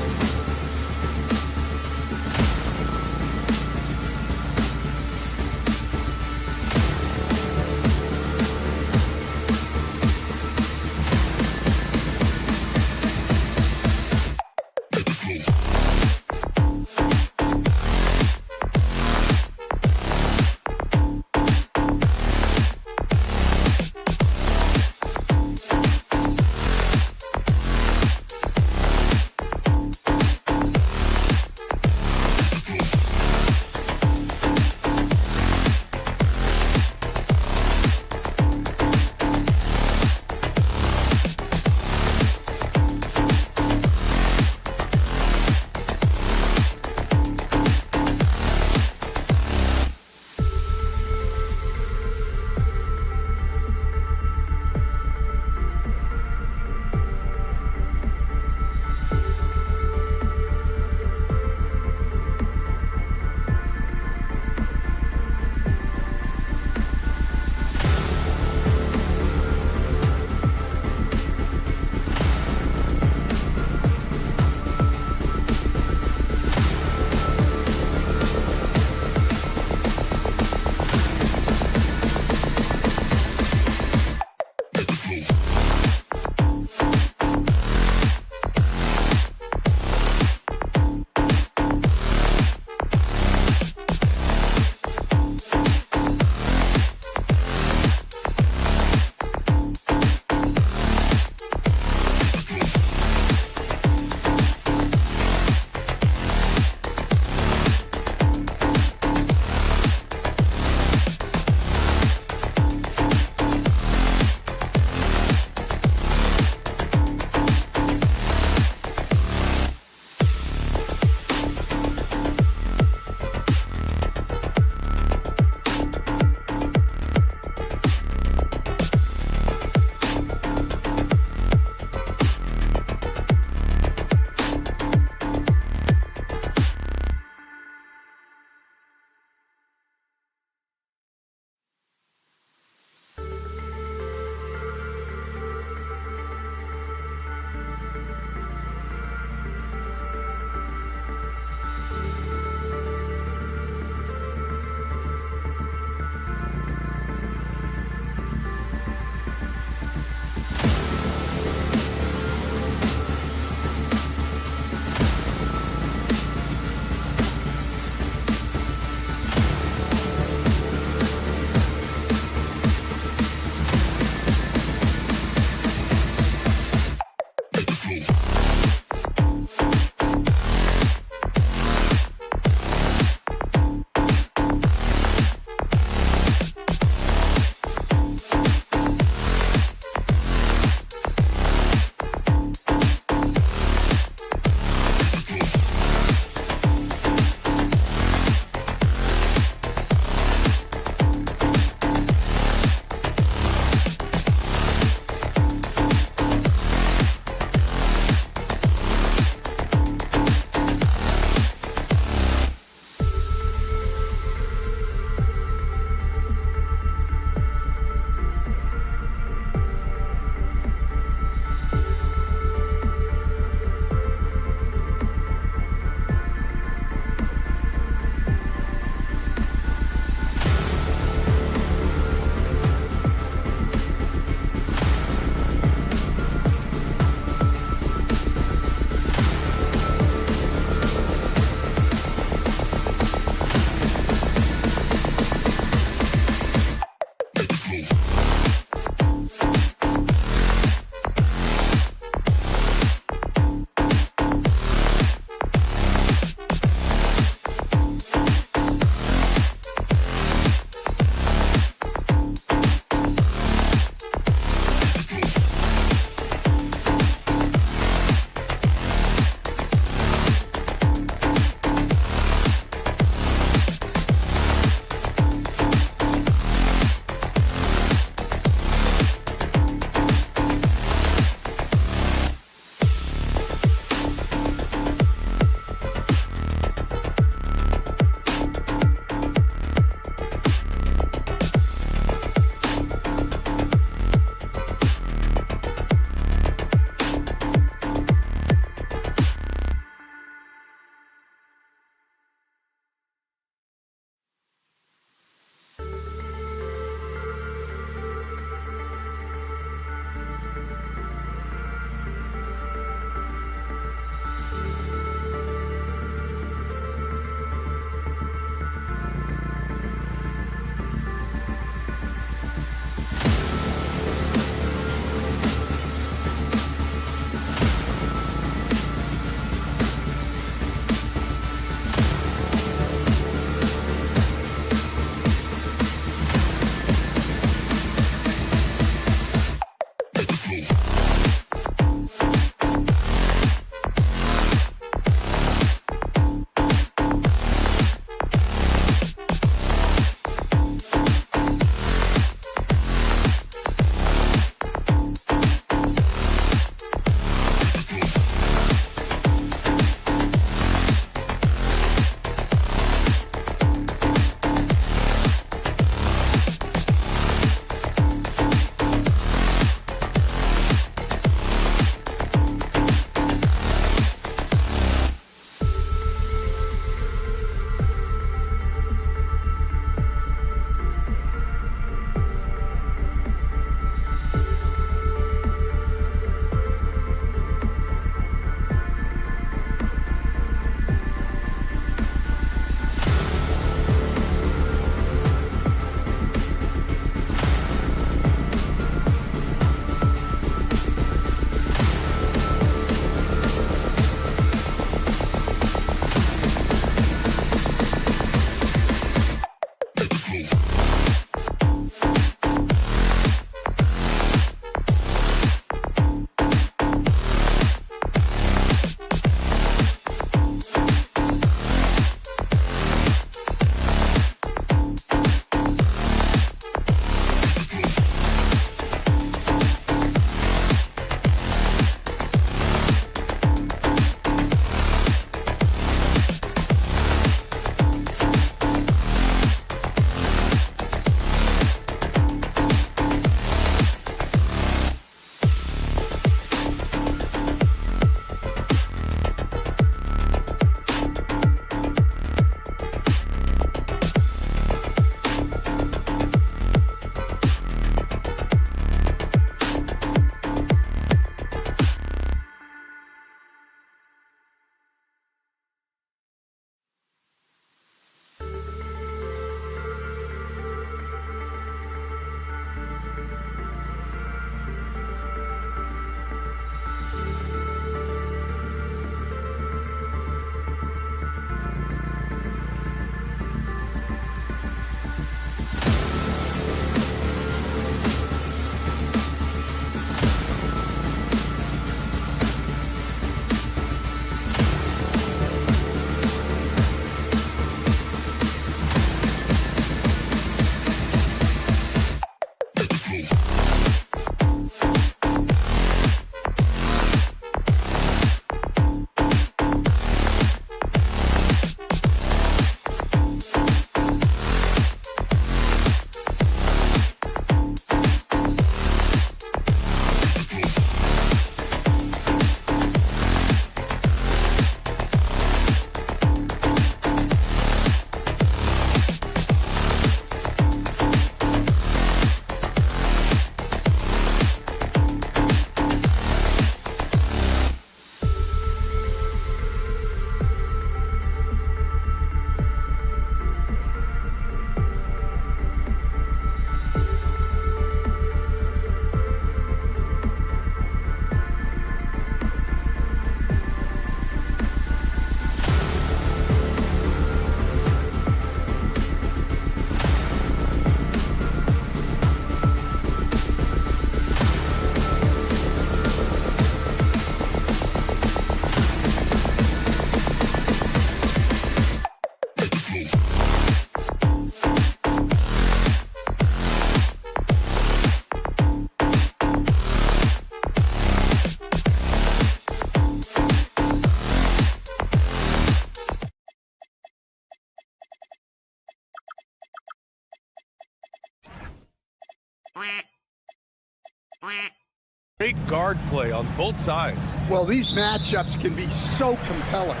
Great guard play on both sides. Well, these matchups can be so compelling.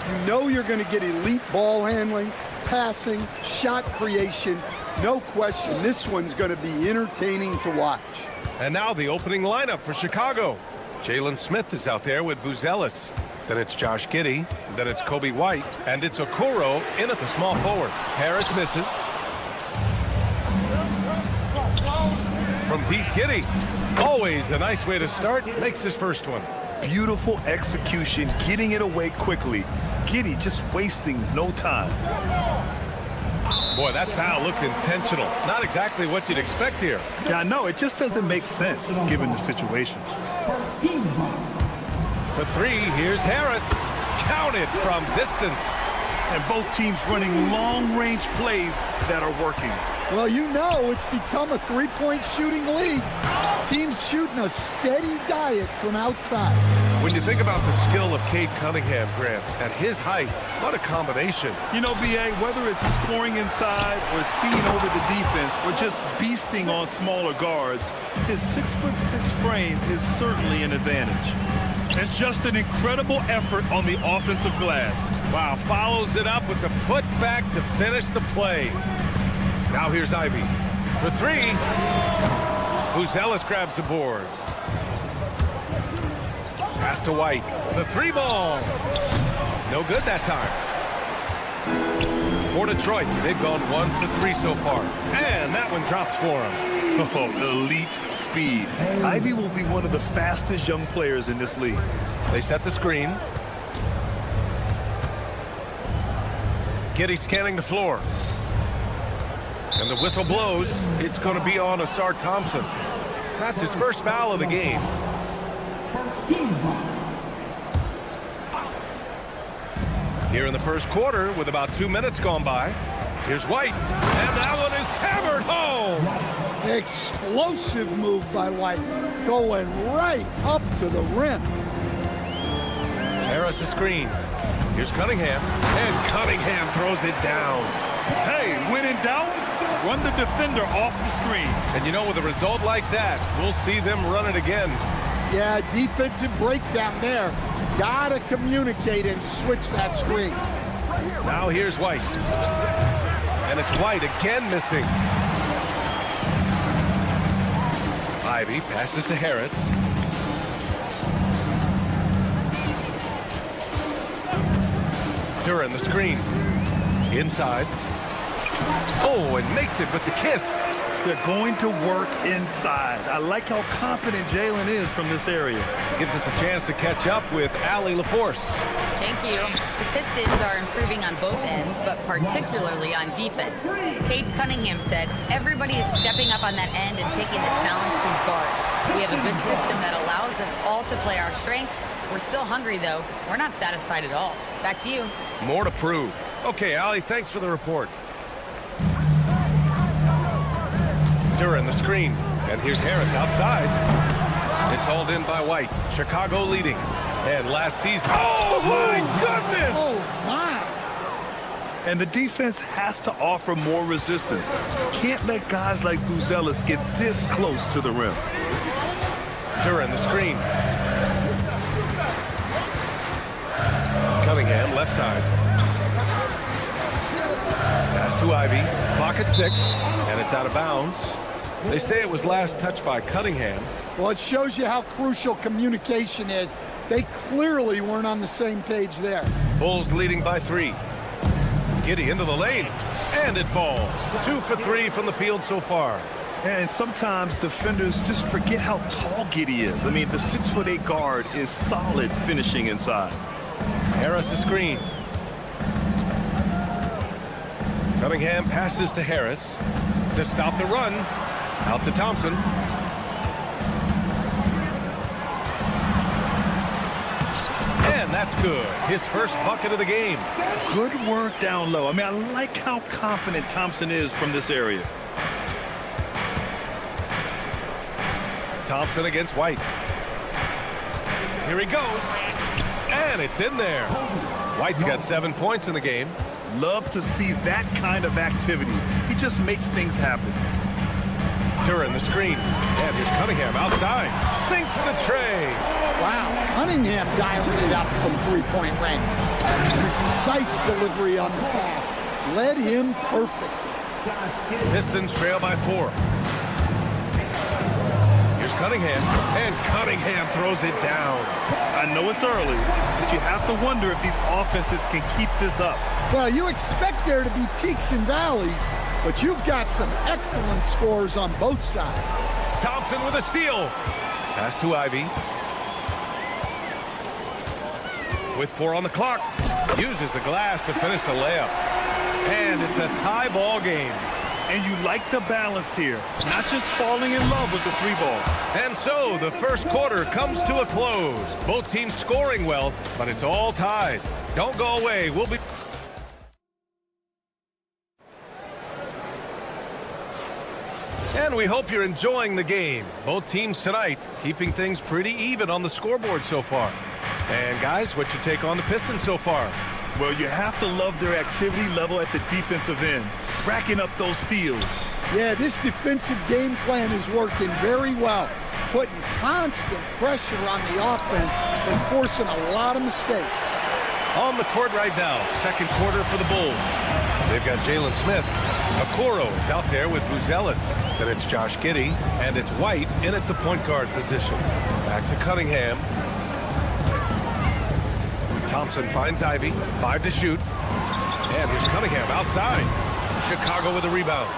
You know you're going to get elite ball handling, passing, shot creation. No question, this one's going to be entertaining to watch. And now the opening lineup for Chicago. Jalen Smith is out there with Buzelis. Then it's Josh Giddey. Then it's Kobe White. And it's Okoro in at the small forward. Harris misses. From deep, Giddey. Always a nice way to start. Makes his first one. Beautiful execution, getting it away quickly. Giddey just wasting no time. Boy, that foul looked intentional. Not exactly what you'd expect here. Yeah, I know. It just doesn't make sense given the situation. For three, here's Harris. Counted from distance. And both teams running long-range plays that are working. Well, you know it's become a three-point shooting league. Teams shooting a steady diet from outside. When you think about the skill of Cade Cunningham, Grant, at his height, what a combination. You know, B.A., whether it's scoring inside or seeing over the defense or just beasting on smaller guards, his 6'6" frame is certainly an advantage. And just an incredible effort on the offensive glass. Wow, follows it up with the putback to finish the play. Now here's Ivy. For three, Buzelis grabs the board. Pass to White. The three ball. No good that time. For Detroit, they've gone 1 for 3 so far. And that one drops for him. Oh, elite speed. Ivy will be one of the fastest young players in this league. They set the screen. Giddey scanning the floor. And the whistle blows. It's going to be on Asar Thompson. That's his first foul of the game. Here in the first quarter, with about 2 minutes gone by, here's White. And that one is hammered home. Explosive move by White, going right up to the rim. Harris a screen. Here's Cunningham. And Cunningham throws it down. Hey, when in doubt, run the defender off the screen. And you know, with a result like that, we'll see them run it again. Yeah, defensive breakdown there. Gotta communicate and switch that screen. Now here's White. And it's White again missing. Ivy passes to Harris. Duran the screen. Inside. Oh, and makes it with the kiss. They're going to work inside. I like how confident Jalen is from this area. Gives us a chance to catch up with Allie LaForce. Thank you. The Pistons are improving on both ends, but particularly on defense. Cade Cunningham said, everybody is stepping up on that end and taking the challenge to guard. We have a good system that allows us all to play our strengths. We're still hungry, though. We're not satisfied at all. Back to you. More to prove. Okay, Allie, thanks for the report. Duran the screen. And here's Harris outside. It's hauled in by White. Chicago leading. And last season. Oh, my goodness! Oh, my. And the defense has to offer more resistance. Can't let guys like Buzelis get this close to the rim. Duran the screen. Cunningham, left side. Pass to Ivy. Clock at 6. And it's out of bounds. They say it was last touched by Cunningham. Well, it shows you how crucial communication is. They clearly weren't on the same page there. Bulls leading by 3. Giddey into the lane. And it falls. 2 for 3 from the field so far. And sometimes defenders just forget how tall Giddey is. I mean, the 6'8" guard is solid finishing inside. Harris a screen. Cunningham passes to Harris to stop the run. Out to Thompson. And that's good. His first bucket of the game. Good work down low. I mean, I like how confident Thompson is from this area. Thompson against White. Here he goes. And it's in there. White's got 7 points in the game. Love to see that kind of activity. He just makes things happen. Duran the screen. And here's Cunningham outside. Sinks the tray. Wow, Cunningham dialing it up from three-point range. Precise delivery on the pass. Led him perfect. Pistons trail by 4. Here's Cunningham. And Cunningham throws it down. I know it's early, but you have to wonder if these offenses can keep this up. Well, you expect there to be peaks and valleys, but you've got some excellent scores on both sides. Thompson with a steal. Pass to Ivy. With 4 on the clock. Uses the glass to finish the layup. And it's a tie ball game. And you like the balance here, not just falling in love with the 3-ball. And so the first quarter comes to a close. Both teams scoring well, but it's all tied. Don't go away. We'll be... And we hope you're enjoying the game. Both teams tonight keeping things pretty even on the scoreboard so far. And guys, what's your take on the Pistons so far? Well, you have to love their activity level at the defensive end, racking up those steals. Yeah, this defensive game plan is working very well, putting constant pressure on the offense and forcing a lot of mistakes. On the court right now, second quarter for the Bulls. They've got Jalen Smith. Okoro is out there with Buzelis. Then it's Josh Giddey, and it's White in at the point guard position. Back to Cunningham. Thompson finds Ivy, 5 to shoot. And here's Cunningham outside. Chicago with a rebound.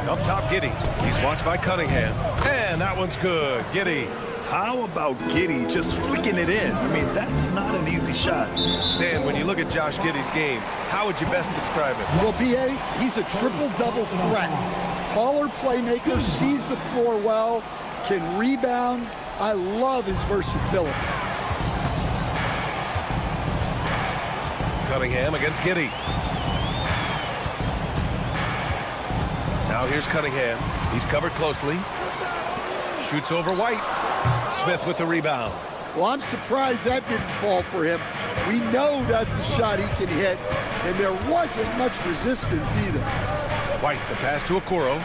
Up top, Giddey. He's watched by Cunningham. And that one's good. Giddey. How about Giddey just flicking it in? I mean, that's not an easy shot. Stan, when you look at Josh Giddey's game, how would you best describe it? Well, B.A., he's a triple-double threat. Taller playmaker, sees the floor well, can rebound. I love his versatility. Cunningham against Giddey. Now here's Cunningham. He's covered closely. Shoots over White. Smith with the rebound. Well, I'm surprised that didn't fall for him. We know that's a shot he can hit, and there wasn't much resistance either. White, the pass to Okoro.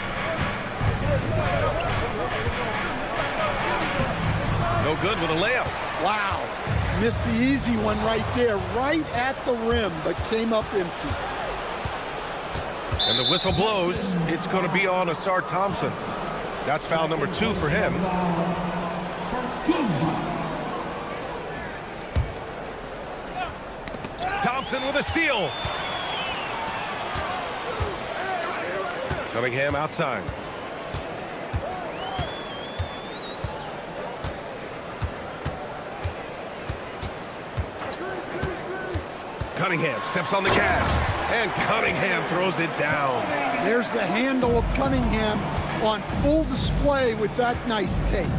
No good with a layup. Wow. Missed the easy one right there, right at the rim, but came up empty. And the whistle blows. It's going to be on Asar Thompson. That's foul number 2 for him. Thompson with a steal. Cunningham outside. Cunningham steps on the gas. And Cunningham throws it down. There's the handle of Cunningham on full display with that nice tape.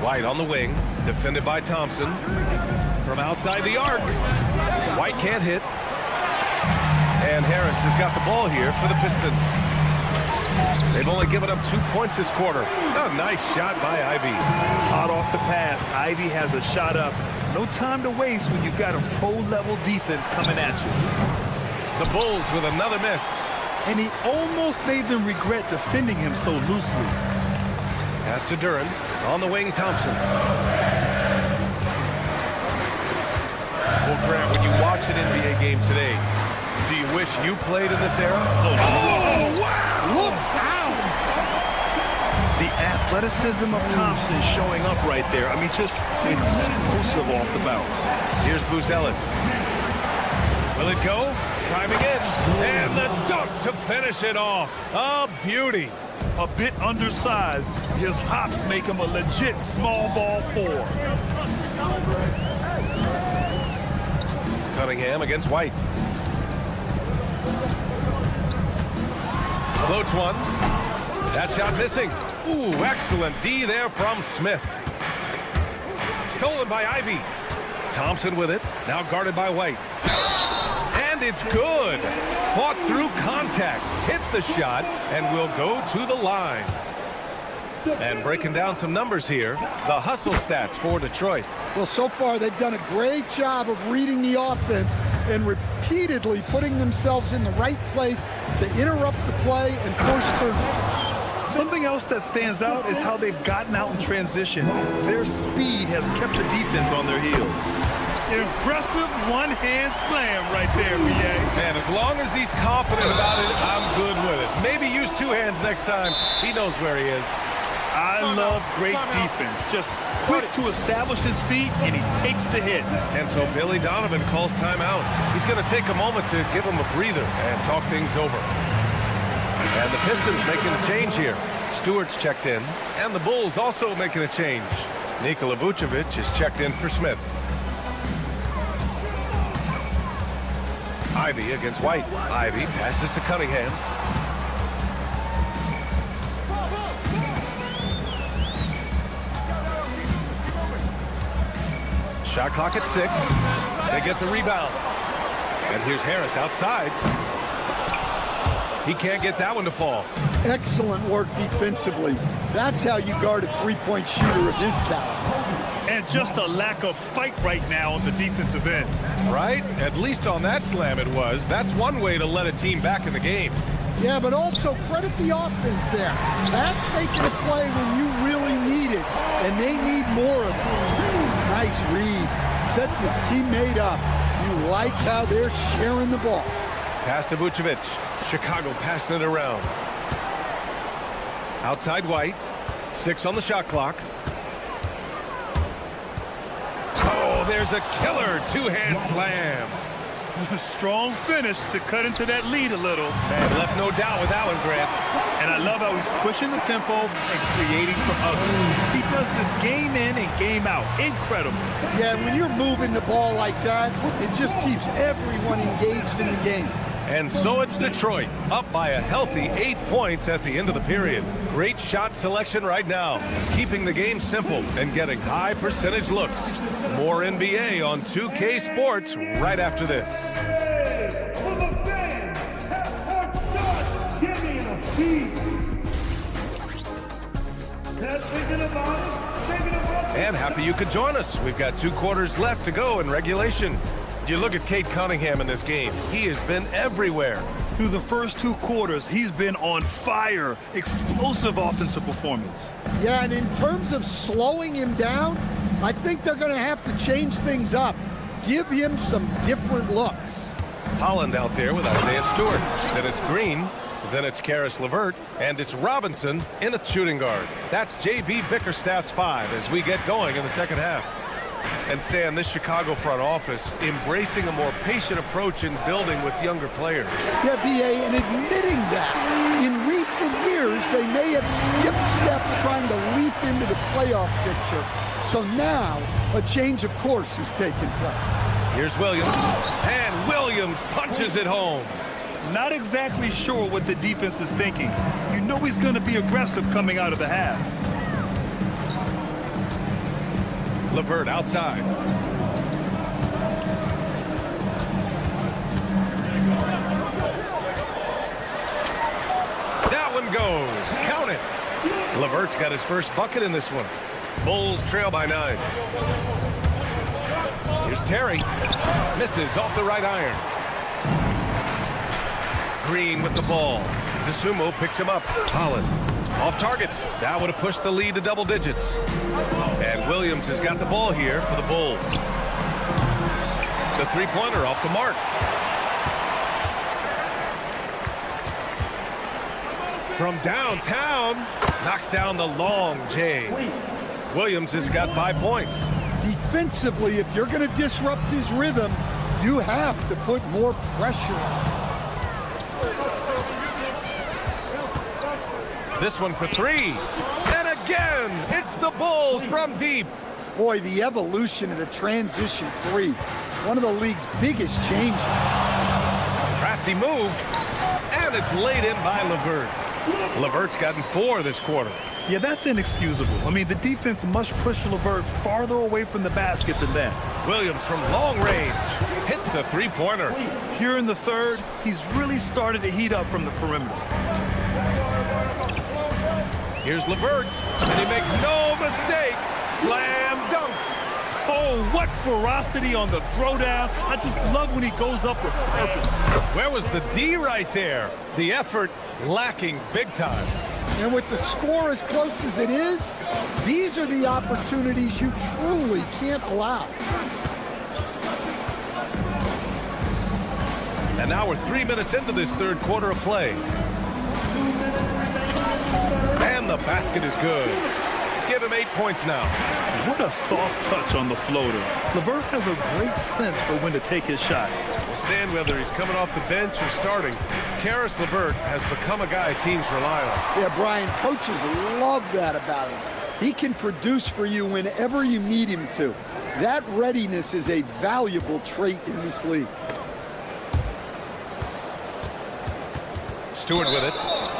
White on the wing, defended by Thompson. From outside the arc. White can't hit. And Harris has got the ball here for the Pistons. They've only given up 2 points this quarter. A nice shot by Ivy. Hot off the pass, Ivy has a shot up. No time to waste when you've got a pro-level defense coming at you. The Bulls with another miss. And he almost made them regret defending him so loosely. Pass to Duran. On the wing, Thompson. Well, Grant, when you watch an NBA game today, do you wish you played in this era? Oh, wow! Look down! The athleticism of Thompson showing up right there. I mean, just explosive off the bounce. Here's Buzelis. Will it go? Driving in. And the dunk to finish it off. A beauty. A bit undersized. His hops make him a legit small ball 4. Cunningham against White. Floats one. That shot missing. Ooh, excellent D there from Smith. Stolen by Ivy. Thompson with it. Now guarded by White. And it's good. Fought through contact. Hit the shot and will go to the line. And breaking down some numbers here, the hustle stats for Detroit. Well, so far they've done a great job of reading the offense and repeatedly putting themselves in the right place to interrupt the play and force turnovers. Something else that stands out is how they've gotten out in transition. Their speed has kept the defense on their heels. Impressive one-hand slam right there, B.A. Man, as long as he's confident about it, I'm good with it. Maybe use two hands next time. He knows where he is. I love great defense. Just quick to establish his feet, and he takes the hit. And so Billy Donovan calls timeout. He's going to take a moment to give him a breather and talk things over. And the Pistons making a change here. Stewart's checked in, and the Bulls also making a change. Nikola Vucevic is checked in for Smith. Ivy against White. Ivy passes to Cunningham. Shot clock at 6. They get the rebound. And here's Harris outside. He can't get that one to fall. Excellent work defensively. That's how you guard a three-point shooter of his caliber. And just a lack of fight right now on the defensive end. Right? At least on that slam it was. That's one way to let a team back in the game. Yeah, but also credit the offense there. That's making a play when you really need it, and they need more of it. Nice read. Sets his teammate up. You like how they're sharing the ball. Pass to Vucevic. Chicago passing it around. Outside White. 6 on the shot clock. Oh, there's a killer two-hand slam. Strong finish to cut into that lead a little. Man, left no doubt with that one, Grant. And I love how he's pushing the tempo and creating for others. He does this game in and game out. Incredible. Yeah, when you're moving the ball like that, it just keeps everyone engaged in the game. And so it's Detroit, up by a healthy 8 points at the end of the period. Great shot selection right now, keeping the game simple and getting high percentage looks. More NBA on 2K Sports right after this. And happy you could join us. We've got 2 quarters left to go in regulation. You look at Cade Cunningham in this game. He has been everywhere. Through the first 2 quarters, he's been on fire. Explosive offensive performance. Yeah, and in terms of slowing him down, I think they're going to have to change things up. Give him some different looks. Holland out there with Isaiah Stewart. Then it's Green. Then it's Karis LeVert. And it's Robinson in a shooting guard. That's J.B. Bickerstaff's 5 as we get going in the second half. And Stan, this Chicago front office embracing a more patient approach in building with younger players. Yeah, B.A., and admitting that. In recent years, they may have skipped steps trying to leap into the playoff picture. So now, a change of course is taking place. Here's Williams. And Williams punches it home. Not exactly sure what the defense is thinking. You know he's going to be aggressive coming out of the half. LeVert outside. That one goes. Count it. LeVert's got his first bucket in this one. Bulls trail by 9. Here's Terry. Misses off the right iron. Green with the ball. DeSumo picks him up. Holland off target. That would have pushed the lead to double digits. And Williams has got the ball here for the Bulls. The three-pointer off the mark. From downtown, knocks down the long J. Williams has got 5 points. Defensively, if you're going to disrupt his rhythm, you have to put more pressure on him. This one for 3. And again, it's the Bulls from deep. Boy, the evolution of the transition 3. One of the league's biggest changes. Crafty move. And it's laid in by LeVert. LeVert's gotten 4 this quarter. Yeah, that's inexcusable. I mean, the defense must push LeVert farther away from the basket than that. Williams from long range hits a three-pointer. Here in the third, he's really started to heat up from the perimeter. Here's LeVert, and he makes no mistake. Slam dunk. Oh, What ferocity on the throwdown. I just love when he goes up with purpose. Where was the D right there? The effort lacking big time. And with the score as close as it is, these are the opportunities you truly can't allow. And now we're 3 minutes into this third quarter of play. And the basket is good. Give him 8 points now. What a soft touch on the floater. LeVert has a great sense for when to take his shot. We'll stand whether he's coming off the bench or starting. Karis LeVert has become a guy teams rely on. Yeah, Brian, coaches love that about him. He can produce for you whenever you need him to. That readiness is a valuable trait in this league. Stewart with it.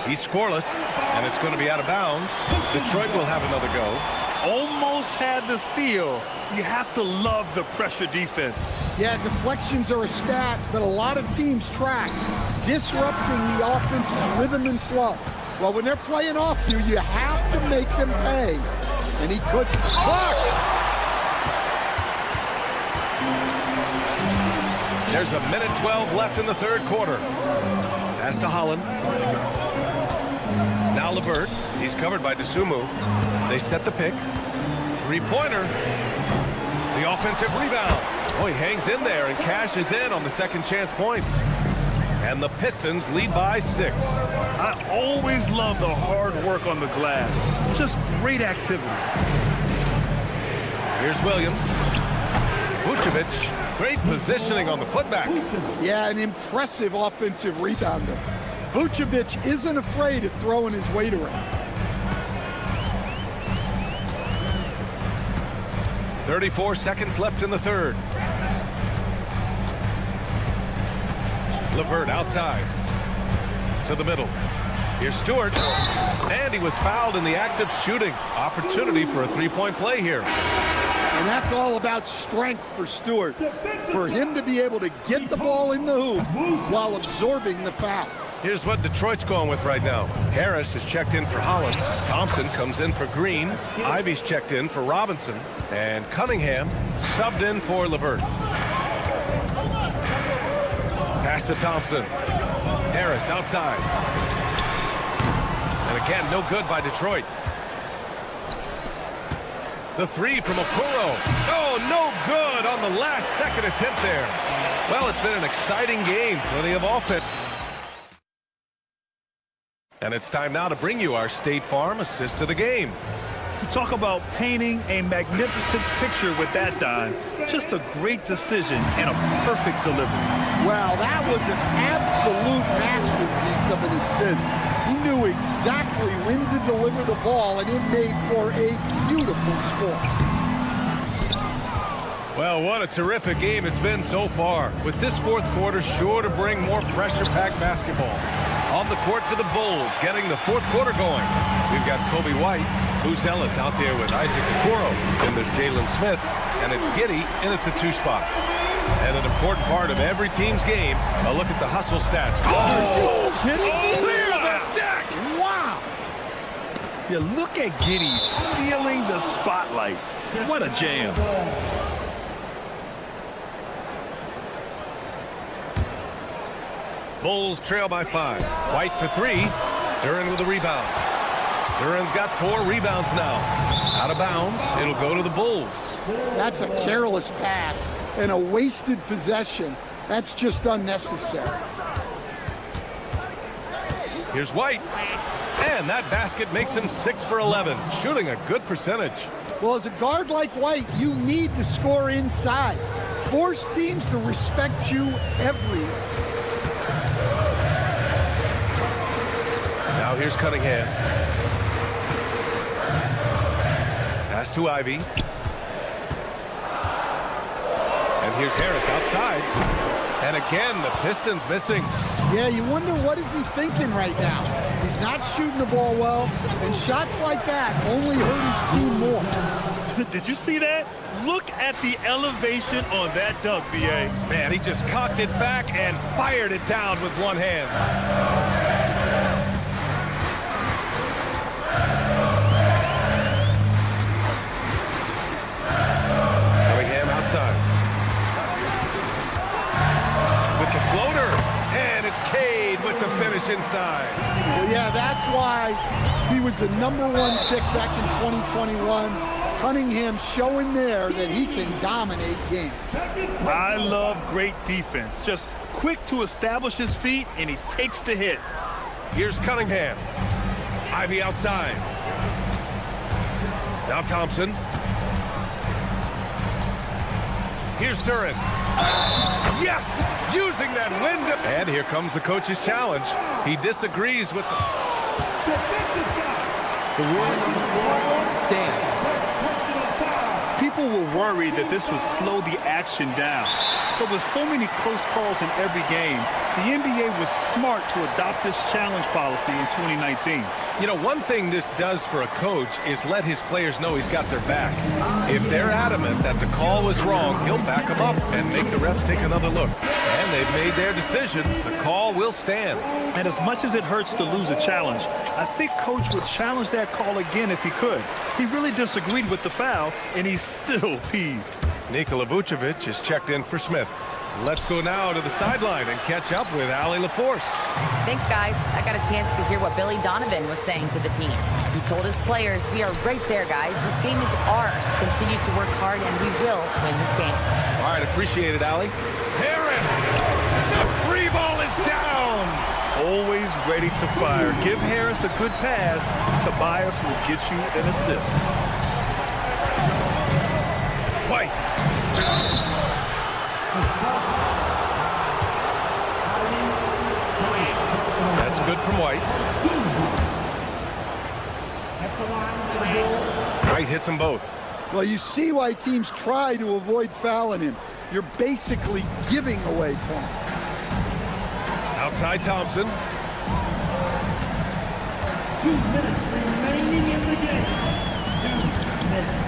He's scoreless, and it's going to be out of bounds. Detroit will have another go. Almost had the steal. You have to love the pressure defense. Yeah, deflections are a stat that a lot of teams track, disrupting the offense's rhythm and flow. Well, when they're playing off you, you have to make them pay. And he could. Blocked! There's a minute 12 left in the third quarter. Pass to Holland. Now LeVert. He's covered by DeSumo. They set the pick. Three-pointer. The offensive rebound. Oh, he hangs in there and cashes in on the second chance points. And the Pistons lead by 6. I always love the hard work on the glass. Just great activity. Here's Williams. Vucevic. Great positioning on the putback. Yeah, an impressive offensive rebounder. Vucevic isn't afraid of throwing his weight around. 34 seconds left in the third. LeVert outside. To the middle. Here's Stewart. And he was fouled in the act of shooting. Opportunity for a three-point play here. And that's all about strength for Stewart. For him to be able to get the ball in the hoop while absorbing the foul. Here's what Detroit's going with right now. Harris is checked in for Holland. Thompson comes in for Green. Ivy's checked in for Robinson. And Cunningham subbed in for LeVert. Pass to Thompson. Harris outside. And again, no good by Detroit. The three from Okoro. Oh, no good on the last second attempt there. Well, it's been an exciting game. Plenty of offense. And it's time now to bring you our State Farm assist to the game. You talk about painting a magnificent picture with that dime. Just a great decision and a perfect delivery. Wow, that was an absolute masterpiece of an assist. He knew exactly when to deliver the ball, and it made for a beautiful score. Well, what a terrific game it's been so far. With this fourth quarter sure to bring more pressure-packed basketball. On the court for the Bulls, getting the fourth quarter going. We've got Kobe White, Buzelis out there with Isaac Okoro. Then there's Jalen Smith, and it's Giddey in at the 2 spot. And an important part of every team's game, a look at the hustle stats. Oh, clear the deck! Wow! Yeah, look at Giddey stealing the spotlight. What a jam. Bulls trail by 5. White for 3. Duren with a rebound. Duren's got 4 rebounds now. Out of bounds. It'll go to the Bulls. That's a careless pass and a wasted possession. That's just unnecessary. Here's White. And that basket makes him 6 for 11. Shooting a good percentage. Well, as a guard like White, you need to score inside. Force teams to respect you everywhere. Now here's Cunningham. Pass to Ivy. And here's Harris outside. And again, the Pistons missing. Yeah, you wonder what is he thinking right now. He's not shooting the ball well, and shots like that only hurt his team more. Did you see that? Look at the elevation on that dunk, B.A. Man, he just cocked it back and fired it down with one hand. inside. Well, yeah, that's why he was the #1 pick back in 2021. Cunningham showing there that he can dominate games. I love great defense. Just quick to establish his feet, and he takes the hit. Here's Cunningham. Ivy outside. Now Thompson. Here's Duran. Yes! Using that window. And here comes the coach's challenge. He disagrees with The ruling on the floor stands. People were worried that this would slow the action down. But with so many close calls in every game, the NBA was smart to adopt this challenge policy in 2019. You know, one thing this does for a coach is let his players know he's got their back. If they're adamant that the call was wrong, he'll back them up and make the refs take another look. And they've made their decision. The call will stand. And as much as it hurts to lose a challenge, I think Coach would challenge that call again if he could. He really disagreed with the foul, and he's still peeved. Nikola Vucevic is checked in for Smith. Let's go now to the sideline and catch up with Allie LaForce. Thanks, guys. I got a chance to hear what Billy Donovan was saying to the team. He told his players, we are right there, guys. This game is ours. Continue to work hard, and we will win this game. All right, appreciate it, Allie. Harris! The free ball is down! Always ready to fire. Give Harris a good pass. Tobias will get you an assist. White. That's good from White. White hits them both. Well, you see why teams try to avoid fouling him. You're basically giving away points. Outside Thompson. 2 minutes remaining in the game. 2 minutes.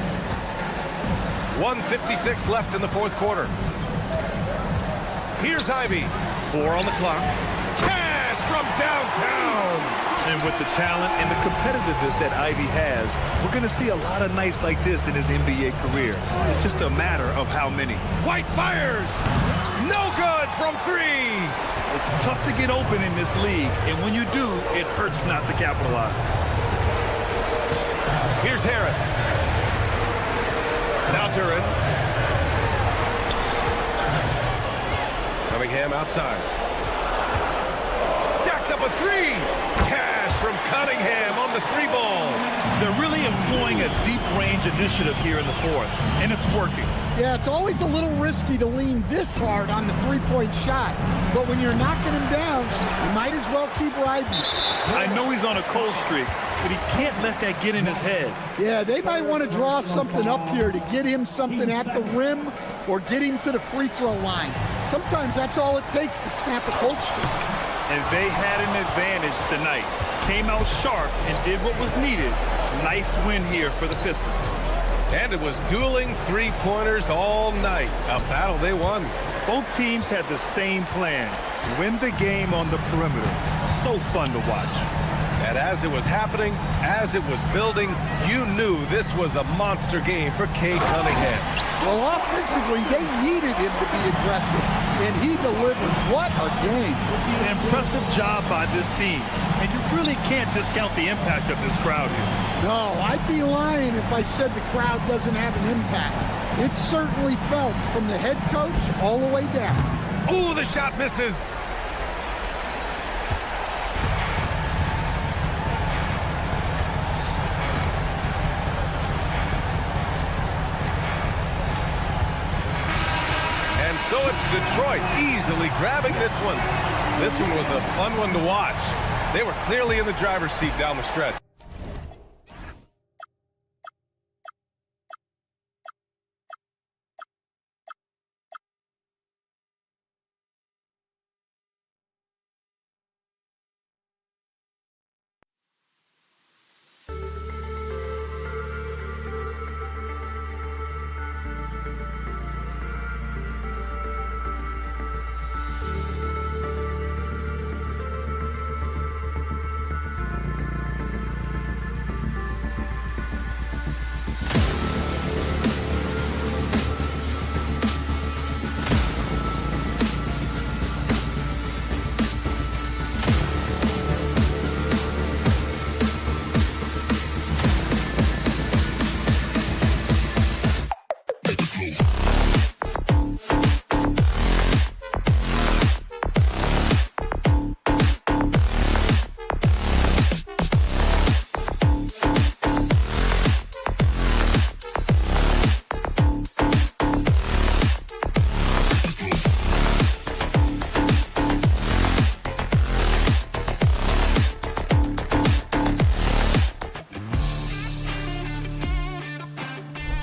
1:56 left in the fourth quarter. Here's Ivy. 4 on the clock. Cash from downtown. And with the talent and the competitiveness that Ivy has, we're going to see a lot of nights like this in his NBA career. It's just a matter of how many. White fires. No good from 3. It's tough to get open in this league, and when you do, it hurts not to capitalize. Here's Harris. Now Duran. Cunningham outside. Jacks up a 3. Cash from Cunningham on the 3 ball. They're really employing a deep range initiative here in the fourth, and it's working. Yeah, it's always a little risky to lean this hard on the three-point shot. But when you're knocking him down, you might as well keep riding. I know he's on a cold streak, but he can't let that get in his head. Yeah, they might want to draw something up here to get him something at the rim or get him to the free throw line. Sometimes that's all it takes to snap a cold streak. And they had an advantage tonight. Came out sharp and did what was needed. Nice win here for the Pistons. And it was dueling three-pointers all night. A battle they won. Both teams had the same plan. Win the game on the perimeter. So fun to watch. And as it was happening, as it was building, you knew this was a monster game for Cade Cunningham. Well, offensively, they needed him to be aggressive, and he delivered. What a game. An impressive job by this team, and you really can't discount the impact of this crowd here. No, I'd be lying if I said the crowd doesn't have an impact. It's certainly felt from the head coach all the way down. Ooh, the shot misses. So it's Detroit easily grabbing this one. This one was a fun one to watch. They were clearly in the driver's seat down the stretch.